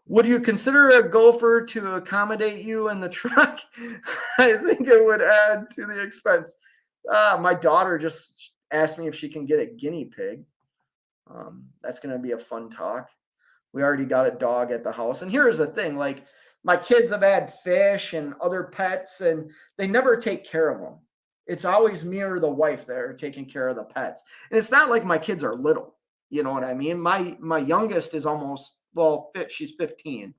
Would you consider a gopher to accommodate you in the truck? I think it would add to the expense. My daughter just asked me if she can get a guinea pig. That's going to be a fun talk. We already got a dog at the house. And here's the thing, like, my kids have had fish and other pets, and they never take care of them. It's always me or the wife that are taking care of the pets. And it's not like my kids are little. You know what I mean? My youngest is almost, she's 15.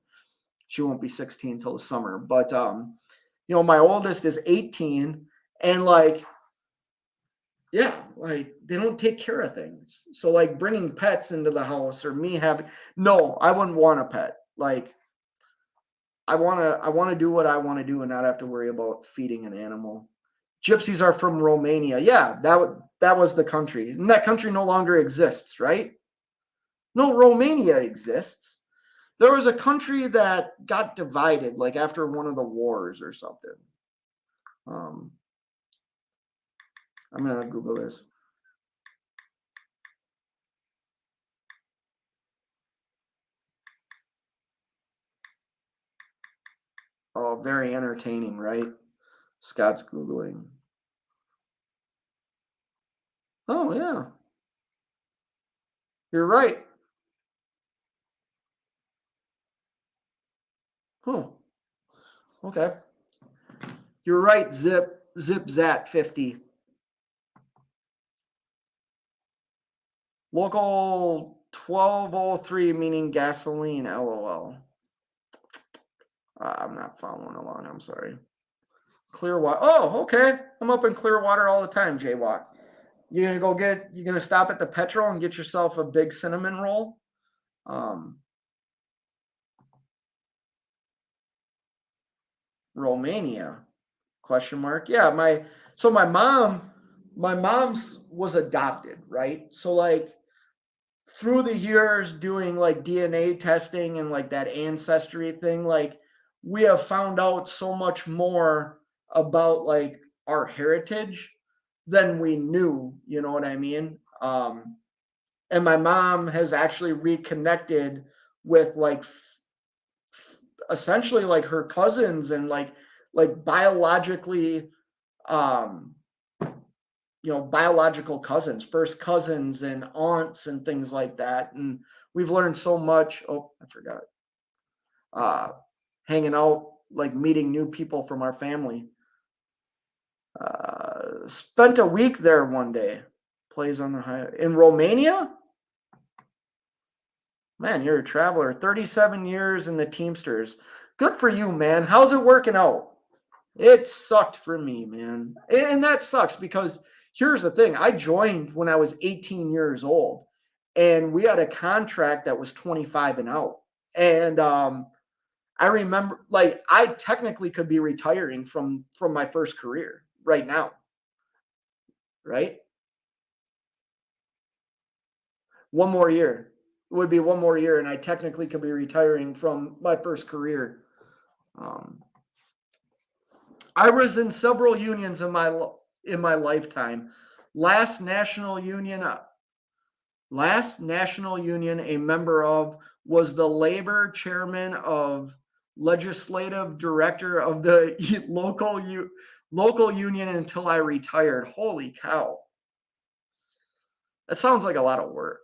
She won't be 16 till the summer. But, my oldest is 18. And like, yeah, like, they don't take care of things. So like bringing pets into the house or me no, I wouldn't want a pet. Like, I want to do what I want to do and not have to worry about feeding an animal. Gypsies are from Romania. Yeah, that was the country. And that country no longer exists, right? No, Romania exists. There was a country that got divided, like after one of the wars or something. I'm going to Google this. Oh, very entertaining, right? Scott's Googling. Oh, yeah. You're right. Oh, okay. You're right, Zip Zat 50. Local 1203, meaning gasoline, LOL. I'm not following along. I'm sorry. Clearwater. Oh, okay. I'm up in Clearwater all the time, Jaywalk. You're gonna stop at the Petrol and get yourself a big cinnamon roll. Romania? Question mark. Yeah, my mom's was adopted, right? So like through the years doing like DNA testing and like that ancestry thing, like we have found out so much more about like our heritage than we knew, you know what I mean? And my mom has actually reconnected with like essentially like her cousins and like biologically biological cousins, first cousins and aunts and things like that. And we've learned so much. Oh, I forgot. Hanging out, like meeting new people from our family. Spent a week there one day. Plays on the high in Romania. Man, you're a traveler. 37 years in the Teamsters. Good for you, man. How's it working out? It sucked for me, man. And that sucks because here's the thing. I joined when I was 18 years old, and we had a contract that was 25 and out. And I remember, like, I technically could be retiring from my first career right now. Right? One more year. It would be one more year, and I technically could be retiring from my first career. I was in several unions in my lifetime. Last national union a member of was the labor chairman of legislative director of the local union until I retired. Holy cow. That sounds like a lot of work.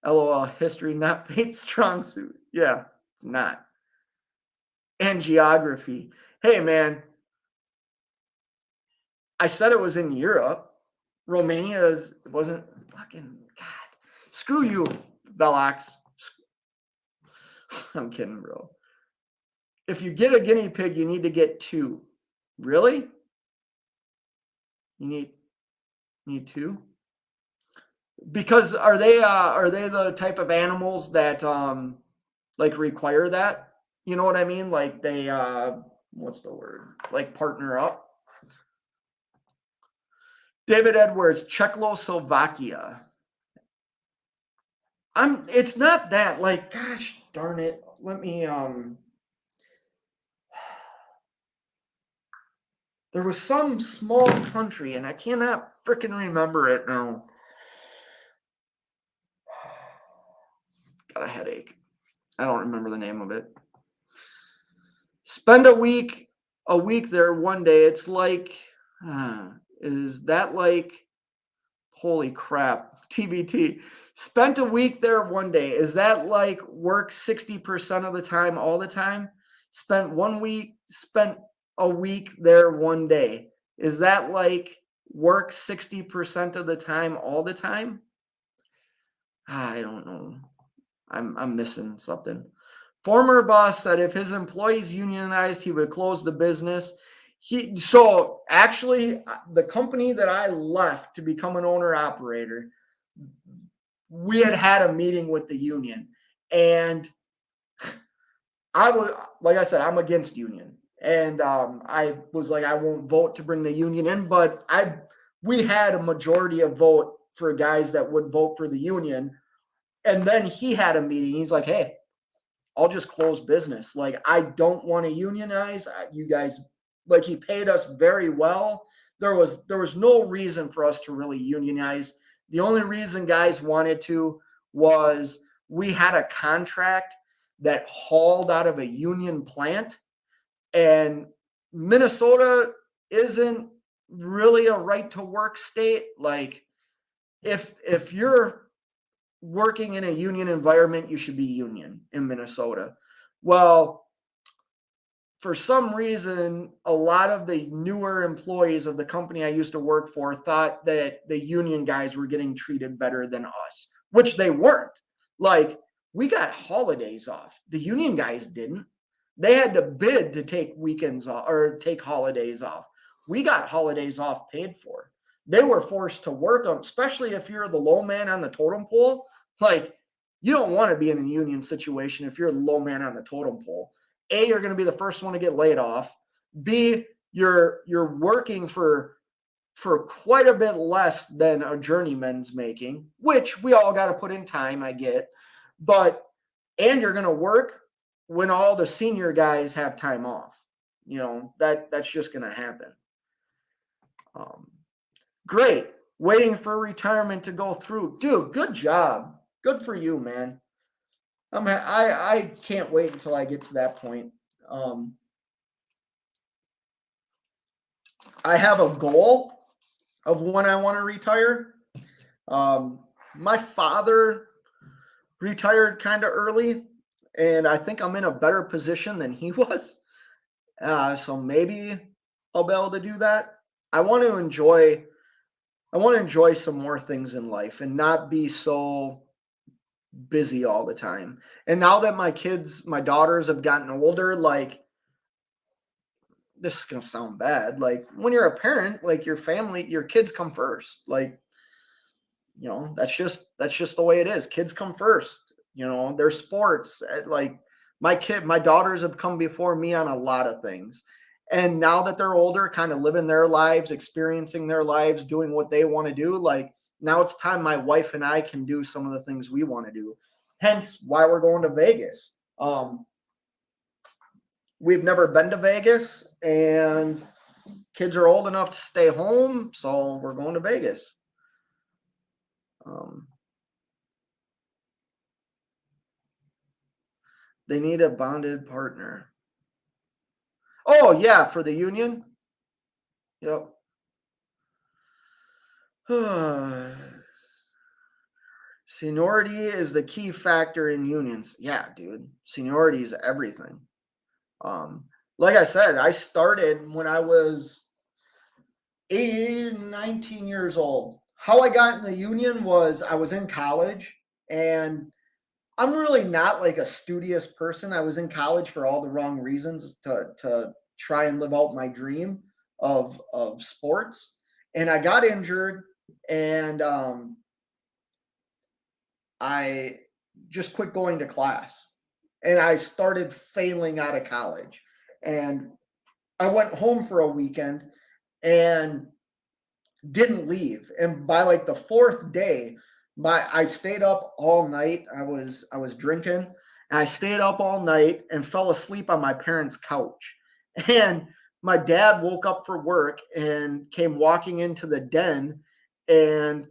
LOL, history not paid strong suit. Yeah, it's not. And geography. Hey, man, I said it was in Europe. Romania wasn't fucking God. Screw you, Velox. I'm kidding, bro. If you get a guinea pig, you need to get 2. Really? You need 2? Because are they the type of animals that like require that? You know what I mean? Like they what's the word? Like partner up. David Edwards, Czechoslovakia. It's not that, like, gosh darn it. Let me there was some small country and I cannot freaking remember it now. Got a headache. I don't remember the name of it. Spend a week there one day. It's like, is that like, holy crap, TBT. Spent a week there one day. Is that like work 60% of the time, all the time? Spent a week there one day. Is that like work 60% of the time, all the time? I don't know. I'm missing something. Former boss said if his employees unionized, he would close the business. So actually, the company that I left to become an owner operator, we had a meeting with the union, and I was, like I said, I'm against union, and I was like, I won't vote to bring the union in, but we had a majority of vote for guys that would vote for the union. And then he had a meeting. He's like, hey, I'll just close business. Like, I don't want to unionize. You guys, like, he paid us very well. There was no reason for us to really unionize. The only reason guys wanted to was we had a contract that hauled out of a union plant. And Minnesota isn't really a right to work state. Like, if you're working in a union environment, you should be union in Minnesota. Well, for some reason, a lot of the newer employees of the company I used to work for thought that the union guys were getting treated better than us, which they weren't. Like, we got holidays off. The union guys didn't. They had to bid to take weekends off or take holidays off. We got holidays off paid for. They were forced to work them, especially if you're the low man on the totem pole. Like, you don't want to be in a union situation if you're the low man on the totem pole. A, you're going to be the first one to get laid off. B, you're working for quite a bit less than a journeyman's making, which we all got to put in time, I get. But, and you're going to work when all the senior guys have time off. You know, that's just going to happen. Great. Waiting for retirement to go through. Dude, good job. Good for you, man. I can't wait until I get to that point. I have a goal of when I want to retire. My father retired kind of early, and I think I'm in a better position than he was. So maybe I'll be able to do that. I want to enjoy some more things in life and not be so busy all the time. And now that my daughters have gotten older, like, this is going to sound bad. Like, when you're a parent, like, your family, your kids come first. Like, you know, that's just the way it is. Kids come first, you know, their sports. Like, my daughters have come before me on a lot of things. And now that they're older, kind of living their lives, experiencing their lives, doing what they want to do, like, now it's time my wife and I can do some of the things we want to do. Hence why we're going to Vegas. We've never been to Vegas, and kids are old enough to stay home, so we're going to Vegas. They need a bonded partner. Oh, yeah, for the union? Yep. Seniority is the key factor in unions. Yeah, dude. Seniority is everything. Like I said, I started when I was 19 years old. How I got in the union was I was in college, and I'm really not like a studious person. I was in college for all the wrong reasons, to try and live out my dream of sports. And I got injured, and I just quit going to class, and I started failing out of college. And I went home for a weekend and didn't leave. And by like the fourth day, I stayed up all night. I was drinking, and I stayed up all night and fell asleep on my parents' couch. And my dad woke up for work and came walking into the den and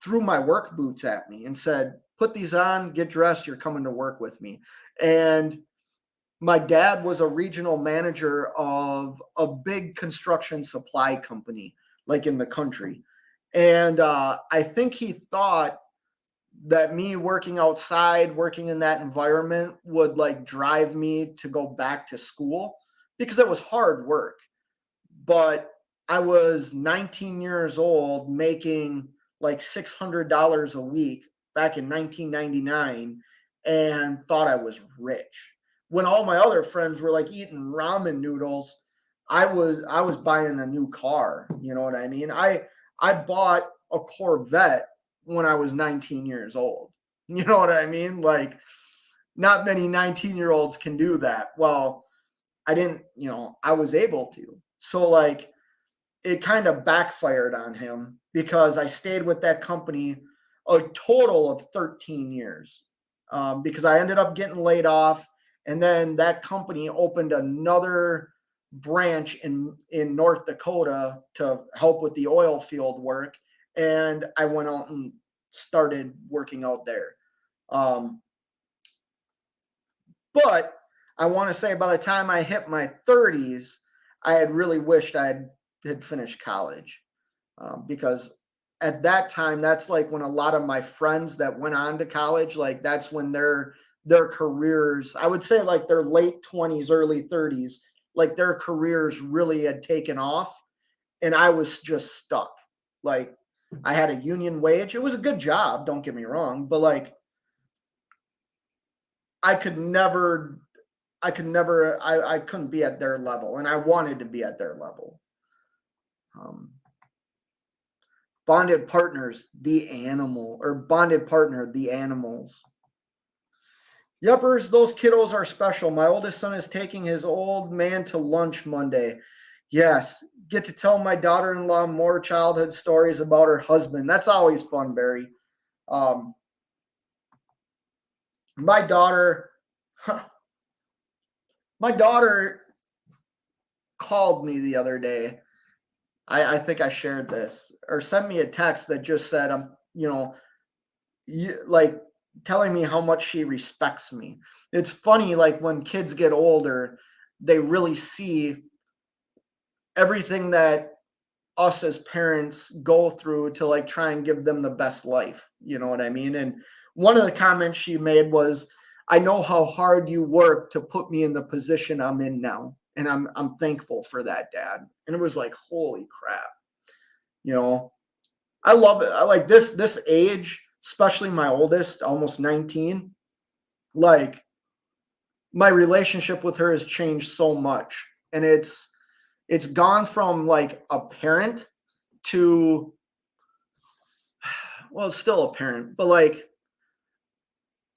threw my work boots at me and said, "Put these on, get dressed, you're coming to work with me." And my dad was a regional manager of a big construction supply company, like, in the country. And I think he thought that me working outside, working in that environment would, like, drive me to go back to school, because it was hard work. But I was 19 years old making like $600 a week back in 1999 and thought I was rich. When all my other friends were like eating ramen noodles, I was buying a new car. You know what I mean? I bought a Corvette when I was 19 years old. You know what I mean? Like, not many 19-year-olds can do that. Well, I didn't, you know, I was able to. So, like, it kind of backfired on him, because I stayed with that company a total of 13 years, because I ended up getting laid off. And then that company opened another branch in North Dakota to help with the oil field work. And I went out and started working out there. But I want to say, by the time I hit my 30s, I had really wished I had finished college, because at that time, that's like when a lot of my friends that went on to college, like, that's when their careers, I would say, like, their late 20s, early 30s, like, their careers really had taken off, and I was just stuck. Like, I had a union wage. It was a good job, don't get me wrong, but, like, I couldn't be at their level, and I wanted to be at their level. Bonded partners, the animal, or bonded partner, the animals. Yuppers, those kiddos are special. My oldest son is taking his old man to lunch Monday. Yes, get to tell my daughter-in-law more childhood stories about her husband. That's always fun, Barry. My daughter called me the other day. I think I shared this, or sent me a text that just said, like telling me how much she respects me. It's funny, like when kids get older, they really see everything that us as parents go through to like try and give them the best life. You know what I mean? And one of the comments she made was, I know how hard you work to put me in the position I'm in now. And I'm thankful for that, Dad. And it was like, holy crap. You know, I love it. I like this age, especially my oldest, almost 19. Like my relationship with her has changed so much. And it's gone from like a parent to, well, it's still a parent, but like,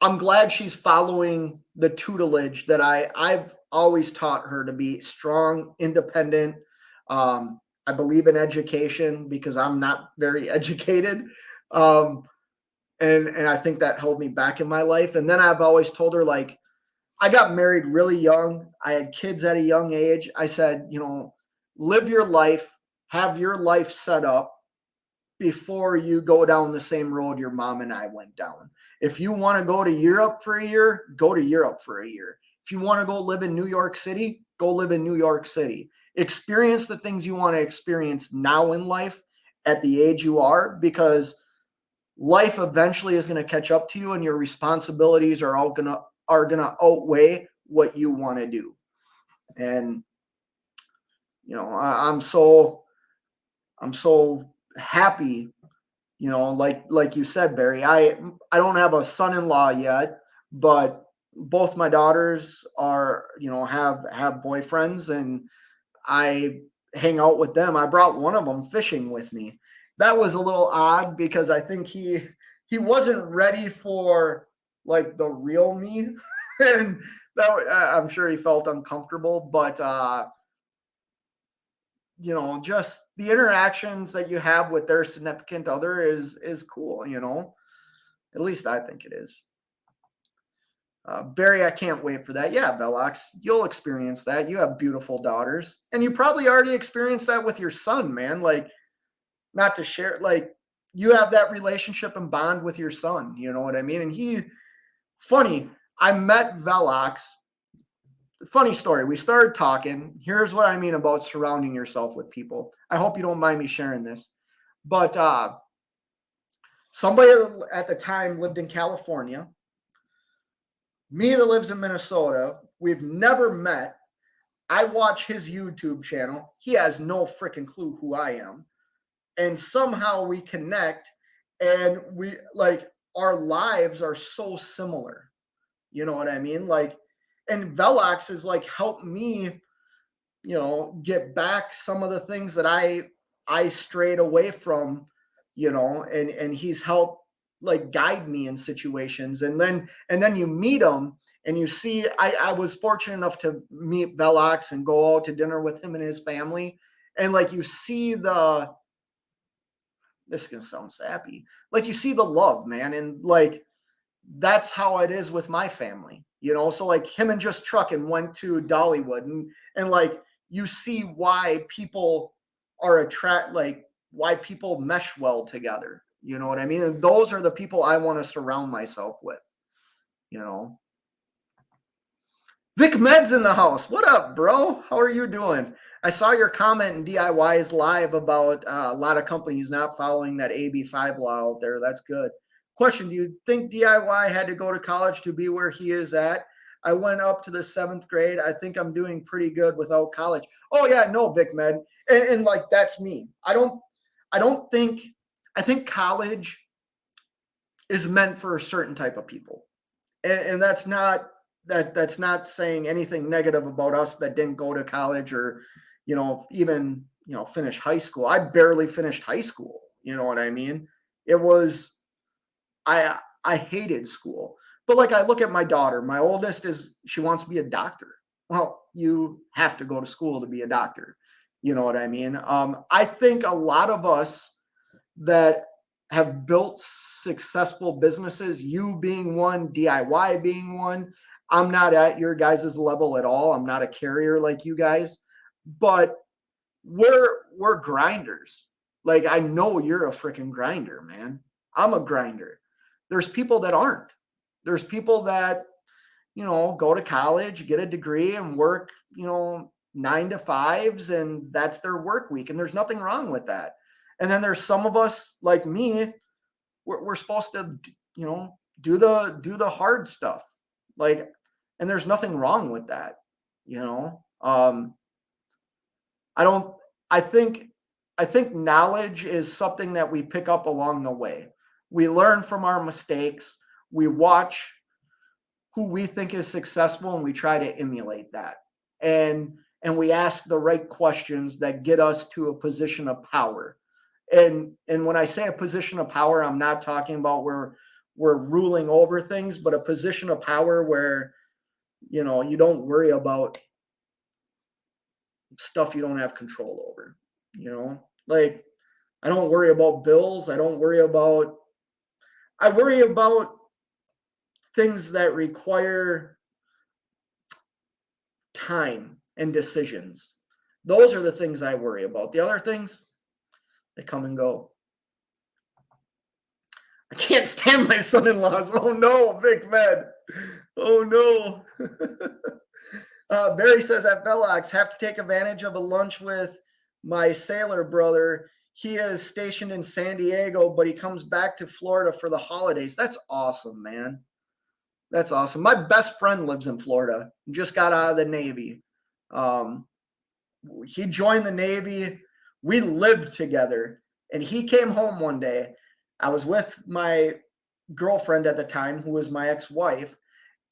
I'm glad she's following the tutelage that I've always taught her to be strong, independent. I believe in education because I'm not very educated. And I think that held me back in my life. And then I've always told her, like, I got married really young. I had kids at a young age. I said, live your life, have your life set up before you go down the same road your mom and I went down. If you want to go to Europe for a year, go to Europe for a year. If you want to go live in New York City, go live in New York City. Experience the things you want to experience now in life at the age you are, because life eventually is going to catch up to you and your responsibilities are going to outweigh what you want to do. And, I'm so happy, like you said, Barry, I don't have a son-in-law yet, but both my daughters are, have boyfriends, and I hang out with them. I brought one of them fishing with me. That was a little odd because I think he wasn't ready for like the real me. And that I'm sure he felt uncomfortable, but just the interactions that you have with their significant other is cool, at least I think it is. Barry, I can't wait for that. Yeah, Velox, you'll experience that. You have beautiful daughters, and you probably already experienced that with your son, man. Like, not to share, like, you have that relationship and bond with your son, you know what I mean? And funny, I met Velox. Funny story. We started talking. Here's what I mean about surrounding yourself with people. I hope you don't mind me sharing this. But somebody at the time lived in California. Me that lives in Minnesota. We've never met. I watch his YouTube channel. He has no freaking clue who I am. And somehow we connect, and we like our lives are so similar. You know what I mean? Like, and Velox is like helped me, get back some of the things that I strayed away from, and he's helped like guide me in situations. And then you meet him and you see, I was fortunate enough to meet Velox and go out to dinner with him and his family. And like, you see this is going to sound sappy. Like, you see the love, man. And like, that's how it is with my family, so like him and Just Truckin' went to Dollywood, and like, you see why people are why people mesh well together. You know what I mean? And those are the people I want to surround myself with, Vic Med's in the house. What up, bro? How are you doing? I saw your comment in DIY's live about a lot of companies not following that AB5 law out there. That's good. Question, do you think DIY had to go to college to be where he is at? I went up to the 7th grade. I think I'm doing pretty good without college. Oh yeah, no, Vic Med. And like, that's me. I think college is meant for a certain type of people. And that's not saying anything negative about us that didn't go to college or, even, finish high school. I barely finished high school. You know what I mean? It was, I hated school, But like I look at my daughter, my oldest she wants to be a doctor. Well, you have to go to school to be a doctor. You know what I mean? I think a lot of us that have built successful businesses, you being one, DIY being one. I'm not at your guys' level at all. I'm not a carrier like you guys, but we're grinders. Like I know you're a freaking grinder, man. I'm a grinder. There's people that aren't. There's people that, go to college, get a degree and work, 9 to 5s, and that's their work week. And there's nothing wrong with that. And then there's some of us like me, we're supposed to, do the hard stuff. Like, and there's nothing wrong with that. I think knowledge is something that we pick up along the way. We learn from our mistakes. We watch who we think is successful and we try to emulate that. And we ask the right questions that get us to a position of power. And when I say a position of power, I'm not talking about where we're ruling over things, but a position of power where, you don't worry about stuff you don't have control over, like I don't worry about bills. I worry about things that require time and decisions. Those are the things I worry about. The other things, they come and go. I can't stand my son-in-laws. Oh no, Big Med. Oh no. Barry says at Bellox, have to take advantage of a lunch with my sailor brother. He is stationed in San Diego, but he comes back to Florida for the holidays. That's awesome, man. That's awesome. My best friend lives in Florida. Just got out of the Navy. He joined the Navy. We lived together, and he came home one day. I was with my girlfriend at the time, who was my ex-wife,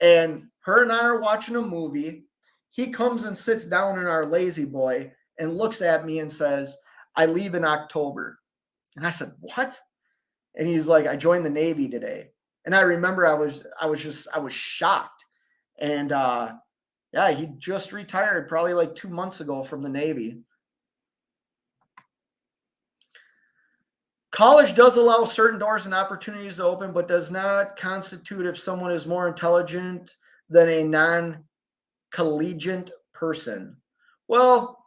and her and I are watching a movie. He comes and sits down in our lazy boy and looks at me and says, I leave in October. And I said, what? And he's like, I joined the Navy today. And I remember I was shocked. And he just retired probably like 2 months ago from the Navy. College does allow certain doors and opportunities to open, but does not constitute if someone is more intelligent than a non-collegiate person. Well,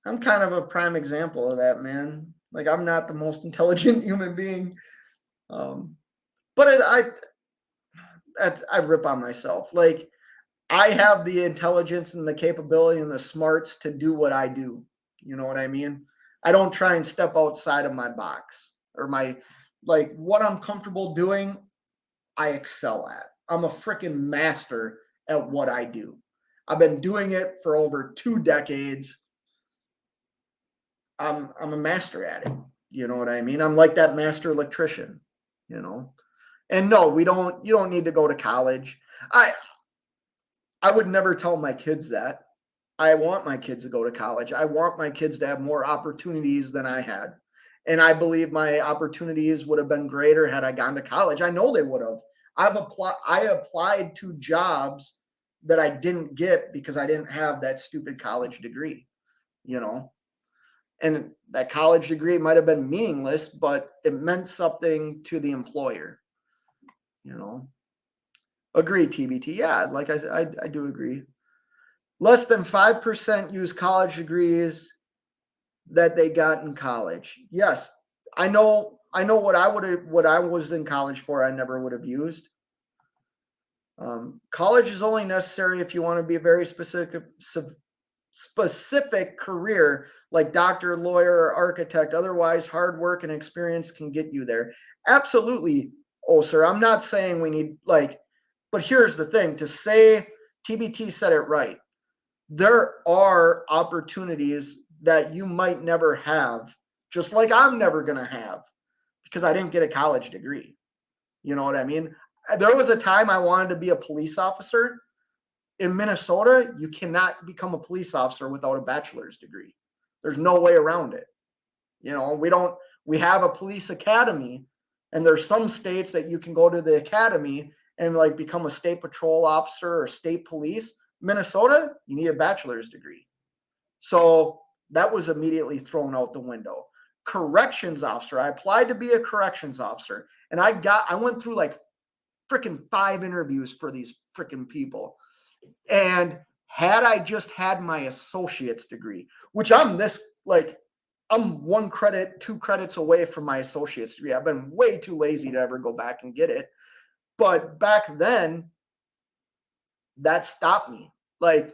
I'm kind of a prime example of that, man. Like, I'm not the most intelligent human being. But I rip on myself. Like, I have the intelligence and the capability and the smarts to do what I do. You know what I mean? I don't try and step outside of my box or what I'm comfortable doing, I excel at. I'm a freaking master at what I do. I've been doing it for over 2 decades. I'm a master at it. You know what I mean? I'm like that master electrician, And no, you don't need to go to college. I would never tell my kids that. I want my kids to go to college. I want my kids to have more opportunities than I had. And I believe my opportunities would have been greater had I gone to college. I know they would have. I applied to jobs that I didn't get because I didn't have that stupid college degree, And that college degree might have been meaningless, but it meant something to the employer, Agree, TBT. Yeah, like I do agree. Less than 5% use college degrees that they got in college. Yes, I know what I was in college for, I never would have used. College is only necessary if you want to be a very specific career like doctor, lawyer, or architect. Otherwise, hard work and experience can get you there. Absolutely. Oh, sir, I'm not saying we need but here's the thing, to say TBT said it right. There are opportunities that you might never have, just like I'm never going to have because I didn't get a college degree. You know what I mean? There was a time I wanted to be a police officer. In Minnesota, you cannot become a police officer without a bachelor's degree. There's no way around it. We have a police academy, and there's some states that you can go to the academy and like become a state patrol officer or state police. Minnesota, you need a bachelor's degree. So that was immediately thrown out the window. Corrections officer. I applied to be a corrections officer, and I went through like freaking 5 interviews for these freaking people. And had I just had my associate's degree, which I'm 1 credit, 2 credits away from my associate's degree. I've been way too lazy to ever go back and get it. But back then, that stopped me. Like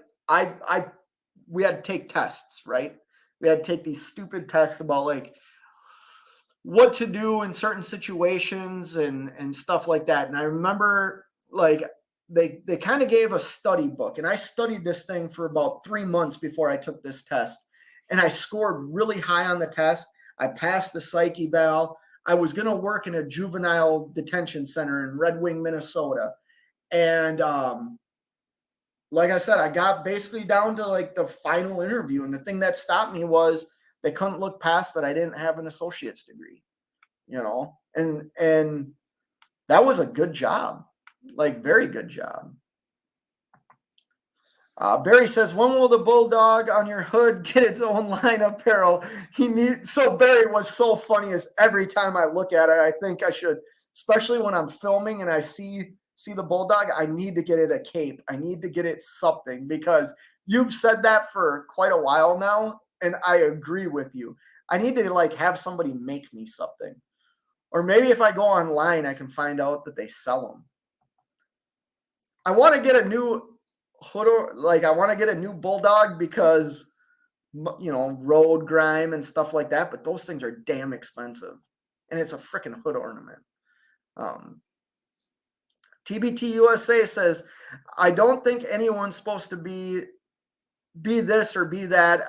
we had to take tests, right? We had to take these stupid tests about like what to do in certain situations and stuff like that. And I remember like they kind of gave a study book, and I studied this thing for about 3 months before I took this test. And I scored really high on the test. I passed the psych eval. I was going to work in a juvenile detention center in Red Wing, Minnesota. And like I said, I got basically down to like the final interview. And the thing that stopped me was they couldn't look past that I didn't have an associate's degree, and that was a good job, like very good job. Barry says, when will the bulldog on your hood get its own line of apparel? So Barry, what's so funny is every time I look at it, I think I should, especially when I'm filming and I see the bulldog, I need to get it a cape. I need to get it something, because you've said that for quite a while now. And I agree with you. I need to like have somebody make me something. Or maybe if I go online, I can find out that they sell them. I want to get a new hood, I want to get a new bulldog because, road grime and stuff like that. But those things are damn expensive. And it's a freaking hood ornament. TBT USA says, I don't think anyone's supposed to be this or be that.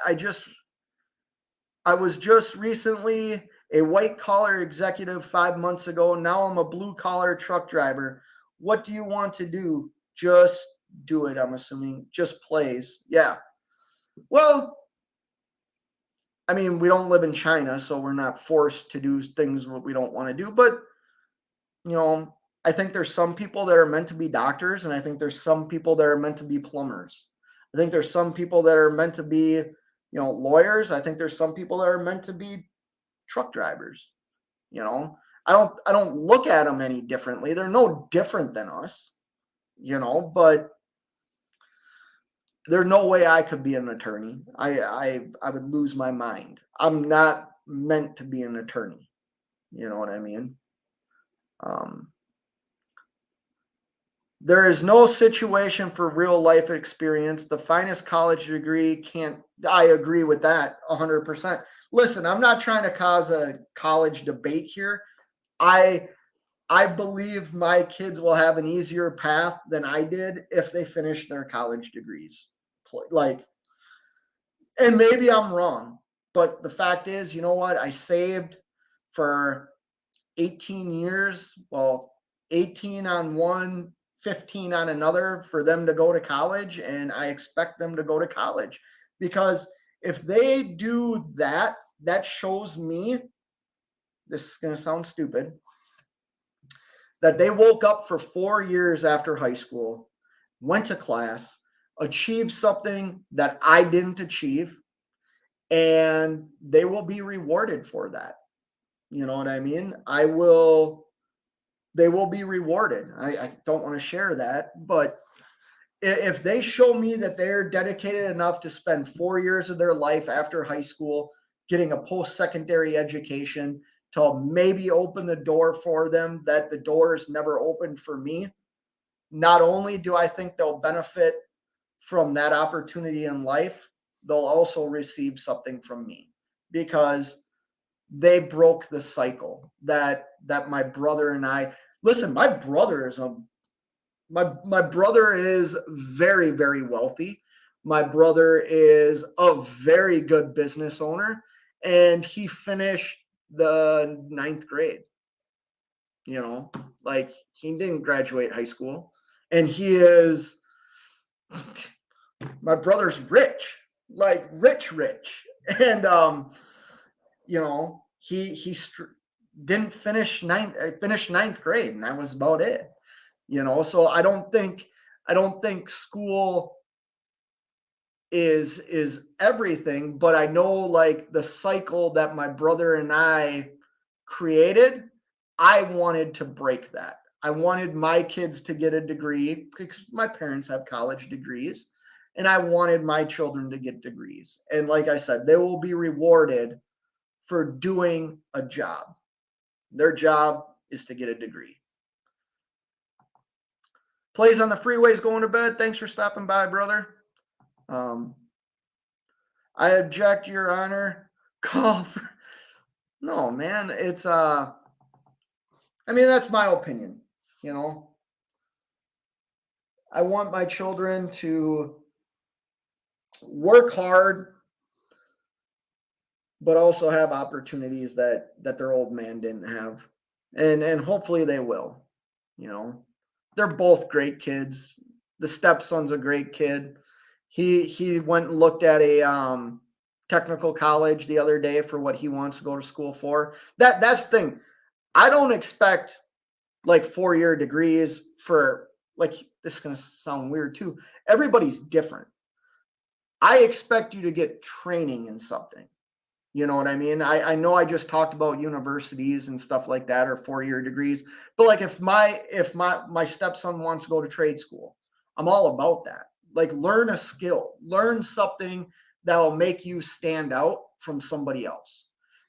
I was just recently a white collar executive 5 months ago. Now I'm a blue collar truck driver. What do you want to do? Just do it. I'm assuming just plays. Yeah. Well, I mean, we don't live in China, so we're not forced to do things what we don't want to do. But, I think there's some people that are meant to be doctors, and I think there's some people that are meant to be plumbers. I think there's some people that are meant to be lawyers. I think there's some people that are meant to be truck drivers. I don't look at them any differently. They're no different than us, but there's no way I could be an attorney. I would lose my mind. I'm not meant to be an attorney. You know what I mean? There is no situation for real life experience. The finest college degree can't. I agree with that 100%. Listen, I'm not trying to cause a college debate here. I believe my kids will have an easier path than I did if they finish their college degrees. And maybe I'm wrong, but the fact is, you know what? I saved for 18 years. Well, 18 on one, 15 on another for them to go to college, and I expect them to go to college, because if they do that, that shows me, this is going to sound stupid, that they woke up for 4 years after high school, went to class, achieved something that I didn't achieve, and they will be rewarded for that. You know what I mean? They will be rewarded. I don't want to share that, but if they show me that they're dedicated enough to spend 4 years of their life after high school getting a post-secondary education to maybe open the door for them that the door is never opened for me, not only do I think they'll benefit from that opportunity in life, they'll also receive something from me, because they broke the cycle that my brother and I. Listen, my brother is very, very wealthy. My brother is a very good business owner, and he finished the 9th grade. He didn't graduate high school, and my brother's rich, rich. And, he didn't finish finished 9th grade, and that was about it. So I don't think school is everything, but I know like the cycle that my brother and I created, I wanted to break that. I wanted my kids to get a degree because my parents have college degrees, and I wanted my children to get degrees. And like I said, they will be rewarded for doing a job. Their job is to get a degree. Plays on the freeways going to bed. Thanks for stopping by, brother. I object, Your Honor. Call for... No, man. It's I mean, that's my opinion. I want my children to work hard, but also have opportunities that their old man didn't have. And hopefully they will. They're both great kids. The stepson's a great kid. He went and looked at a technical college the other day for what he wants to go to school for. That's the thing. I don't expect like 4-year degrees for, like, this is going to sound weird too. Everybody's different. I expect you to get training in something. You know what I mean? I know I just talked about universities and stuff like that, or 4-year degrees, but like if my stepson wants to go to trade school, I'm all about that. Like, learn a skill, learn something that will make you stand out from somebody else.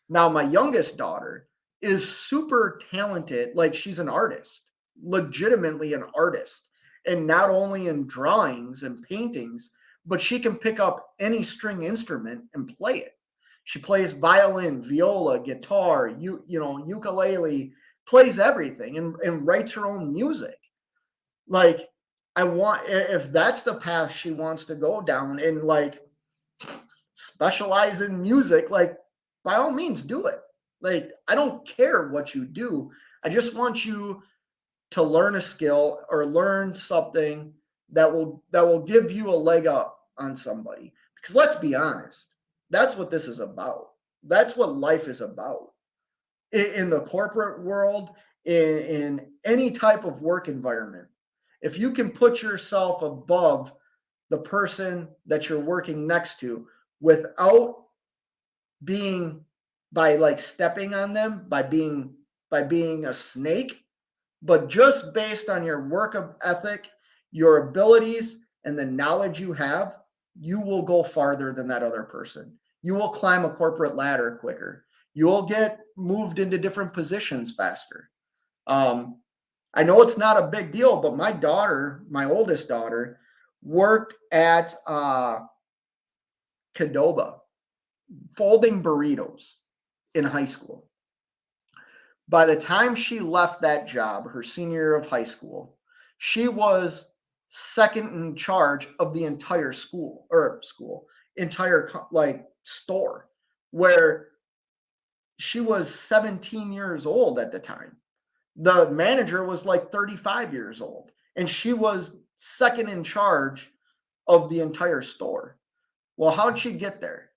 Now, my youngest daughter is super talented. Like, she's an artist, legitimately an artist. And not only in drawings and paintings, but she can pick up any string instrument and play it. She plays violin, viola, guitar, ukulele, plays everything and writes her own music. Like, if that's the path she wants to go down and like specialize in music, like, by all means do it. Like, I don't care what you do. I just want you to learn a skill or learn something that will give you a leg up on somebody. Because let's be honest, that's what this is about. That's what life is about. In the corporate world, in any type of work environment, if you can put yourself above the person that you're working next to without being, by like stepping on them, by being a snake, but just based on your work ethic, your abilities, and the knowledge you have, you will go farther than that other person. You will climb a corporate ladder quicker. You will get moved into different positions faster. I know it's not a big deal, but my daughter, my oldest daughter, worked at Qdoba, folding burritos in high school. By the time she left that job, her senior year of high school, she was second in charge of the entire entire like store, where she was 17 years old at the time. The manager was like 35 years old, and she was second in charge of the entire store. Well, how'd she get there?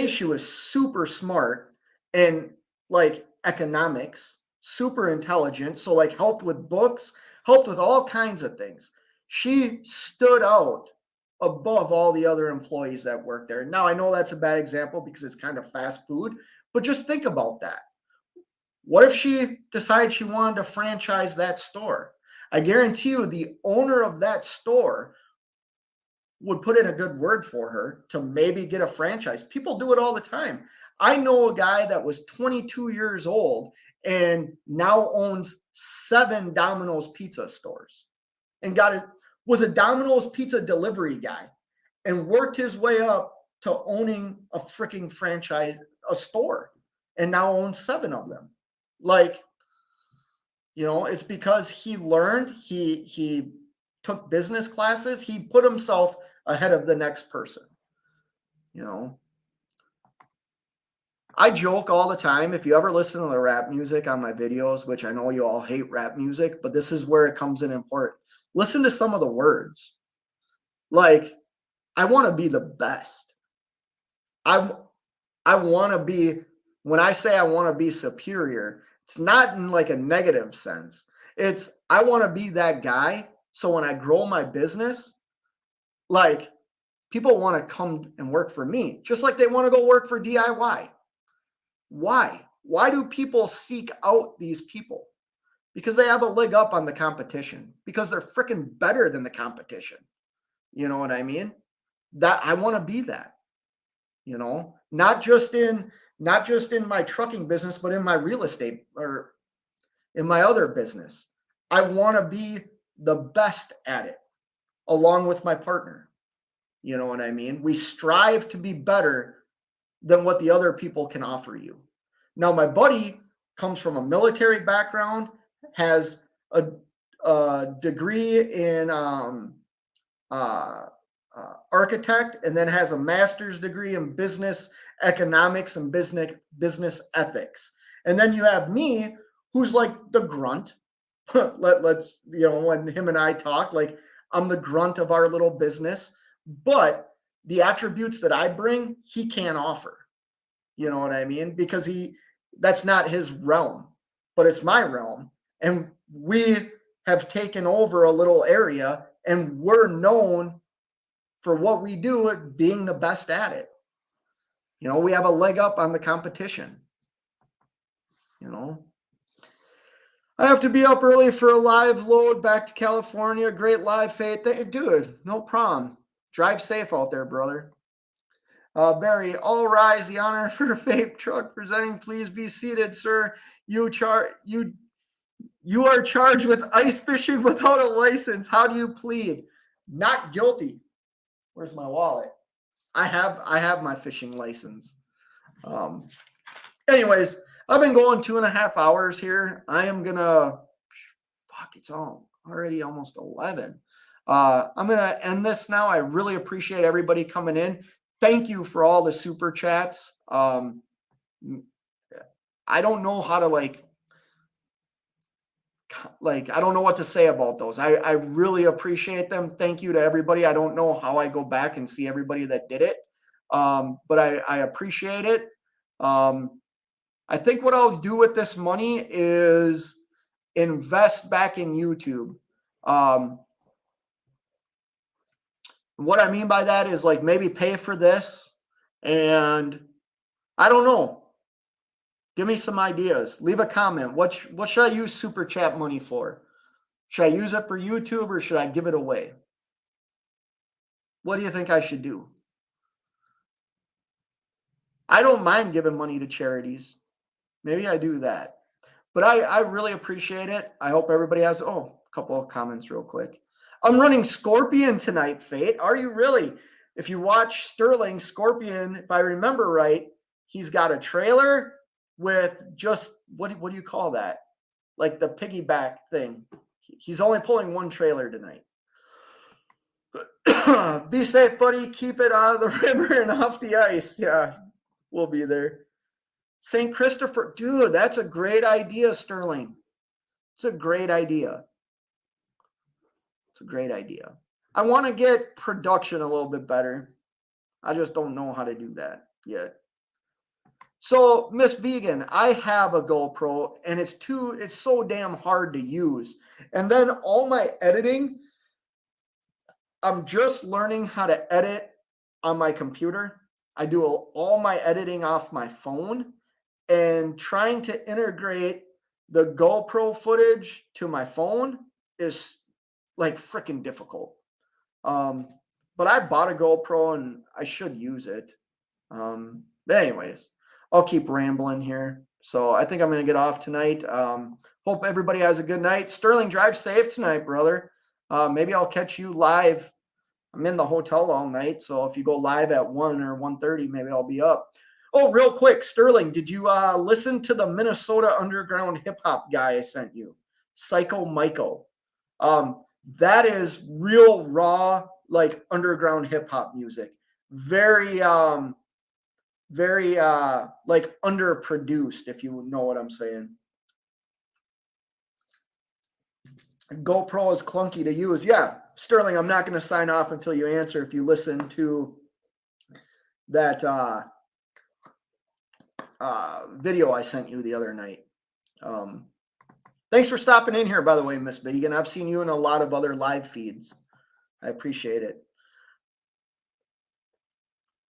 She was super smart and like economics, super intelligent. So like helped with books, helped with all kinds of things. She stood out above all the other employees that worked there. Now, I know that's a bad example because it's kind of fast food, but just think about that. What if she decided she wanted to franchise that store? I guarantee you the owner of that store would put in a good word for her to maybe get a franchise. People do it all the time. I know a guy that was 22 years old and now owns 7 Domino's pizza stores and was a Domino's pizza delivery guy and worked his way up to owning a freaking franchise, a store, and now owns 7 of them. Like, it's because he learned, he took business classes, he put himself ahead of the next person. I joke all the time. If you ever listen to the rap music on my videos, which I know you all hate rap music, but this is where it comes in important. Listen to some of the words. Like, I want to be the best. I want to be, when I say I want to be superior, it's not in like a negative sense. I want to be that guy. So when I grow my business, like people want to come and work for me, just like they want to go work for DIY. Why? Why do people seek out these people? Because they have a leg up on the competition, because they're freaking better than the competition. You know what I mean? That I want to be that, not just in my trucking business, but in my real estate or in my other business. I want to be the best at it along with my partner. You know what I mean? We strive to be better than what the other people can offer you. Now, my buddy comes from a military background, has a degree in architect, and then has a master's degree in business economics and business ethics. And then you have me, who's like the grunt. Let's, when him and I talk, like I'm the grunt of our little business, but the attributes that I bring, he can't offer. You know what I mean? Because that's not his realm, but it's my realm. And we have taken over a little area, and we're known for what we do at being the best at it. We have a leg up on the competition. I have to be up early for a live load back to California. Great live, Faith. Dude, no problem. Drive safe out there, brother. Barry, all rise. The honor for Faith Truck presenting. Please be seated, sir. You are charged with ice fishing without a license. How do you plead? Not guilty. Where's my wallet? I have my fishing license. Anyways, I've been going 2.5 hours here. I am gonna it's already almost 11. I'm gonna end this now. I really appreciate everybody coming in. Thank you for all the super chats. I don't know how to I don't know what to say about those. I really appreciate them. Thank you to everybody. I don't know how I go back and see everybody that did it. But I appreciate it. I think what I'll do with this money is invest back in YouTube. What I mean by that is maybe pay for this, and I don't know. Give me some ideas. Leave a comment. What should I use super chat money for? Should I use it for YouTube, or should I give it away? What do you think I should do? I don't mind giving money to charities. Maybe I do that. But I really appreciate it. I hope everybody has a couple of comments real quick. I'm running Scorpion tonight, Fate. Are you really? If you watch Sterling, Scorpion, if I remember right, he's got a trailer with just, what do you call that? Like the piggyback thing. He's only pulling one trailer tonight. Be safe, buddy. Keep it out of the river and off the ice. Yeah, we'll be there. St. Christopher. Dude, that's a great idea, Sterling. It's a great idea. It's a great idea. I want to get production a little bit better. I just don't know how to do that yet. So, Miss Vegan, I have a GoPro, and it's so damn hard to use. And then all my editing, I'm just learning how to edit on my computer. I do all my editing off my phone, and trying to integrate the GoPro footage to my phone is freaking difficult. But I bought a GoPro and I should use it. But anyways, I'll keep rambling here. So I think I'm going to get off tonight. Hope everybody has a good night. Sterling, drive safe tonight, brother. Maybe I'll catch you live. I'm in the hotel all night. So if you go live at 1 or 1:30, maybe I'll be up. Oh, real quick, Sterling, did you listen to the Minnesota underground hip hop guy I sent you? Psycho Michael. That is real raw, underground hip hop music. Very underproduced, if you know what I'm saying. GoPro is clunky to use. Yeah, Sterling, I'm not going to sign off until you answer if you listen to that video I sent you the other night. Thanks for stopping in here, by the way, Miss Vegan. I've seen you in a lot of other live feeds. I appreciate it.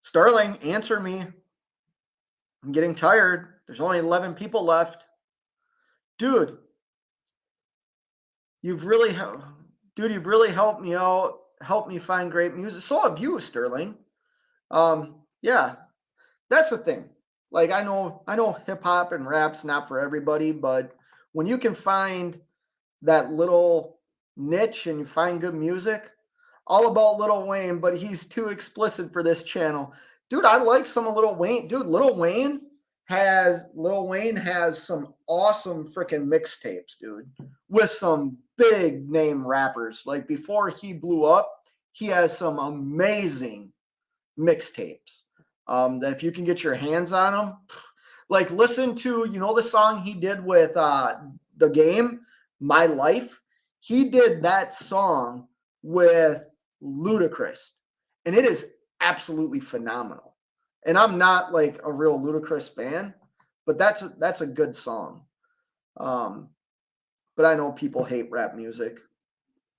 Sterling, answer me. I'm getting tired. There's only 11 people left. Dude, you've really helped me out, helped me find great music. So have you, Sterling. Yeah, that's the thing. Like I know hip hop and rap's not for everybody, but when you can find that little niche and you find good music, all about Lil Wayne, but he's too explicit for this channel. Dude, I like some of Lil Wayne. Dude, Lil Wayne has some awesome freaking mixtapes, dude, with some big name rappers. Like before he blew up, he has some amazing mixtapes. That if you can get your hands on them, like listen to, the song he did with The Game, My Life. He did that song with Ludacris, and it is absolutely phenomenal. And I'm not like a real Ludacris fan, but that's a good song. But I know people hate rap music,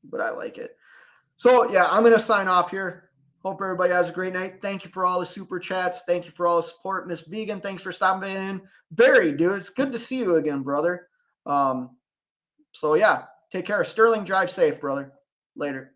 but I like it. So yeah, I'm gonna sign off here. Hope everybody has a great night. Thank you for all the super chats. Thank you for all the support. Miss Vegan, thanks for stopping in. Barry, dude, it's good to see you again, brother. So yeah, take care. Sterling, drive safe, brother. Later.